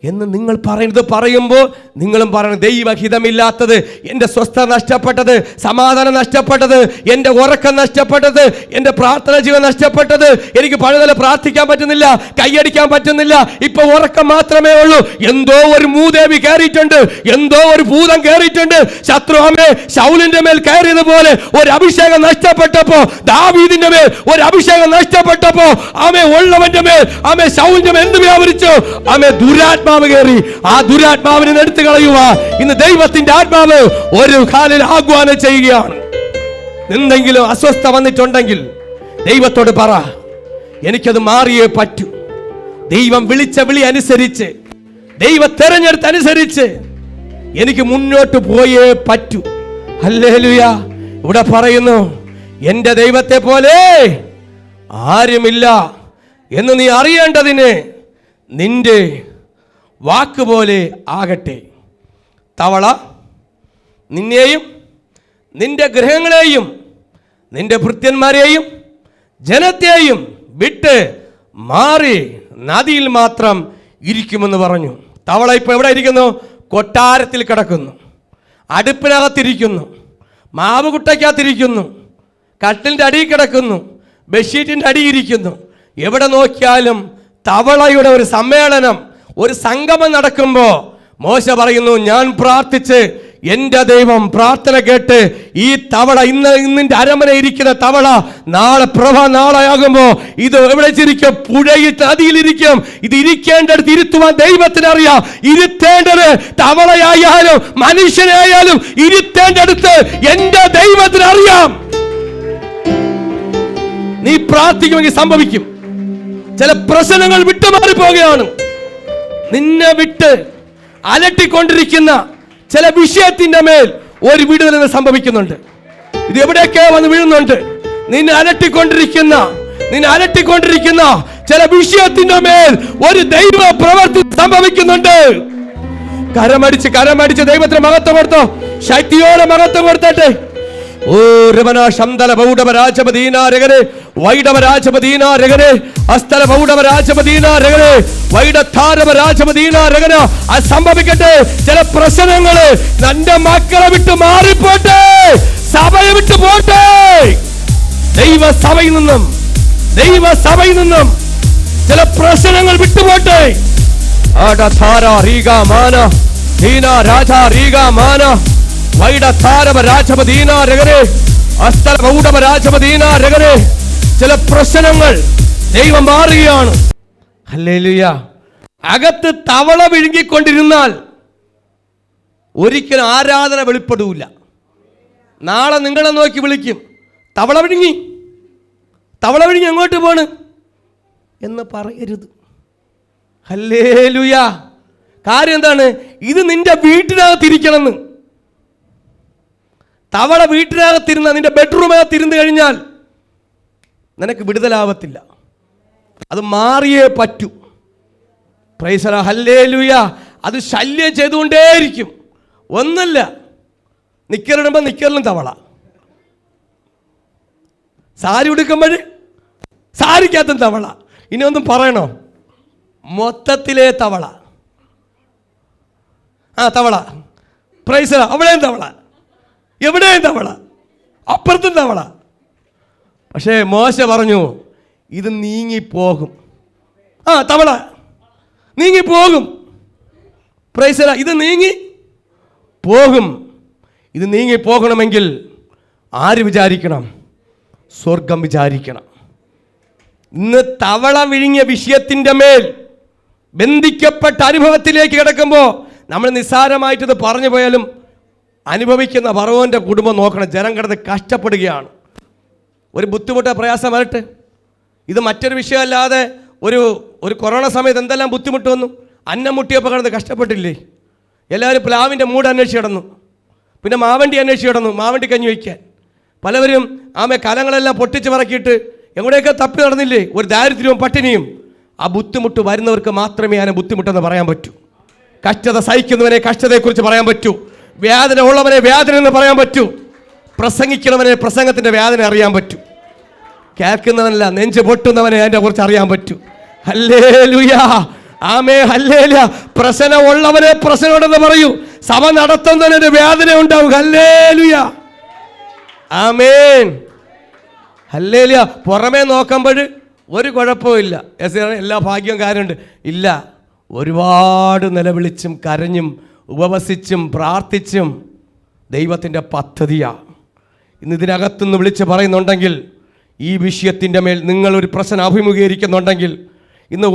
എന്ന് നിങ്ങൾ പറയുമ്പോൾ നിങ്ങളും പറയണം, ദൈവഹിതമില്ലാത്തത്, എൻ്റെ സ്വസ്ഥത നഷ്ടപ്പെട്ടത്, സമാധാനം നഷ്ടപ്പെട്ടത്, എൻ്റെ ഉറക്കം നഷ്ടപ്പെട്ടത്, എൻ്റെ പ്രാർത്ഥന ജീവൻ നഷ്ടപ്പെട്ടത്, എനിക്ക് പഴയതുപോലെ പ്രാർത്ഥിക്കാൻ പറ്റുന്നില്ല, കൈയടിക്കാൻ പറ്റുന്നില്ല, ഇപ്പൊ ഉറക്കം മാത്രമേ ഉള്ളൂ. എന്തോ ഒരു മൂദേവി കയറിയിട്ടുണ്ട്, എന്തോ ഒരു ഭൂതം കയറിയിട്ടുണ്ട്. ശത്രു ആമേ ശൗലിന്റെ മേൽ കയറിയതുപോലെ ഒരു അഭിഷേകം നഷ്ടപ്പെട്ടപ്പോ, ദാവീദിന്റെ മേൽ ഒരു അഭിഷേകം നഷ്ടപ്പെട്ടപ്പോ, ആമേ ഉള്ളവന്റെ മേൽ ആമേ ശൗലിന്റെ മേൽ എന്ത് വ്യാപരിച്ചു? ആമേ ദുരാത്മാവ് കയറി. ആ ദുരാത്മാവിനെ എടുത്തു കളയുക. ഇന്ന് ദൈവത്തിന്റെ ആത്മാവ് ഒരു കാലിൽ ആഹ്വാനം ചെയ്യുകയാണ്. എന്തെങ്കിലും അസ്വസ്ഥ വന്നിട്ടുണ്ടെങ്കിൽ ദൈവത്തോട് പറ, എനിക്കത് മാറിയേ പറ്റൂ. ദൈവം വിളിച്ച വിളി അനുസരിച്ച്, ദൈവ തെരഞ്ഞെടുത്തനുസരിച്ച് എനിക്ക് മുന്നോട്ട് പോയേ പറ്റൂ. ഹല്ലേലൂയ. ഇവിടെ പറയുന്നു, എൻ്റെ ദൈവത്തെ പോലെ ആരുമില്ല എന്ന് നീ അറിയേണ്ടതിന് നിന്റെ വാക്കുപോലെ ആകട്ടെ. തവള നിന്നെയും നിന്റെ ഗൃഹങ്ങളെയും നിന്റെ ഭൃത്യന്മാരെയും ജനത്തെയും വിട്ട് മാറി നദിയിൽ മാത്രം ഇരിക്കുമെന്ന് പറഞ്ഞു. തവള ഇപ്പോൾ എവിടെ ഇരിക്കുന്നു? കൊട്ടാരത്തിൽ കിടക്കുന്നു, അടുപ്പിനകത്തിരിക്കുന്നു, മാവ് കുട്ടയ്ക്കകത്തിരിക്കുന്നു, കട്ടിലിൻ്റെ അടിയിൽ കിടക്കുന്നു, ബെഡ്ഷീറ്റിൻ്റെ അടിയിരിക്കുന്നു. എവിടെ നോക്കിയാലും തവളയുടെ ഒരു സമ്മേളനം, ഒരു സംഗമം നടക്കുമ്പോൾ മോശ പറയുന്നു, ഞാൻ പ്രാർത്ഥിച്ച് എൻ്റെ ദൈവം പ്രാർത്ഥന കേട്ട് ഈ തവള ഇന്നിന്റെ അരമന ഇരിക്കുന്ന തവള നാളെയാകുമ്പോ ഇത് എവിടെ ഇരിക്കും? പുഴയിൽ നദിയിലിരിക്കും. ഇത് ഇരിക്കേണ്ടടുത്ത് ഇരുത്തുവാൻ ദൈവത്തിന് അറിയാം. ഇരുത്തേണ്ടത് തവളയായാലും മനുഷ്യനായാലും ഇരുത്തേണ്ടടുത്ത് എൻ്റെ ദൈവത്തിന് അറിയാം. നീ പ്രാർത്ഥിക്കുമെങ്കിൽ സംഭവിക്കും. ചില പ്രശ്നങ്ങൾ വിട്ടുമാറി പോവുകയാണ്. നിന്നെ വിട്ട് അലട്ടിക്കൊണ്ടിരിക്കുന്ന ചില വിഷയത്തിന്റെ മേൽ ഒരു വിടുതൽ സംഭവിക്കുന്നുണ്ട്. ഇത് എവിടെയൊക്കെ വന്ന് വീഴുന്നുണ്ട്. നിന്നെ അലട്ടിക്കൊണ്ടിരിക്കുന്ന ചില വിഷയത്തിന്റെ മേൽ ഒരു ദൈവ പ്രവൃത്തി സംഭവിക്കുന്നുണ്ട്. കരമടിച്ച് ദൈവത്തിന് മഹത്വം കൊടുത്തോ, ശക്തിയോടെ മഹത്വം കൊടുത്തട്ടെ. ഓ രമന ശംദല ബൗഡവ രാജപദീന രഗരെ വൈഡവ രാജപദീന രഗരെ അസ്തല ബൗഡവ രാജപദീന രഗരെ വൈഡത്താരവ രാജപദീന രഗന. അത് സംഭവിക്കട്ടെ. ചില പ്രശ്നങ്ങള് നിന്റെ മക്കളെ വിട്ട് മാറിപ്പോട്ടെ, സഭയെ വിട്ടു പോട്ടെ. ദൈവസഭയിൽ നിന്നും ചില പ്രശ്നങ്ങൾ വിട്ടുപോട്ടെ. ആടധാര റീഗ മാന ദീന രാജ റീഗ മാന വൈഡത്താരവ രാജപദീന രഗരെ അസ്തല ബൗഡവ രാജപദീന രഗരെ. ചില പ്രശ്നങ്ങൾ ദൈവം മാറുകയാണ്. ഹല്ലേലൂയ. അകത്ത് തവള വിഴുങ്ങിക്കൊണ്ടിരുന്നാൽ ഒരിക്കലും ആരാധന വെളിപ്പെടൂല. നാളെ നിങ്ങളെ നോക്കി വിളിക്കും, തവള വിഴുങ്ങി എങ്ങോട്ട് പോണ് എന്ന് പറയരുത്. ഹല്ലേലൂയ. കാര്യം എന്താണ്? ഇത് നിന്റെ വീട്ടിനകത്തിരിക്കണമെന്ന്. തവള വീട്ടിനകത്തിരുന്ന നിന്റെ ബെഡ്റൂമിനകത്തിരുന്ന് കഴിഞ്ഞാൽ നിനക്ക് വിടുതലാവത്തില്ല. അത് മാറിയേ പറ്റൂ. Price the lord, hallelujah. അത് ശല്യം ചെയ്തുകൊണ്ടേയിരിക്കും. ഒന്നല്ല, നിക്കറിടുമ്പോൾ നിക്കറിലും തവള, സാരി ഉടുക്കുമ്പോൾ സാരിക്കകത്തും തവള. ഇനി ഒന്നും പറയണോ? മൊത്തത്തിലെ തവള. തവള. പ്രൈസ് അവിടെയും തവള, എവിടെയും തവള, അപ്പുറത്തും തവള. പക്ഷേ മോശ പറഞ്ഞു ഇത് നീങ്ങിപ്പോകും. തവള നീങ്ങിപ്പോകും. പ്രൈസ് ഇത് നീങ്ങി പോകും. ഇത് നീങ്ങിപ്പോകണമെങ്കിൽ ആര് വിചാരിക്കണം? സ്വർഗം വിചാരിക്കണം. ഇന്ന് തവള വിഴുങ്ങിയ വിഷയത്തിൻ്റെ മേൽ ബന്ധിക്കപ്പെട്ട അനുഭവത്തിലേക്ക് കിടക്കുമ്പോൾ നമ്മൾ നിസ്സാരമായിട്ടിത് പറഞ്ഞു പോയാലും അനുഭവിക്കുന്ന ഫറവോൻ്റെ കുടുംബം നോക്കണം. ജനം കിടന്ന് കഷ്ടപ്പെടുകയാണ്. ഒരു ബുദ്ധിമുട്ട് പ്രയാസം വരട്ടെ, ഇത് മറ്റൊരു വിഷയമല്ലാതെ ഒരു കൊറോണ സമയത്ത് എന്തെല്ലാം ബുദ്ധിമുട്ട് വന്നു. അന്നം മുട്ടിയപ്പോൾ കിടന്ന് കഷ്ടപ്പെട്ടില്ലേ? എല്ലാവരും പ്ലാവിൻ്റെ മൂട് അന്വേഷിച്ച് കിടന്നു, പിന്നെ മാവണ്ടി അന്വേഷിച്ച് കിടന്നു, മാവണ്ടി കഞ്ഞി വയ്ക്കാൻ. പലവരും കലങ്ങളെല്ലാം പൊട്ടിച്ച് പറക്കിയിട്ട് എവിടെയൊക്കെ തപ്പി നടന്നില്ലേ? ഒരു ദാരിദ്ര്യവും പട്ടിണിയും. ആ ബുദ്ധിമുട്ട് വരുന്നവർക്ക് മാത്രമേ അതിനെ ബുദ്ധിമുട്ടെന്ന് പറയാൻ പറ്റൂ. കഷ്ടത സഹിക്കുന്നവനെ കഷ്ടതയെക്കുറിച്ച് പറയാൻ പറ്റൂ. വേദന ഉള്ളവനെ വേദന എന്ന് പറയാൻ പറ്റൂ. പ്രസംഗിക്കുന്നവനെ പ്രസംഗത്തിൻ്റെ വേദന അറിയാൻ പറ്റൂ. കേൾക്കുന്നവനല്ല, നെഞ്ച് പൊട്ടുന്നവനെ അതിനെ കുറിച്ച് അറിയാൻ പറ്റൂ. ഹല്ലേലൂയ, ആമേ, ഹല്ലേലൂയ. പ്രശ്നമുള്ളവനെ പ്രശ്നമുണ്ടെന്ന് പറയൂ. സഭ നടത്തുന്നതിന് വേദന ഉണ്ടാവും. ഹല്ലേലൂയ, ആമേൻ, ഹല്ലേലൂയ. പുറമേ നോക്കുമ്പോൾ ഒരു കുഴപ്പമില്ല, എല്ലാ ഭാഗ്യവും കാര്യമുണ്ട്. ഇല്ല, ഒരുപാട് നിലവിളിച്ചും കരഞ്ഞും ഉപവസിച്ചും പ്രാർത്ഥിച്ചും ദൈവത്തിൻ്റെ പദ്ധതിയാണ്. ഇന്ന് ഇതിനകത്തുനിന്ന് വിളിച്ച് പറയുന്നുണ്ടെങ്കിൽ, ഈ വിഷയത്തിൻ്റെ മേൽ നിങ്ങളൊരു പ്രശ്നം അഭിമുഖീകരിക്കുന്നുണ്ടെങ്കിൽ, ഇന്ന്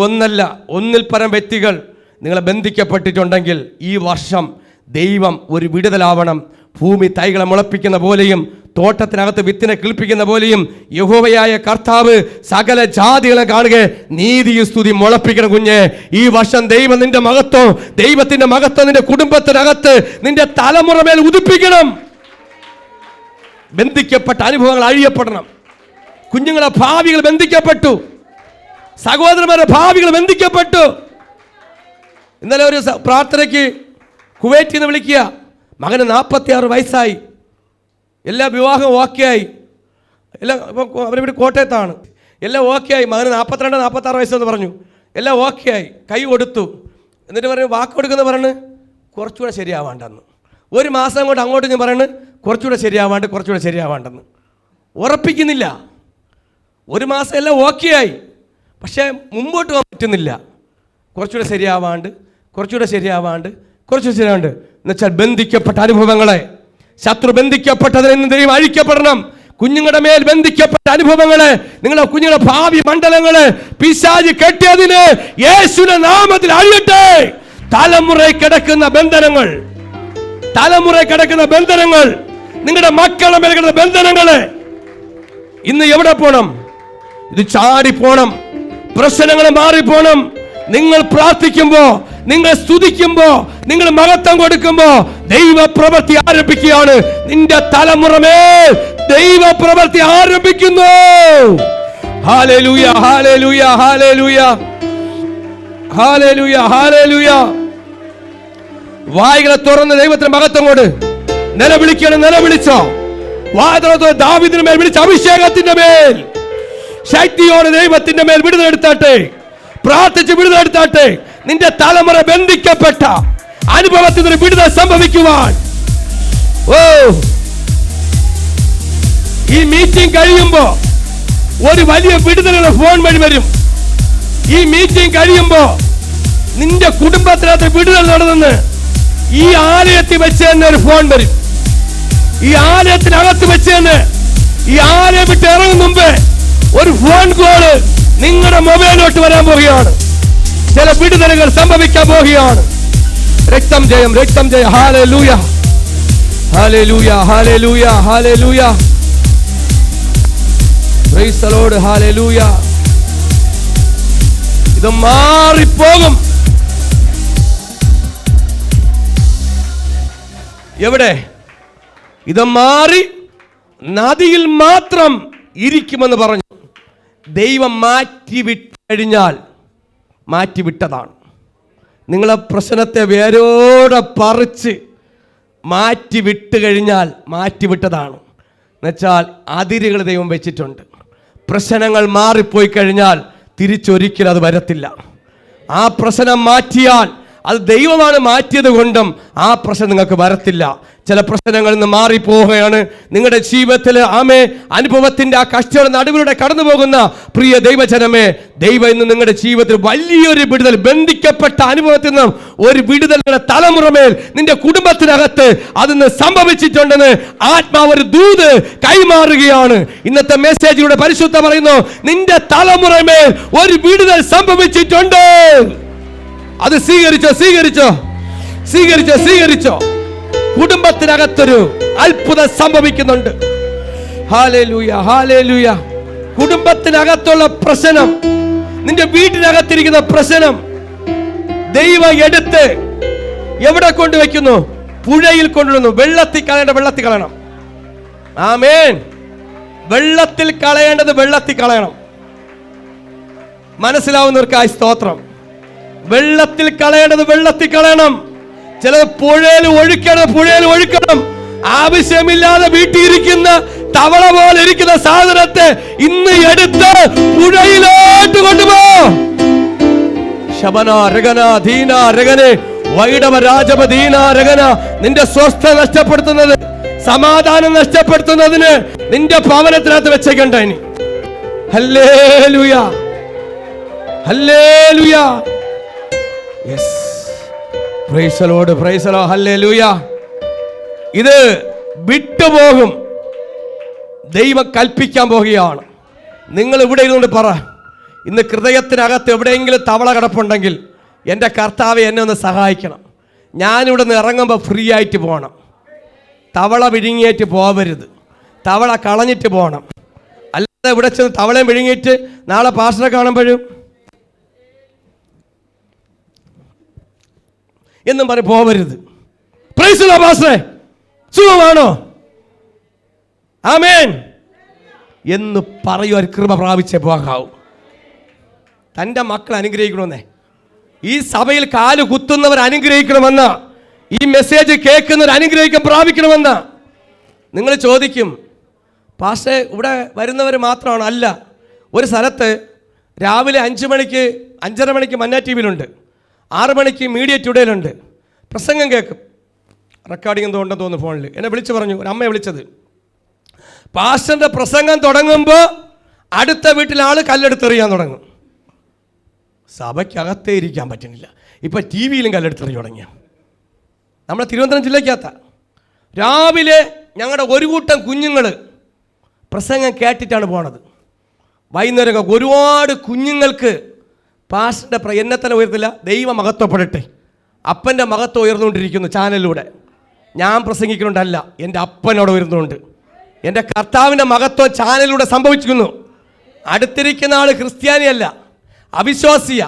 ഒന്നിൽ പരം വ്യക്തികൾ നിങ്ങളെ ബന്ധിക്കപ്പെട്ടിട്ടുണ്ടെങ്കിൽ, ഈ വർഷം ദൈവം ഒരു വിടുതലാവണം. ഭൂമി തൈകളെ മുളപ്പിക്കുന്ന പോലെയും തോട്ടത്തിനകത്ത് വിത്തിനെ കിളിപ്പിക്കുന്ന പോലെയും യഹോവയായ കർത്താവ് സകല ജാതികളെ കാണുക നീതിയും സ്തുതി മുളപ്പിക്കണം. കുഞ്ഞെ, ഈ വർഷം ദൈവം നിന്റെ മഹത്വം, ദൈവത്തിന്റെ മഹത്വം നിന്റെ കുടുംബത്തിനകത്ത്, നിന്റെ തലമുറ മേൽ ഉദിപ്പിക്കണം. ബന്ധിക്കപ്പെട്ട അനുഭവങ്ങൾ അഴിയപ്പെടണം. കുഞ്ഞുങ്ങളെ ഭാവികൾ ബന്ധിക്കപ്പെട്ടു, സഹോദരന്മാരുടെ ഭാവികൾ ബന്ധിക്കപ്പെട്ടു. ഇന്നലെ ഒരു പ്രാർത്ഥനയ്ക്ക് കുവൈറ്റിൽ നിന്ന് വിളിക്കുക. മകന് 46 വയസ്സായി, എല്ലാ വിവാഹവും ഓക്കെ ആയി, എല്ലാം. ഇപ്പം അവരിവിടെ കോട്ടയത്താണ്. എല്ലാം ഓക്കെ ആയി. മകന് 42-46 വയസ്സെന്ന് പറഞ്ഞു. എല്ലാം ഓക്കെ ആയി, കൈ കൊടുത്തു. എന്നിട്ട് പറഞ്ഞു വാക്ക് കൊടുക്കുന്ന പറഞ്ഞു കുറച്ചുകൂടെ ശരിയാവാണ്ടെന്ന്. ഒരു മാസം കൊണ്ട് അങ്ങോട്ട് ഞാൻ പറയുന്നു കുറച്ചുകൂടെ ശരിയാവാണ്ടെന്ന്. ഉറപ്പിക്കുന്നില്ല. ഒരു മാസം എല്ലാം ഓക്കെ ആയി, പക്ഷേ മുമ്പോട്ട് പോകാൻ പറ്റുന്നില്ല. കുറച്ചുകൂടെ ശരിയാവാണ്ട് എന്നുവെച്ചാൽ ബന്ധിക്കപ്പെട്ട അനുഭവങ്ങളെ, ശത്രു ബന്ധിക്കപ്പെട്ടതിൽ നിന്ന് ദൈവം അഴിക്കപ്പെടണം. കുഞ്ഞുങ്ങളുടെ മേൽ ബന്ധിക്കപ്പെട്ട അനുഭവങ്ങളെ, നിങ്ങളുടെ കുഞ്ഞുങ്ങളുടെ ഭാവി മണ്ഡലങ്ങളെ പിശാച് കെട്ടിയതിന് യേശുവിന്റെ നാമത്തിൽ അഴിയട്ടെ. തലമുറ കിടക്കുന്ന ബന്ധനങ്ങൾ, നിങ്ങളുടെ മക്കളുടെ മേൽ കിടക്കുന്ന ബന്ധനങ്ങളെ ഇന്ന് എവിടെ പോണം? ഇത് ചാടിപ്പോണം. പ്രശ്നങ്ങൾ മാറിപ്പോണം. നിങ്ങൾ പ്രാർത്ഥിക്കുമ്പോ, നിങ്ങൾ സ്തുതിക്കുമ്പോ, നിങ്ങൾ മഹത്വം കൊടുക്കുമ്പോ ദൈവപ്രവൃത്തി ആരംഭിക്കുകയാണ്. നിന്റെ തലമുറമേൽ ദൈവപ്രവൃത്തി ആരംഭിക്കുന്നു. ഹല്ലേലൂയ, ഹല്ലേലൂയ, ഹല്ലേലൂയ, ഹല്ലേലൂയ, ഹല്ലേലൂയ. വായ്കളെ തുറന്ന് ദൈവത്തിന് മഹത്വം കൊണ്ട് നിലവിളിച്ചോ. ദാവീദിന്റെ മേൽ വിളിച്ച അഭിഷേകത്തിന്റെ മേൽ ശക്തിയോടെ ദൈവത്തിന്റെ മേൽ വിടുതലെടുത്താട്ടെ. പ്രാർത്ഥിച്ച് വിടുതലെടുത്താട്ടെ. നിന്റെ തലമുറ ബന്ധിക്കപ്പെട്ട അനുഭവത്തിൽ നിന്ന് വിടുതൽ സംഭവിക്കുവാൻ. ഈ മീറ്റിംഗ് കഴിയുമ്പോ ഒരു വലിയ വിടുതലുള്ള ഫോൺ വഴി വരും. ഈ മീറ്റിംഗ് കഴിയുമ്പോ നിന്റെ കുടുംബത്തിനകത്ത് വിടുതൽ നടന്നെന്ന് ഈ ആലയത്തിൽ വെച്ച് തന്നെ ഒരു ഫോൺ വരും. ഈ ആലയത്തിനകത്ത് വെച്ച് തന്നെ, ഈ ആലയം വിട്ട് ഇറങ്ങും മുമ്പേ ഒരു ഫോൺ കോള് നിങ്ങളുടെ മൊബൈലിലോട്ട് വരാൻ പോവുകയാണ്. ചില വിടുതലുകൾ സംഭവിക്കാൻ പോവുകയാണ്. രക്തം ജയം. ഹല്ലേലൂയ, ഹല്ലേലൂയ, ഹല്ലേലൂയ, hallelujah. Praise the lord. Hallelujah. ഇത് മാറിപ്പോകും. എവിടെ? ഇത് മാറി നദിയിൽ മാത്രം ഇരിക്കുമെന്ന് പറഞ്ഞു. ദൈവം മാറ്റിവിട്ടതാണ്. നിങ്ങളെ പ്രശ്നത്തെ വേരോടെ പറിച്ച് മാറ്റിവിട്ട് കഴിഞ്ഞാൽ മാറ്റിവിട്ടതാണ്. എന്നുവെച്ചാൽ അതിരുകൾ ദൈവം വെച്ചിട്ടുണ്ട്. പ്രശ്നങ്ങൾ മാറിപ്പോയി കഴിഞ്ഞാൽ തിരിച്ചൊരിക്കലും അത് വരത്തില്ല. ആ പ്രശ്നം മാറ്റിയാൽ അത് ദൈവമാണ് മാറ്റിയത് കൊണ്ടും ആ പ്രശ്നം നിങ്ങൾക്ക് വരത്തില്ല. ചില പ്രശ്നങ്ങളിൽ നിന്ന് മാറിപ്പോവുകയാണ് നിങ്ങളുടെ ജീവിതത്തിൽ. ആമേ, അനുഭവത്തിന്റെ ആ കഷ്ടത നടുവിലൂടെ കടന്നു പോകുന്ന പ്രിയ ദൈവജനമേ, ദൈവം ഇന്ന് നിങ്ങളുടെ ജീവിതത്തിൽ വലിയൊരു വിടുതൽ, ബന്ധിക്കപ്പെട്ട അനുഭവത്തിൽ നിന്നും ഒരു വിടുതലിന്റെ തലമുറമേൽ നിന്റെ കുടുംബത്തിനകത്ത് അതിന് സംഭവിച്ചിട്ടുണ്ടെന്ന് ആത്മാവ് ഒരു ദൂത് കൈമാറുകയാണ്. ഇന്നത്തെ മെസ്സേജിലൂടെ പരിശുദ്ധ പറയുന്നു, നിന്റെ തലമുറമേൽ ഒരു വിടുതൽ സംഭവിച്ചിട്ടുണ്ട്. അത് സ്വീകരിച്ചോ, സ്വീകരിച്ചോ, സ്വീകരിച്ചോ, സ്വീകരിച്ചോ. കുടുംബത്തിനകത്തൊരു അത്ഭുതം സംഭവിക്കുന്നുണ്ട്. Hallelujah, hallelujah. കുടുംബത്തിനകത്തുള്ള പ്രശ്നം, നിന്റെ വീട്ടിനകത്തിരിക്കുന്ന പ്രശ്നം ദൈവം എടുത്ത് എവിടെ കൊണ്ടുവയ്ക്കുന്നു? പുഴയിൽ കൊണ്ടുവന്നു. വെള്ളത്തിൽ കളയേണ്ട വെള്ളത്തിൽ കളയണം. ആമേൻ. വെള്ളത്തിൽ കളയേണ്ടത് വെള്ളത്തിൽ കളയണം. മനസ്സിലാവുന്നവർക്കായി സ്തോത്രം. വെള്ളത്തിൽ കളയേണ്ടത് വെള്ളത്തിൽ കളയണം. ചിലത് പുഴയിൽ ഒഴുക്കണം, പുഴയിൽ ഒഴുക്കണം. ആവശ്യമില്ലാതെ വീട്ടിയിരിക്കുന്ന തവള പോലെ ഇരിക്കുന്ന സാധനത്തെ ഇന്ന് എടുത്ത് പുഴയിലോട്ട് കൊണ്ടുപോ. ശബന രഗന ധീന രഗനെ വൈഡവ രാജപ ധീന രഗന. നിന്റെ സ്വസ്ഥ നഷ്ടപ്പെടുത്തുന്നത്, സമാധാനം നഷ്ടപ്പെടുത്തുന്നതിന് നിന്റെ ഭവനത്തിനകത്ത് വെച്ചേക്കണ്ട ഇനി. Hallelujah, hallelujah. Yes, price the Lord, price the lord, hallelujah. ഇത് വിട്ടുപോകും. ദൈവം കൽപ്പിക്കാൻ പോകുകയാണ്. നിങ്ങൾ ഇവിടെ ഇരുന്നുകൊണ്ട് പറ, ഇന്ന് ഹൃദയത്തിനകത്ത് എവിടെയെങ്കിലും തവള കിടപ്പുണ്ടെങ്കിൽ എൻ്റെ കർത്താവെ എന്നെ ഒന്ന് സഹായിക്കണം. ഞാനിവിടെ നിന്ന് ഇറങ്ങുമ്പോൾ ഫ്രീ ആയിട്ട് പോകണം. തവള വിഴുങ്ങിയിട്ട് പോകരുത്. തവള കളഞ്ഞിട്ട് പോകണം. അല്ലാതെ ഇവിടെ ചെന്ന് തവളയും വിഴുങ്ങിയിട്ട് നാളെ പാസ്റ്ററെ കാണുമ്പോഴും എന്നും പറഞ്ഞ് പോവരുത്. പ്രൈസ് ദി ലോർഡ് പാസ്റ്ററെ, സുഖമാണോ? ആമേൻ എന്ന് പറയുവാൻ കൃപ പ്രാപിച്ചേ പോകാവൂ. തൻ്റെ മക്കൾ അനുഗ്രഹിക്കണമെന്നേ, ഈ സഭയിൽ കാല് കുത്തുന്നവർ അനുഗ്രഹിക്കണമെന്ന, ഈ മെസ്സേജ് കേൾക്കുന്നവർ അനുഗ്രഹിക്കാൻ പ്രാപിക്കണമെന്ന. നിങ്ങൾ ചോദിക്കും, പാസ്റ്ററെ ഇവിടെ വരുന്നവർ മാത്രമാണ്. അല്ല, ഒരു സ്ഥലത്ത് രാവിലെ 5 മണിക്ക് 5:30 മണിക്ക് മന്നാ ടി വിയിലുണ്ട്, 6 മണിക്ക് മീഡിയ ടുഡേയിലുണ്ട്. പ്രസംഗം കേൾക്കും. റെക്കോർഡിംഗ് എന്തോ ഉണ്ടെന്ന് തോന്നുന്നു ഫോണിൽ. എന്നെ വിളിച്ച് പറഞ്ഞു, ഒരു അമ്മയെ വിളിച്ചത്, പാസ്റ്ററിൻ്റെ പ്രസംഗം തുടങ്ങുമ്പോൾ അടുത്ത വീട്ടിൽ ആൾ കല്ലെടുത്തെറിയാൻ തുടങ്ങും. സഭയ്ക്കകത്തേ ഇരിക്കാൻ പറ്റുന്നില്ല. ഇപ്പം ടി വിയിലും കല്ലെടുത്തെറിഞ്ഞു തുടങ്ങിയ. നമ്മുടെ തിരുവനന്തപുരം ജില്ലയ്ക്കകത്ത രാവിലെ ഞങ്ങളുടെ ഒരു കൂട്ടം കുഞ്ഞുങ്ങൾ പ്രസംഗം കേട്ടിട്ടാണ് പോണത്. വൈകുന്നേരം ഒരുപാട് കുഞ്ഞുങ്ങൾക്ക് പാസ്റ്ററിൻ്റെ എന്നെ തന്നെ ഉയർത്തില്ല, ദൈവം മഹത്വപ്പെടട്ടെ, അപ്പൻ്റെ മഹത്വം ഉയർന്നുകൊണ്ടിരിക്കുന്നു ചാനലിലൂടെ. ഞാൻ പ്രസംഗിക്കുന്നുണ്ടല്ല, എൻ്റെ അപ്പനോട് ഉയർന്നുകൊണ്ട് എൻ്റെ കർത്താവിൻ്റെ മഹത്വം ചാനലിലൂടെ സംഭവിച്ചിരിക്കുന്നു. അടുത്തിരിക്കുന്ന ആൾ ക്രിസ്ത്യാനിയല്ല, അവിശ്വാസിയ.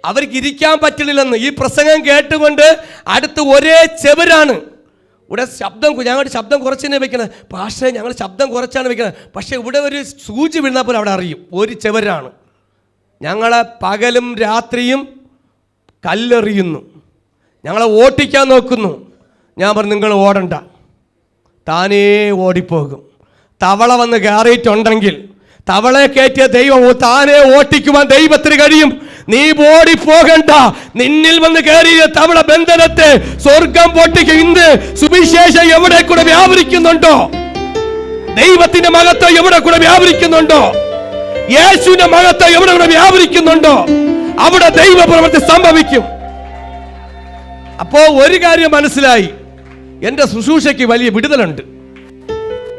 അവർക്ക് ഇരിക്കാൻ പറ്റണില്ലെന്ന് ഈ പ്രസംഗം കേട്ടുകൊണ്ട് അടുത്ത് ഒരേ ചെവരാണ്. ഇവിടെ ഞങ്ങളുടെ ശബ്ദം കുറച്ച് തന്നെ വെക്കുന്നത്. പക്ഷേ ഞങ്ങൾ ശബ്ദം കുറച്ചാണ് വെക്കുന്നത്. പക്ഷേ ഇവിടെ ഒരു സൂചി വീണാൽ പോലും അവിടെ അറിയും ഒരു ചെവരാണ്. ഞങ്ങളെ പകലും രാത്രിയും കല്ലെറിയുന്നു, ഞങ്ങളെ ഓട്ടിക്കാൻ നോക്കുന്നു. ഞാൻ പറഞ്ഞു, നിങ്ങൾ ഓടണ്ട, താനേ ഓടിപ്പോകും. തവള വന്ന് കയറിയിട്ടുണ്ടെങ്കിൽ തവളയെ കയറ്റിയ ദൈവം താനേ ഓട്ടിക്കുവാൻ ദൈവത്തിന് കഴിയും. നീ ഓടിപ്പോകണ്ട. നിന്നിൽ വന്ന് കയറിയ തവള ബന്ധനത്തെ സ്വർഗം പൊട്ടിക്കും. ഇന്ന് സുവിശേഷം എവിടെ കൂടെ വ്യാപരിക്കുന്നുണ്ടോ, ദൈവത്തിന്റെ മഹത്വം എവിടെ കൂടെ വ്യാപരിക്കുന്നുണ്ടോ, യേശുവിന്റെ മഹത്വം എവിടെ കൂടെ വ്യാപരിക്കുന്നുണ്ടോ, അവിടെ ദൈവപ്രവൃത്തി സംഭവിക്കും. അപ്പോ ഒരു കാര്യം മനസ്സിലായി, എന്റെ ശുശ്രൂഷയ്ക്ക് വലിയ വിടുതലുണ്ട്.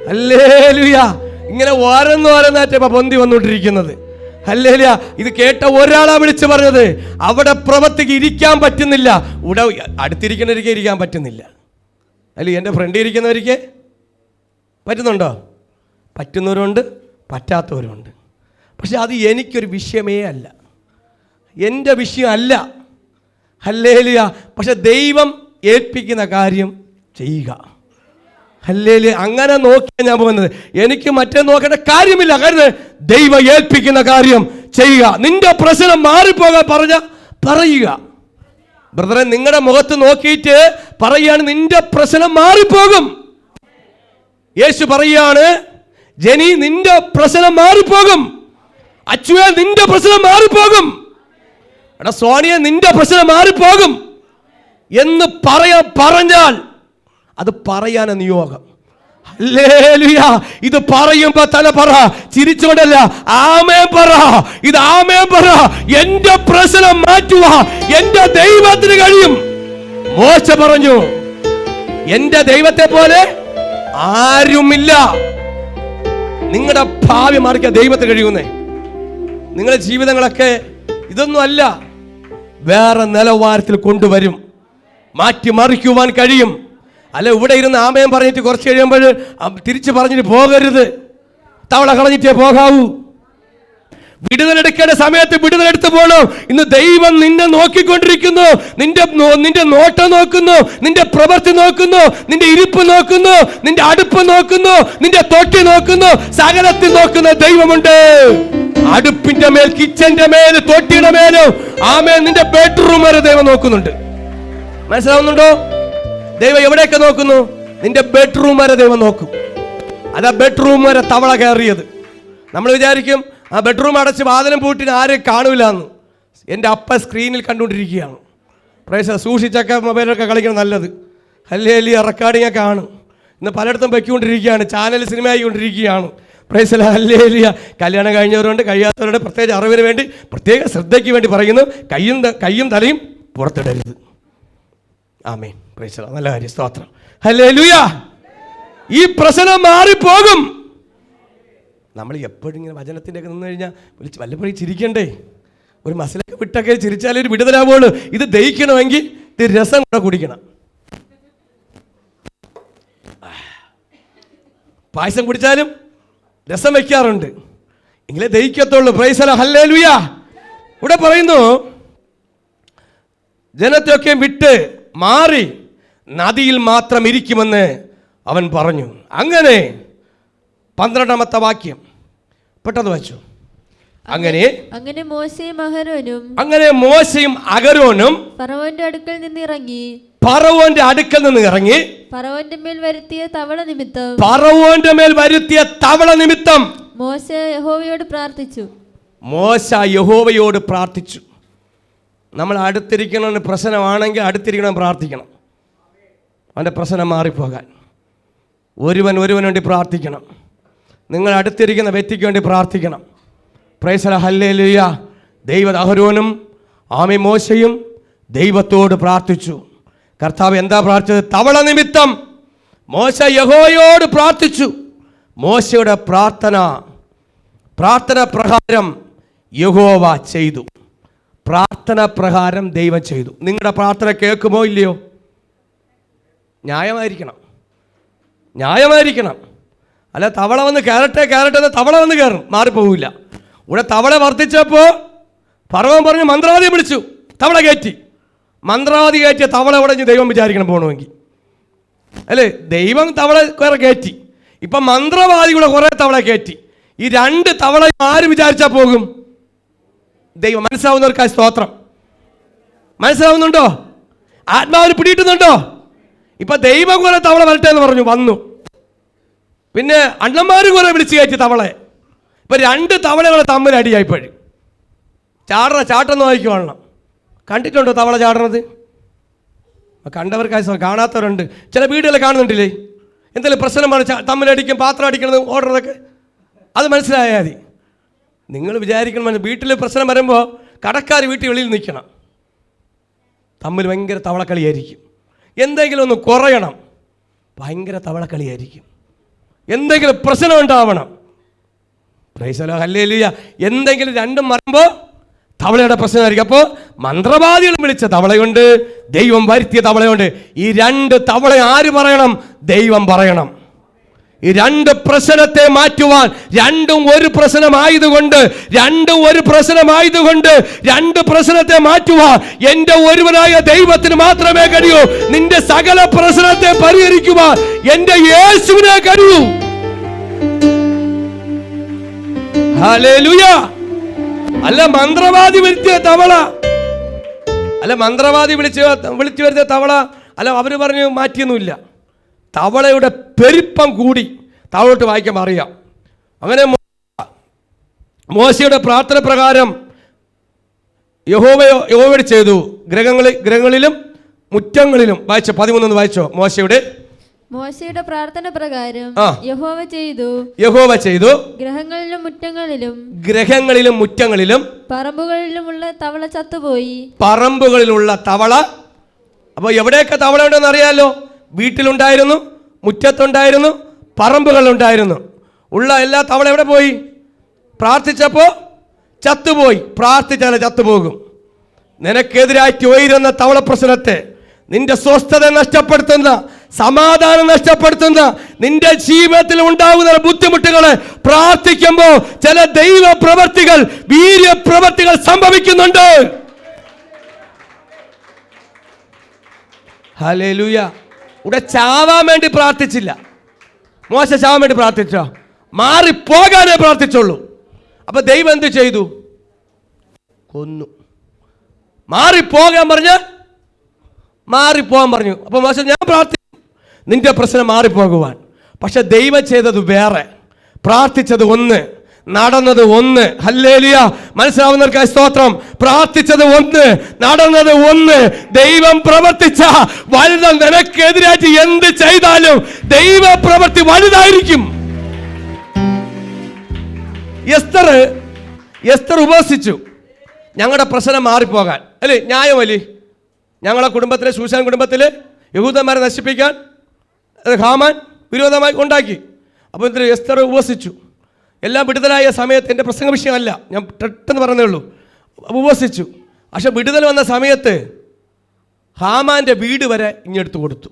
ഹല്ലേലൂയ. ഇങ്ങനെ ഓരോന്നായിട്ട് ഇപ്പൊ പൊന്തി വന്നുകൊണ്ടിരിക്കുന്നത്. ഹല്ലേലൂയ. ഇത് കേട്ട ഒരാളാ വിളിച്ചു പറഞ്ഞത്, അവിടെ പ്രവൃത്തിക്ക് ഇരിക്കാൻ പറ്റുന്നില്ല. ഇവിടെ അടുത്തിരിക്കുന്നവർക്ക് ഇരിക്കാൻ പറ്റുന്നില്ല. അല്ല, എൻ്റെ ഫ്രണ്ടിൽ ഇരിക്കുന്നവർക്ക് പറ്റുന്നുണ്ടോ? പറ്റുന്നവരുണ്ട്, പറ്റാത്തവരുണ്ട്. പക്ഷെ അത് എനിക്കൊരു വിഷയമേ അല്ല, എൻ്റെ വിഷയം അല്ല. ഹല്ലേലൂയ. പക്ഷെ ദൈവം ഏൽപ്പിക്കുന്ന കാര്യം ചെയ്യുക. ഹല്ലേലൂയ. അങ്ങനെ നോക്കിയാൽ ഞാൻ പോകുന്നത്. എനിക്ക് മറ്റേ നോക്കേണ്ട കാര്യമില്ല. കാരണം ദൈവം ഏൽപ്പിക്കുന്ന കാര്യം ചെയ്യുക. നിന്റെ പ്രശ്നം മാറിപ്പോകാൻ പറയുക. ബ്രദറെ, നിങ്ങളുടെ മുഖത്ത് നോക്കിയിട്ട് പറയുകയാണ്, നിന്റെ പ്രശ്നം മാറിപ്പോകും. യേശു പറയുകയാണ്, ജനി നിന്റെ പ്രശ്നം മാറിപ്പോകും. അച്ചുവേ നിന്റെ പ്രശ്നം മാറിപ്പോകും. എടാ സോണിയ നിന്റെ പ്രശ്നം മാറിപ്പോകും. എന്ന് പറഞ്ഞാൽ അത് പറയാൻ നിയോഗം. ഹല്ലേലൂയ. ഇത് പറയുമ്പോ തല പറ, ചിരിച്ചുകൊണ്ടല്ല, ആമേൻ പറ. ഇത് ആമേൻ പറ. എന്റെ പ്രശ്നം മാറ്റുക എന്റെ ദൈവത്തിന് കഴിയും. മോശ പറഞ്ഞു, എന്റെ ദൈവത്തെ പോലെ ആരുമില്ല. നിങ്ങളുടെ ഭാവി മാറിക്കാൻ ദൈവത്തിന് കഴിയുന്നേ. നിങ്ങളുടെ ജീവിതങ്ങളൊക്കെ ഇതൊന്നും അല്ല, വേറെ നിലവാരത്തിൽ കൊണ്ടുവരും, മാറ്റിമറിക്കുവാൻ കഴിയും. അല്ല ഇവിടെ ഇരുന്ന് ആമയം പറഞ്ഞിട്ട് കുറച്ച് കഴിയുമ്പോൾ തിരിച്ചു പറഞ്ഞിട്ട് പോകരുത്. തവള കളഞ്ഞിട്ടേ പോകാവൂ. വിടുതലെടുക്കേണ്ട സമയത്ത് വിടുതലെടുത്ത് പോകണം. ഇന്ന് ദൈവം നിന്നെ നോക്കിക്കൊണ്ടിരിക്കുന്നു. നിന്റെ നോട്ടം നോക്കുന്നു, നിന്റെ പ്രവൃത്തി നോക്കുന്നു, നിന്റെ ഇരിപ്പ് നോക്കുന്നു, നിന്റെ അടുപ്പ് നോക്കുന്നു, നിന്റെ തൊട്ടി നോക്കുന്നു, സകലത്തിൽ നോക്കുന്ന ദൈവമുണ്ട്. അടുപ്പിന്റെ മേൽ, കിച്ചന്റെ മേൽ, തൊട്ടിയുടെ മേലും ആമേൻ നിന്റെ ബെഡ്റൂം വരെ ദൈവം നോക്കുന്നുണ്ട്. മനസ്സിലാവുന്നുണ്ടോ? ദൈവം എവിടെയൊക്കെ നോക്കുന്നു? നിന്റെ ബെഡ്റൂം വരെ ദൈവം നോക്കും. അതാ ബെഡ്റൂം വരെ തവള കയറിയത്. നമ്മൾ വിചാരിക്കും ആ ബെഡ്റൂം അടച്ച് വാതിലും പൂട്ടിന് ആരെയും കാണൂല എന്ന്. എൻ്റെ അപ്പ സ്ക്രീനിൽ കണ്ടുകൊണ്ടിരിക്കുകയാണ്. പ്രേക്ഷകർ സൂക്ഷിച്ചൊക്കെ മൊബൈലൊക്കെ കളിക്കണം, നല്ലത്. ഹല്ലേലൂയ. റെക്കോർഡിംഗ് ഒക്കെ ആണ്. ഇന്ന് പലയിടത്തും വെക്കൊണ്ടിരിക്കുകയാണ്, ചാനൽ സിനിമ ആയിക്കൊണ്ടിരിക്കുകയാണ്. Price hallelujah. കല്യാണം കഴിഞ്ഞവരുണ്ട്, കഴിയാത്തവരുണ്ട്. പ്രത്യേക അറിവിന് വേണ്ടി, പ്രത്യേക ശ്രദ്ധയ്ക്ക് വേണ്ടി പറയുന്നു, കയ്യും തലയും പുറത്തിടരുത്. ആമേൻ. പ്രൈസ് നല്ല കാര്യം. സ്തോത്രം. ഹല്ലേലൂയ. ഈ പ്രശ്നം മാറിപ്പോകും. നമ്മൾ എപ്പോഴും ഇങ്ങനെ വചനത്തിൻ്റെ ഒക്കെ നിന്ന് കഴിഞ്ഞാൽ വല്ലപ്പോഴും ചിരിക്കണ്ടേ? ഒരു മസിലൊക്കെ വിട്ടൊക്കെ ചിരിച്ചാലേ ഒരു വിടുതലാവുള്ളൂ. ഇത് ദഹിക്കണമെങ്കിൽ ഇത് രസം കൂടെ കുടിക്കണം. പായസം കുടിച്ചാലും രസം വയ്ക്കാറുണ്ട്, എങ്കിലേ ദഹിക്കത്തുള്ളൂ. Price hallelujah. ഇവിടെ പറയുന്നു, ജനത്തെയൊക്കെ വിട്ട് മാറി നദിയിൽ മാത്രം ഇരിക്കുമെന്ന് അവൻ പറഞ്ഞു. അങ്ങനെ 12ാമത്തെ വാക്യം പെട്ടെന്ന് വായിച്ചു. അങ്ങനെ മോശയും അഹരോനും ഫറവോന്റെ അടുക്കൽ നിന്ന് ഇറങ്ങി ഫറവോന്റെ മേൽ വരുത്തിയ തവള നിമിത്തം മോശ യഹോവയോട് പ്രാർത്ഥിച്ചു. നമ്മൾ അടുത്തിരിക്കണമെന്ന് പ്രശ്നമാണെങ്കിൽ അടുത്തിരിക്കണം, പ്രാർത്ഥിക്കണം. അവൻ്റെ പ്രശ്നം മാറിപ്പോകാൻ ഒരുവന് വേണ്ടി പ്രാർത്ഥിക്കണം. നിങ്ങൾ അടുത്തിരിക്കുന്ന വ്യക്തിക്ക് വേണ്ടി പ്രാർത്ഥിക്കണം. Price hallelujah. അഹരോനും ആമി മോശയും ദൈവത്തോട് പ്രാർത്ഥിച്ചു. കർത്താവ് എന്താ പ്രാർത്ഥിച്ചത്? തവള നിമിത്തം മോശ യഹോവയോട് പ്രാർത്ഥിച്ചു. മോശയുടെ പ്രാർത്ഥന പ്രകാരം യഹോവ ചെയ്തു. പ്രാർത്ഥന പ്രകാരം ദൈവം ചെയ്തു. നിങ്ങളുടെ പ്രാർത്ഥന കേൾക്കുമോ ഇല്ലയോ? ന്യായമായിരിക്കണം. അല്ല തവള വന്ന് കയറട്ടെ തവള വന്ന് കയറും, മാറിപ്പോവില്ല. ഇവിടെ തവള വർദ്ധിച്ചപ്പോൾ ഫറവോൻ പറഞ്ഞു, മന്ത്രവാദി വിളിച്ചു, തവള കയറ്റി. മന്ത്രവാദി കയറ്റിയ തവള ഉടഞ്ഞ് ദൈവം വിചാരിക്കണം പോകണമെങ്കിൽ, അല്ലേ? ദൈവം തവള കുറെ കയറ്റി, ഇപ്പം മന്ത്രവാദികളെ കുറെ തവള കയറ്റി. ഈ 2 തവള ആര് വിചാരിച്ചാൽ പോകും? ദൈവം. മനസ്സിലാവുന്നവർക്കായി സ്തോത്രം. മനസ്സിലാവുന്നുണ്ടോ? ആത്മാവിന് പിടിയിട്ടുന്നുണ്ടോ? ഇപ്പൊ ദൈവം കുറെ തവള വരട്ടെ എന്ന് പറഞ്ഞു, വന്നു. പിന്നെ അണ്ണന്മാർ കുറെ വിളിച്ചു കയറ്റി തവളെ. ഇപ്പൊ 2 തവളകളെ തമ്മിൽ അടിയായിപ്പോഴും. ചാട്ടൊന്ന് വായിക്കുവാണണം. കണ്ടിട്ടുണ്ടോ തവള ചാടണത്? കണ്ടവർക്കായി, കാണാത്തവരുണ്ട്. ചില വീടുകളെ കാണുന്നുണ്ടില്ലേ, എന്തെങ്കിലും പ്രശ്നം തമ്മിലടിക്കും, പാത്രം അടിക്കണത്, ഓടുന്നതൊക്കെ. അത് മനസ്സിലായാൽ മതി. നിങ്ങൾ വിചാരിക്കണം, വീട്ടിൽ പ്രശ്നം വരുമ്പോൾ കടക്കാർ വീട്ടിൽ വെളിയിൽ നിൽക്കണം. തമ്മിൽ ഭയങ്കര തവളക്കളിയായിരിക്കും. എന്തെങ്കിലും ഒന്ന് കുറയണം, ഭയങ്കര തവളക്കളിയായിരിക്കും. എന്തെങ്കിലും പ്രശ്നം ഉണ്ടാവണം, പ്രൈസ് ദി ലോർഡ്, ഹല്ലേലൂയ. എന്തെങ്കിലും 2ഉം മറയുമ്പോൾ തവളയുടെ പ്രശ്നമായിരിക്കും. അപ്പോൾ മന്ത്രവാദികൾ വിളിച്ച തവളയുണ്ട്, ദൈവം വരുത്തിയ തവളയുണ്ട്. ഈ 2 തവള ആര് പറയണം? ദൈവം പറയണം. ഈ 2 പ്രശ്നത്തെ മാറ്റുവാൻ, 2 ഒരു പ്രശ്നമായതുകൊണ്ട് 2 പ്രശ്നത്തെ മാറ്റുവാൻ എൻ്റെ ഒരുവനായ ദൈവത്തിന് മാത്രമേ കഴിയൂ. നിന്റെ സകല പ്രശ്നത്തെ പരിഹരിക്കുവാൻ എൻ്റെ യേശുവിനെ കഴിയൂ. ഹല്ലേലൂയ. അല്ല മന്ത്രവാദി വരുത്തിയ തവള, വിളിച്ചു വരുത്തിയ തവള അല്ല, അവര് പറഞ്ഞു മാറ്റിയൊന്നുമില്ല. തവളയുടെ പെരുപ്പം കൂടി. താഴോട്ട് വായിക്കാൻ അറിയാം. അങ്ങനെ മോശയുടെ പ്രാർത്ഥന പ്രകാരം യഹോവയോട് ചെയ്തു. ഗ്രഹങ്ങളിലും മുറ്റങ്ങളിലും വായിച്ചോ, 13 വായിച്ചോ. മോശയുടെ പ്രാർത്ഥന പ്രകാരം യഹോവ ചെയ്തു ഗ്രഹങ്ങളിലും മുറ്റങ്ങളിലും പറമ്പുകളിലുമുള്ള തവള. അപ്പോൾ എവിടെയൊക്കെ തവള ഉണ്ടെന്ന് അറിയാലോ. വീട്ടിലുണ്ടായിരുന്നു, മുറ്റത്തുണ്ടായിരുന്നു, പറമ്പുകളുണ്ടായിരുന്നു. ഉള്ള എല്ലാ തവള എവിടെ പോയി? പ്രാർത്ഥിച്ചപ്പോൾ ചത്തുപോയി. പ്രാർത്ഥിച്ചാൽ ചത്തുപോകും. നിനക്കെതിരായിട്ട് ഉയരുന്ന തവള പ്രശ്നത്തെ, നിന്റെ സ്വസ്ഥത നഷ്ടപ്പെടുത്തുന്ന, സമാധാനം നഷ്ടപ്പെടുത്തുന്ന, നിന്റെ ജീവിതത്തിൽ ഉണ്ടാകുന്ന ബുദ്ധിമുട്ടുകളെ പ്രാർത്ഥിക്കുമ്പോൾ ചില ദൈവ പ്രവർത്തികൾ, വീര്യപ്രവർത്തികൾ സംഭവിക്കുന്നുണ്ട്. ഹല്ലേലൂയ. ഇവിടെ ചാവാൻ വേണ്ടി പ്രാർത്ഥിച്ചില്ല. മോശ ചാവാൻ വേണ്ടി പ്രാർത്ഥിച്ചോ? മാറിപ്പോകാനേ പ്രാർത്ഥിച്ചുള്ളൂ. അപ്പൊ ദൈവം എന്ത് ചെയ്തു? കൊന്നു. മാറിപ്പോകാൻ പറഞ്ഞു. അപ്പൊ മോശ, ഞാൻ പ്രാർത്ഥിക്കും നിന്റെ പ്രശ്നം മാറിപ്പോകുവാൻ. പക്ഷെ ദൈവം ചെയ്തത് വേറെ, പ്രാർത്ഥിച്ചത് ഒന്ന്, നടന്നത് ഒന്ന്. ഹല്ലേലൂയ. മനസ്സിലാവുന്നവർക്കായി സ്തോത്രം. പ്രാർത്ഥിച്ചത് ഒന്ന്, നടന്നത് ഒന്ന്. ദൈവം പ്രവർത്തിച്ച വലുത്. നിനക്കെതിരായിട്ട് എന്ത് ചെയ്താലും ദൈവ പ്രവൃത്തി വലുതായിരിക്കും. എസ്തർ ഉപവസിച്ചു ഞങ്ങളുടെ പ്രശ്നം മാറിപ്പോകാൻ, അല്ലേ? ന്യായമല്ലേ? ഞങ്ങളെ കുടുംബത്തിലെ, ശൂശാൻ കുടുംബത്തിലെ യഹൂദന്മാരെ നശിപ്പിക്കാൻ ഹാമാൻ വിരോധമായി ഉണ്ടാക്കി. അപ്പോൾ എന്തിന് എസ്തർ ഉപവസിച്ചു. എല്ലാം വിടുതലായ സമയത്ത്, എൻ്റെ പ്രസംഗ വിഷയമല്ല, ഞാൻ പെട്ടെന്ന് പറഞ്ഞേ ഉള്ളൂ. ഉപവസിച്ചു. പക്ഷെ വിടുതൽ വന്ന സമയത്ത് ഹാമാൻ്റെ വീട് വരെ ഇങ്ങെടുത്ത് കൊടുത്തു.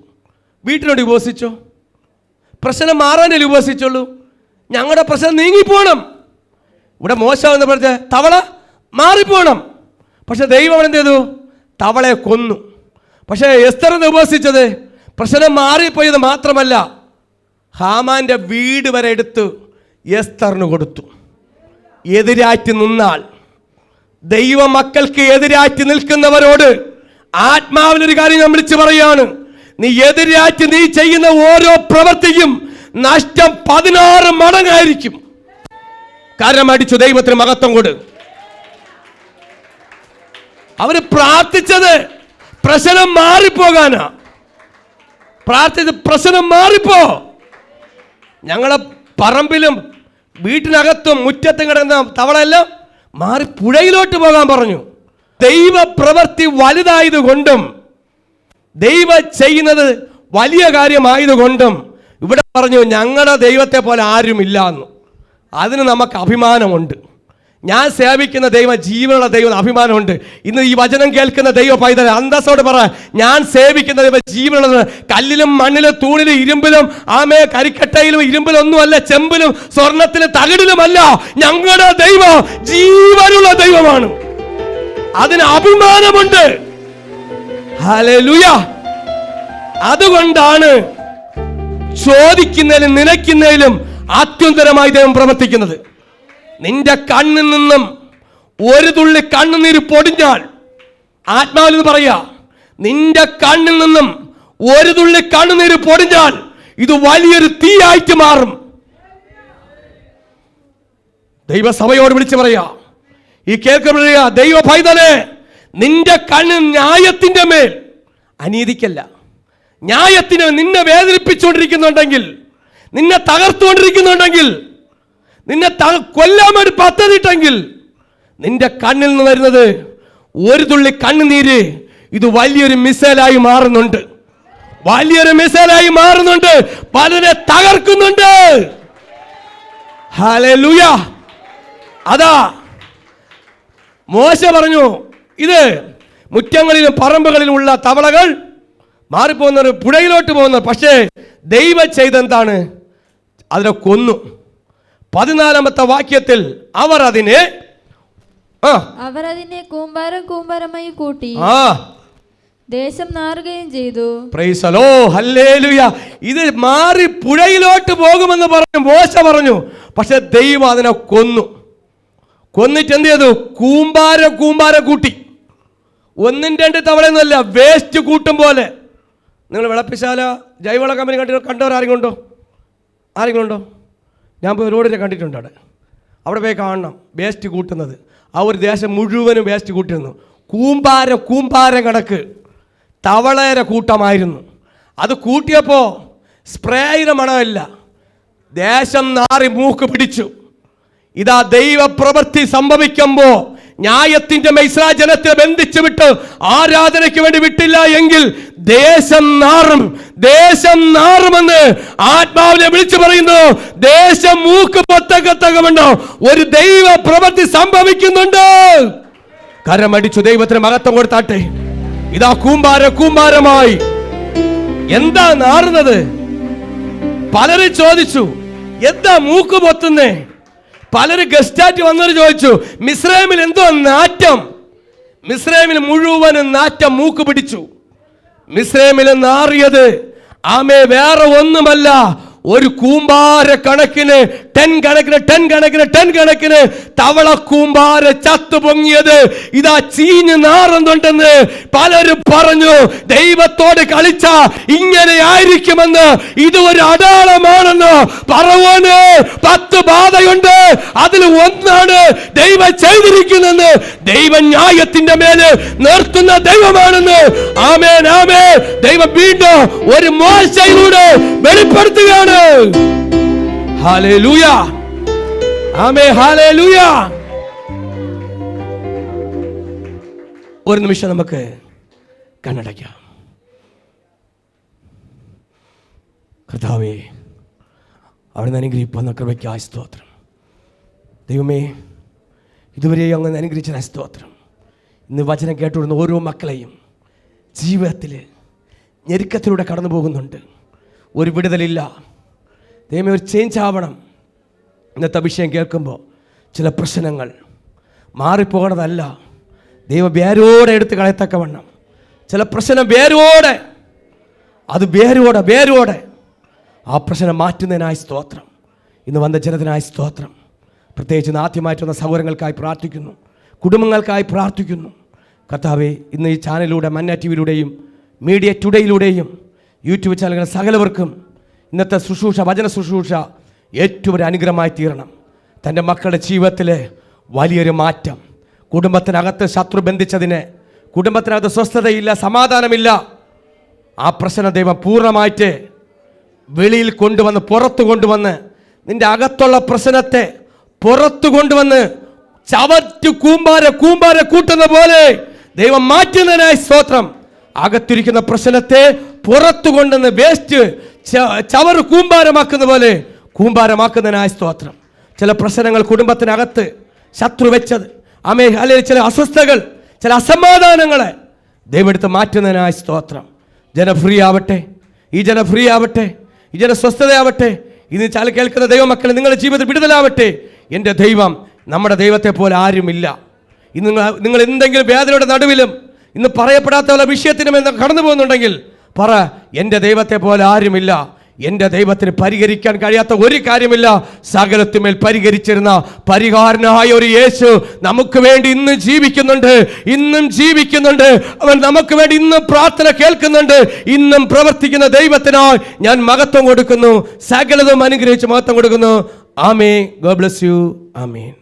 വീട്ടിനോട് ഉപവസിച്ചോ? പ്രശ്നം മാറാനല്ലേ ഉപവസിച്ചുള്ളൂ. ഞങ്ങളുടെ പ്രശ്നം നീങ്ങിപ്പോണം. ഇവിടെ മോശമെന്ന് പറഞ്ഞ തവള മാറിപ്പോണം. പക്ഷെ ദൈവം എന്ത് ചെയ്തു? തവളയെ കൊന്നു. പക്ഷേ എസ്തർ എന്ന് ഉപവസിച്ചത് പ്രശ്നം മാറിപ്പോയത് മാത്രമല്ല, ഹാമാൻ്റെ വീട് വരെ എടുത്ത് എസ്തറിന് കൊടുത്തു. എതിരാറ്റി നിന്നാൽ, ദൈവ മക്കൾക്ക് എതിരാറ്റി നിൽക്കുന്നവരോട് ആത്മാവിലൊരു കാര്യം ഞാൻ വിളിച്ചു പറയാണ്. നീ എതിരാറ്റി നീ ചെയ്യുന്ന ഓരോ പ്രവൃത്തിയും നഷ്ടം 16 മടങ്ങായിരിക്കും. കാരണം അടിച്ചു ദൈവത്തിന് മഹത്വം കൊടു. അവര് പ്രാർത്ഥിച്ചത് പ്രശ്നം മാറിപ്പോകാനാ. പ്രാർത്ഥിച്ചത് പ്രശ്നം മാറിപ്പോ. ഞങ്ങളെ പറമ്പിലും വീട്ടിനകത്തും മുറ്റത്തും കിടന്ന തവളെല്ലാം മാറി പുഴയിലോട്ട് പോകാൻ പറഞ്ഞു. ദൈവ പ്രവൃത്തി വലുതായതുകൊണ്ടും ദൈവം ചെയ്യുന്നത് വലിയ കാര്യമായതുകൊണ്ടും ഇവിടെ പറഞ്ഞു ഞങ്ങളുടെ ദൈവത്തെ പോലെ ആരുമില്ല എന്ന്. അതിന് നമുക്ക് അഭിമാനമുണ്ട്. ഞാൻ സേവിക്കുന്ന ദൈവം ജീവനുള്ള ദൈവം, അഭിമാനമുണ്ട്. ഇന്ന് ഈ വചനം കേൾക്കുന്ന ദൈവ പൈതൽ അന്തസ്സോട് പറ, ഞാൻ സേവിക്കുന്ന ദൈവം ജീവനുള്ളത്. കല്ലിലും മണ്ണിലും തൂണിലും ഇരുമ്പിലും കരിക്കട്ടയിലും ഇരുമ്പിലും ഒന്നുമല്ല, ചെമ്പിലും സ്വർണത്തിലും തകിടിലുമല്ല. ഞങ്ങളുടെ ദൈവം ജീവനുള്ള ദൈവമാണ്. അതിന് അഭിമാനമുണ്ട്. ഹല്ലേലൂയ. അതുകൊണ്ടാണ് ചോദിക്കുന്നതിലും നിലയ്ക്കുന്നതിലും അത്യുന്നതമായി ദൈവം പ്രവർത്തിക്കുന്നത്. നിന്റെ കണ്ണിൽ നിന്നും ഒരു തുള്ളി കണ്ണുനീര് പൊടിഞ്ഞാൽ, ആത്മാവിൽ നിന്ന് പറയാ, നിന്റെ കണ്ണിൽ നിന്നും ഒരു തുള്ളി കണ്ണുനീര് പൊടിഞ്ഞാൽ ഇത് വലിയൊരു തീയായിട്ട് മാറും. ദൈവസഭയോട് വിളിച്ചു പറയാ, ഈ കേൾക്കുന്ന ദൈവ പൈതലേ, നിന്റെ കണ്ണിൽ ന്യായത്തിന്റെ മേൽ, അനീതിക്കല്ല, ന്യായത്തിന് നിന്നെ വേദനിപ്പിച്ചുകൊണ്ടിരിക്കുന്നുണ്ടെങ്കിൽ, നിന്നെ തകർത്തുകൊണ്ടിരിക്കുന്നുണ്ടെങ്കിൽ, നിന്നെ കൊല്ലാൻ വേണ്ടി പദ്ധതിയിട്ടെങ്കിൽ, നിന്റെ കണ്ണിൽ നിന്ന് വരുന്നത് ഒരു തുള്ളി കണ്ണുനീര് ഇത് വലിയൊരു മിസൈലായി മാറുന്നുണ്ട്. വലിയൊരു മിസൈലായി മാറുന്നുണ്ട്. പലരെ തകർക്കുന്നുണ്ട്. ഹല്ലേലൂയ. അതാ മോശ പറഞ്ഞു, ഇത് മുറ്റങ്ങളിലും പറമ്പുകളിലും ഉള്ള തവളകൾ മാറിപ്പോകുന്നവർ പുഴയിലോട്ട് പോകുന്നു. പക്ഷേ ദൈവം ചെയ്തെന്താണ്? അതിനെ കൊന്നു. 14-ാമത്തെ വാക്യത്തിൽ അവർ അതിനെ കൂമ്പാരമായി കൂട്ടി ദേശം നാറുകയും ചെയ്തു. Price the lord. ഹല്ലേലൂയ. ഇത് മാറി പുഴയിലോട്ട് പോകുമെന്ന് പറഞ്ഞു മോശ പറഞ്ഞു. പക്ഷെ ദൈവം അതിനെ കൊന്നു. കൊന്നിട്ട് എന്ത് ചെയ്തു? കൂമ്പാരം കൂട്ടി. 1-2 തവളയൊന്നുമല്ല, വേസ്റ്റ് കൂട്ടും പോലെ. നിങ്ങൾ വിളപ്പിശാല ജൈവവള കമ്പനി കണ്ടവർ ആരെങ്കിലും ഉണ്ടോ? ഞാൻ പോയി റോഡിൽ കണ്ടിട്ടുണ്ട്. അവിടെ പോയി കാണണം വേസ്റ്റ് കൂട്ടുന്നത്. ആ ഒരു ദേശം മുഴുവനും വേസ്റ്റ് കൂട്ടിരുന്നു. കൂമ്പാരം കണക്ക് തവളയുടെ കൂട്ടമായിരുന്നു. അത് കൂട്ടിയപ്പോൾ സ്പ്രേയുടെ മണമല്ല, ദേശം നാറി മൂക്ക് പിടിച്ചു. ഇതാ ദൈവപ്രവൃത്തി സംഭവിക്കുമ്പോൾ ന്യായത്തിന്റെ ഇസ്രായേൽ ജനത്തെ ബന്ധിച്ചു വിട്ട് ആരാധനയ്ക്ക് വേണ്ടി വിട്ടില്ല എങ്കിൽ ദേശം നാറും, ദേശം നാറുമെന്ന് ആത്മാവിനെ വിളിച്ചു പറയുന്നു. ദേശം മൂക്ക് പൊത്തക്കത്തകമുണ്ടോ ഒരു ദൈവ പ്രവൃത്തി സംഭവിക്കുന്നുണ്ട്. കരമടിച്ചു ദൈവത്തിന് മഹത്വം കൊടുത്താട്ടെ. ഇതാ കൂമ്പാരമായി. എന്താ നാറുന്നത്? പലരും ചോദിച്ചു, എന്താ മൂക്ക് പൊത്തുന്നേ? പലരും ഗസ്റ്റായിട്ട് വന്നവർ ചോദിച്ചു, മിസ്രൈമിൽ എന്തോ നാറ്റം. മിസ്രൈമിൽ മുഴുവനും നാറ്റം മൂക്ക് പിടിച്ചു. മിസ്രൈമിൽ നാറിയത് ആമേ വേറെ ഒന്നുമല്ല, ഒരു കൂമ്പാര കണക്കിന് ടൺ കണക്കിന് തവള കൂമ്പാര ചത്തു പൊങ്ങിയത് ഇതാ ചീഞ്ഞ് നാറുന്നുണ്ടെന്ന് പലരും പറഞ്ഞു. ദൈവത്തോട് കളിച്ച ഇങ്ങനെ ആയിരിക്കുമെന്ന്, ഇത് ഒരു അടയാളമാണെന്ന് പറവോന് 10 ബാധയുണ്ട്, അതിൽ ഒന്നാണ് ദൈവം ചെയ്തിരിക്കുന്നെന്ന്. ദൈവം ന്യായത്തിന്റെ മേല് നിർത്തുന്ന ദൈവമാണെന്ന്. ആമേൻ ആമേൻ. ദൈവം വീണ്ടും ഒരു മോശയിലൂടെ വെളിപ്പെടുത്തുകയാണ്. ഹല്ലേലൂയ, ആമേൻ, ഹല്ലേലൂയ. ഒരു നിമിഷം നമുക്ക് കണ്ണടയ്ക്കാം. കർത്താവേ, അവിടുന്ന് അനുഗ്രഹിക്കുന്ന കൃപയ്ക്കായി സ്തോത്രം. ദൈവമേ, ഇതുവരെ അങ്ങ് അനുഗ്രഹിച്ച സ്തോത്രം. ഇന്ന് വചനം കേട്ടുകൊടുന്ന ഓരോ മക്കളെയും ജീവിതത്തിൽ ഞെരുക്കത്തിലൂടെ കടന്നു പോകുന്നുണ്ട്, ഒരു വിടുതലില്ല. ദൈവമേ, ഒരു ചേഞ്ച് ആവണം. ഇന്നത്തെ വിഷയം കേൾക്കുമ്പോൾ ചില പ്രശ്നങ്ങൾ മാറിപ്പോകണതല്ല, ദൈവം വേരോടെ എടുത്ത് കളയത്തക്കവണ്ണം ചില പ്രശ്നം വേരോടെ ആ പ്രശ്നം മാറ്റുന്നതിനായി സ്തോത്രം. ഇന്ന് വന്ന ജനത്തിനായി സ്തോത്രം. പ്രത്യേകിച്ച് ആദ്യമായിട്ട് വന്ന സഹോദരങ്ങൾക്കായി പ്രാർത്ഥിക്കുന്നു, കുടുംബങ്ങൾക്കായി പ്രാർത്ഥിക്കുന്നു. കർത്താവേ, ഇന്ന് ഈ ചാനലിലൂടെ, മന്ന ടി വിയിലൂടെയും മീഡിയ ടുഡേയിലൂടെയും യൂട്യൂബ് ചാനലുകൾ സകലവർക്കും ഇന്നത്തെ ശുശ്രൂഷ, വചന ശുശ്രൂഷ ഏറ്റവും ഒരു അനുഗ്രഹമായി തീരണം. തൻ്റെ മക്കളുടെ ജീവിതത്തിൽ വലിയൊരു മാറ്റം. കുടുംബത്തിനകത്ത് ശത്രു ബന്ധിച്ചതിന്, കുടുംബത്തിനകത്ത് സ്വസ്ഥതയില്ല, സമാധാനമില്ല, ആ പ്രശ്നം ദൈവം പൂർണ്ണമായിട്ട് വെളിയിൽ കൊണ്ടുവന്ന്, പുറത്തു കൊണ്ടുവന്ന്, നിന്റെ അകത്തുള്ള പ്രശ്നത്തെ പുറത്തു കൊണ്ടുവന്ന് ചവറ്റ് കൂമ്പാര കൂട്ടുന്ന പോലെ ദൈവം മാറ്റുന്നതിനായി സ്തോത്രം. അകത്തിരിക്കുന്ന പ്രശ്നത്തെ പുറത്തു കൊണ്ടുവന്ന് വേസ്റ്റ് ചവറ് കൂമ്പാരമാക്കുന്ന പോലെ കൂമ്പാരമാക്കുന്നതിനായി സ്തോത്രം. ചില പ്രശ്നങ്ങൾ കുടുംബത്തിനകത്ത് ശത്രു വെച്ചത്, അല്ലെങ്കിൽ ചില അസ്വസ്ഥതകൾ, ചില അസമാധാനങ്ങളെ ദൈവം എടുത്ത് മാറ്റുന്നതിനായി സ്തോത്രം. ജനം ഫ്രീ ആവട്ടെ, ഈ ജനം ഫ്രീ ആവട്ടെ, ഈ ജനം സ്വസ്ഥതയാവട്ടെ. ഇന്ന് ചാല കേൾക്കുന്ന ദൈവമക്കളെ, നിങ്ങളുടെ ജീവിതത്തിൽ വിടുതലാവട്ടെ. എൻ്റെ ദൈവം നമ്മുടെ ദൈവത്തെ പോലെ ആരുമില്ല. ഇന്ന് നിങ്ങൾ എന്തെങ്കിലും വേദനയുടെ നടുവിലും ഇന്ന് പറയപ്പെടാത്ത പല വിഷയത്തിനും കടന്നു പോകുന്നുണ്ടെങ്കിൽ പറ, എൻ്റെ ദൈവത്തെ പോലെ ആരുമില്ല. എൻ്റെ ദൈവത്തിന് പരിഹരിക്കാൻ കഴിയാത്ത ഒരു കാര്യമില്ല. സകലത്തുമേൽ പരിഹരിച്ചിരുന്ന പരിഹാരനായ ഒരു യേശു നമുക്ക് വേണ്ടി ഇന്നും ജീവിക്കുന്നുണ്ട്. അവൻ നമുക്ക് വേണ്ടി ഇന്നും പ്രാർത്ഥന കേൾക്കുന്നുണ്ട്. ഇന്നും പ്രവർത്തിക്കുന്ന ദൈവത്തിനായി ഞാൻ മഹത്വം കൊടുക്കുന്നു, സകലതും അനുഗ്രഹിച്ച് മഹത്വം കൊടുക്കുന്നു. ആമേൻ. God bless you. ആമേൻ.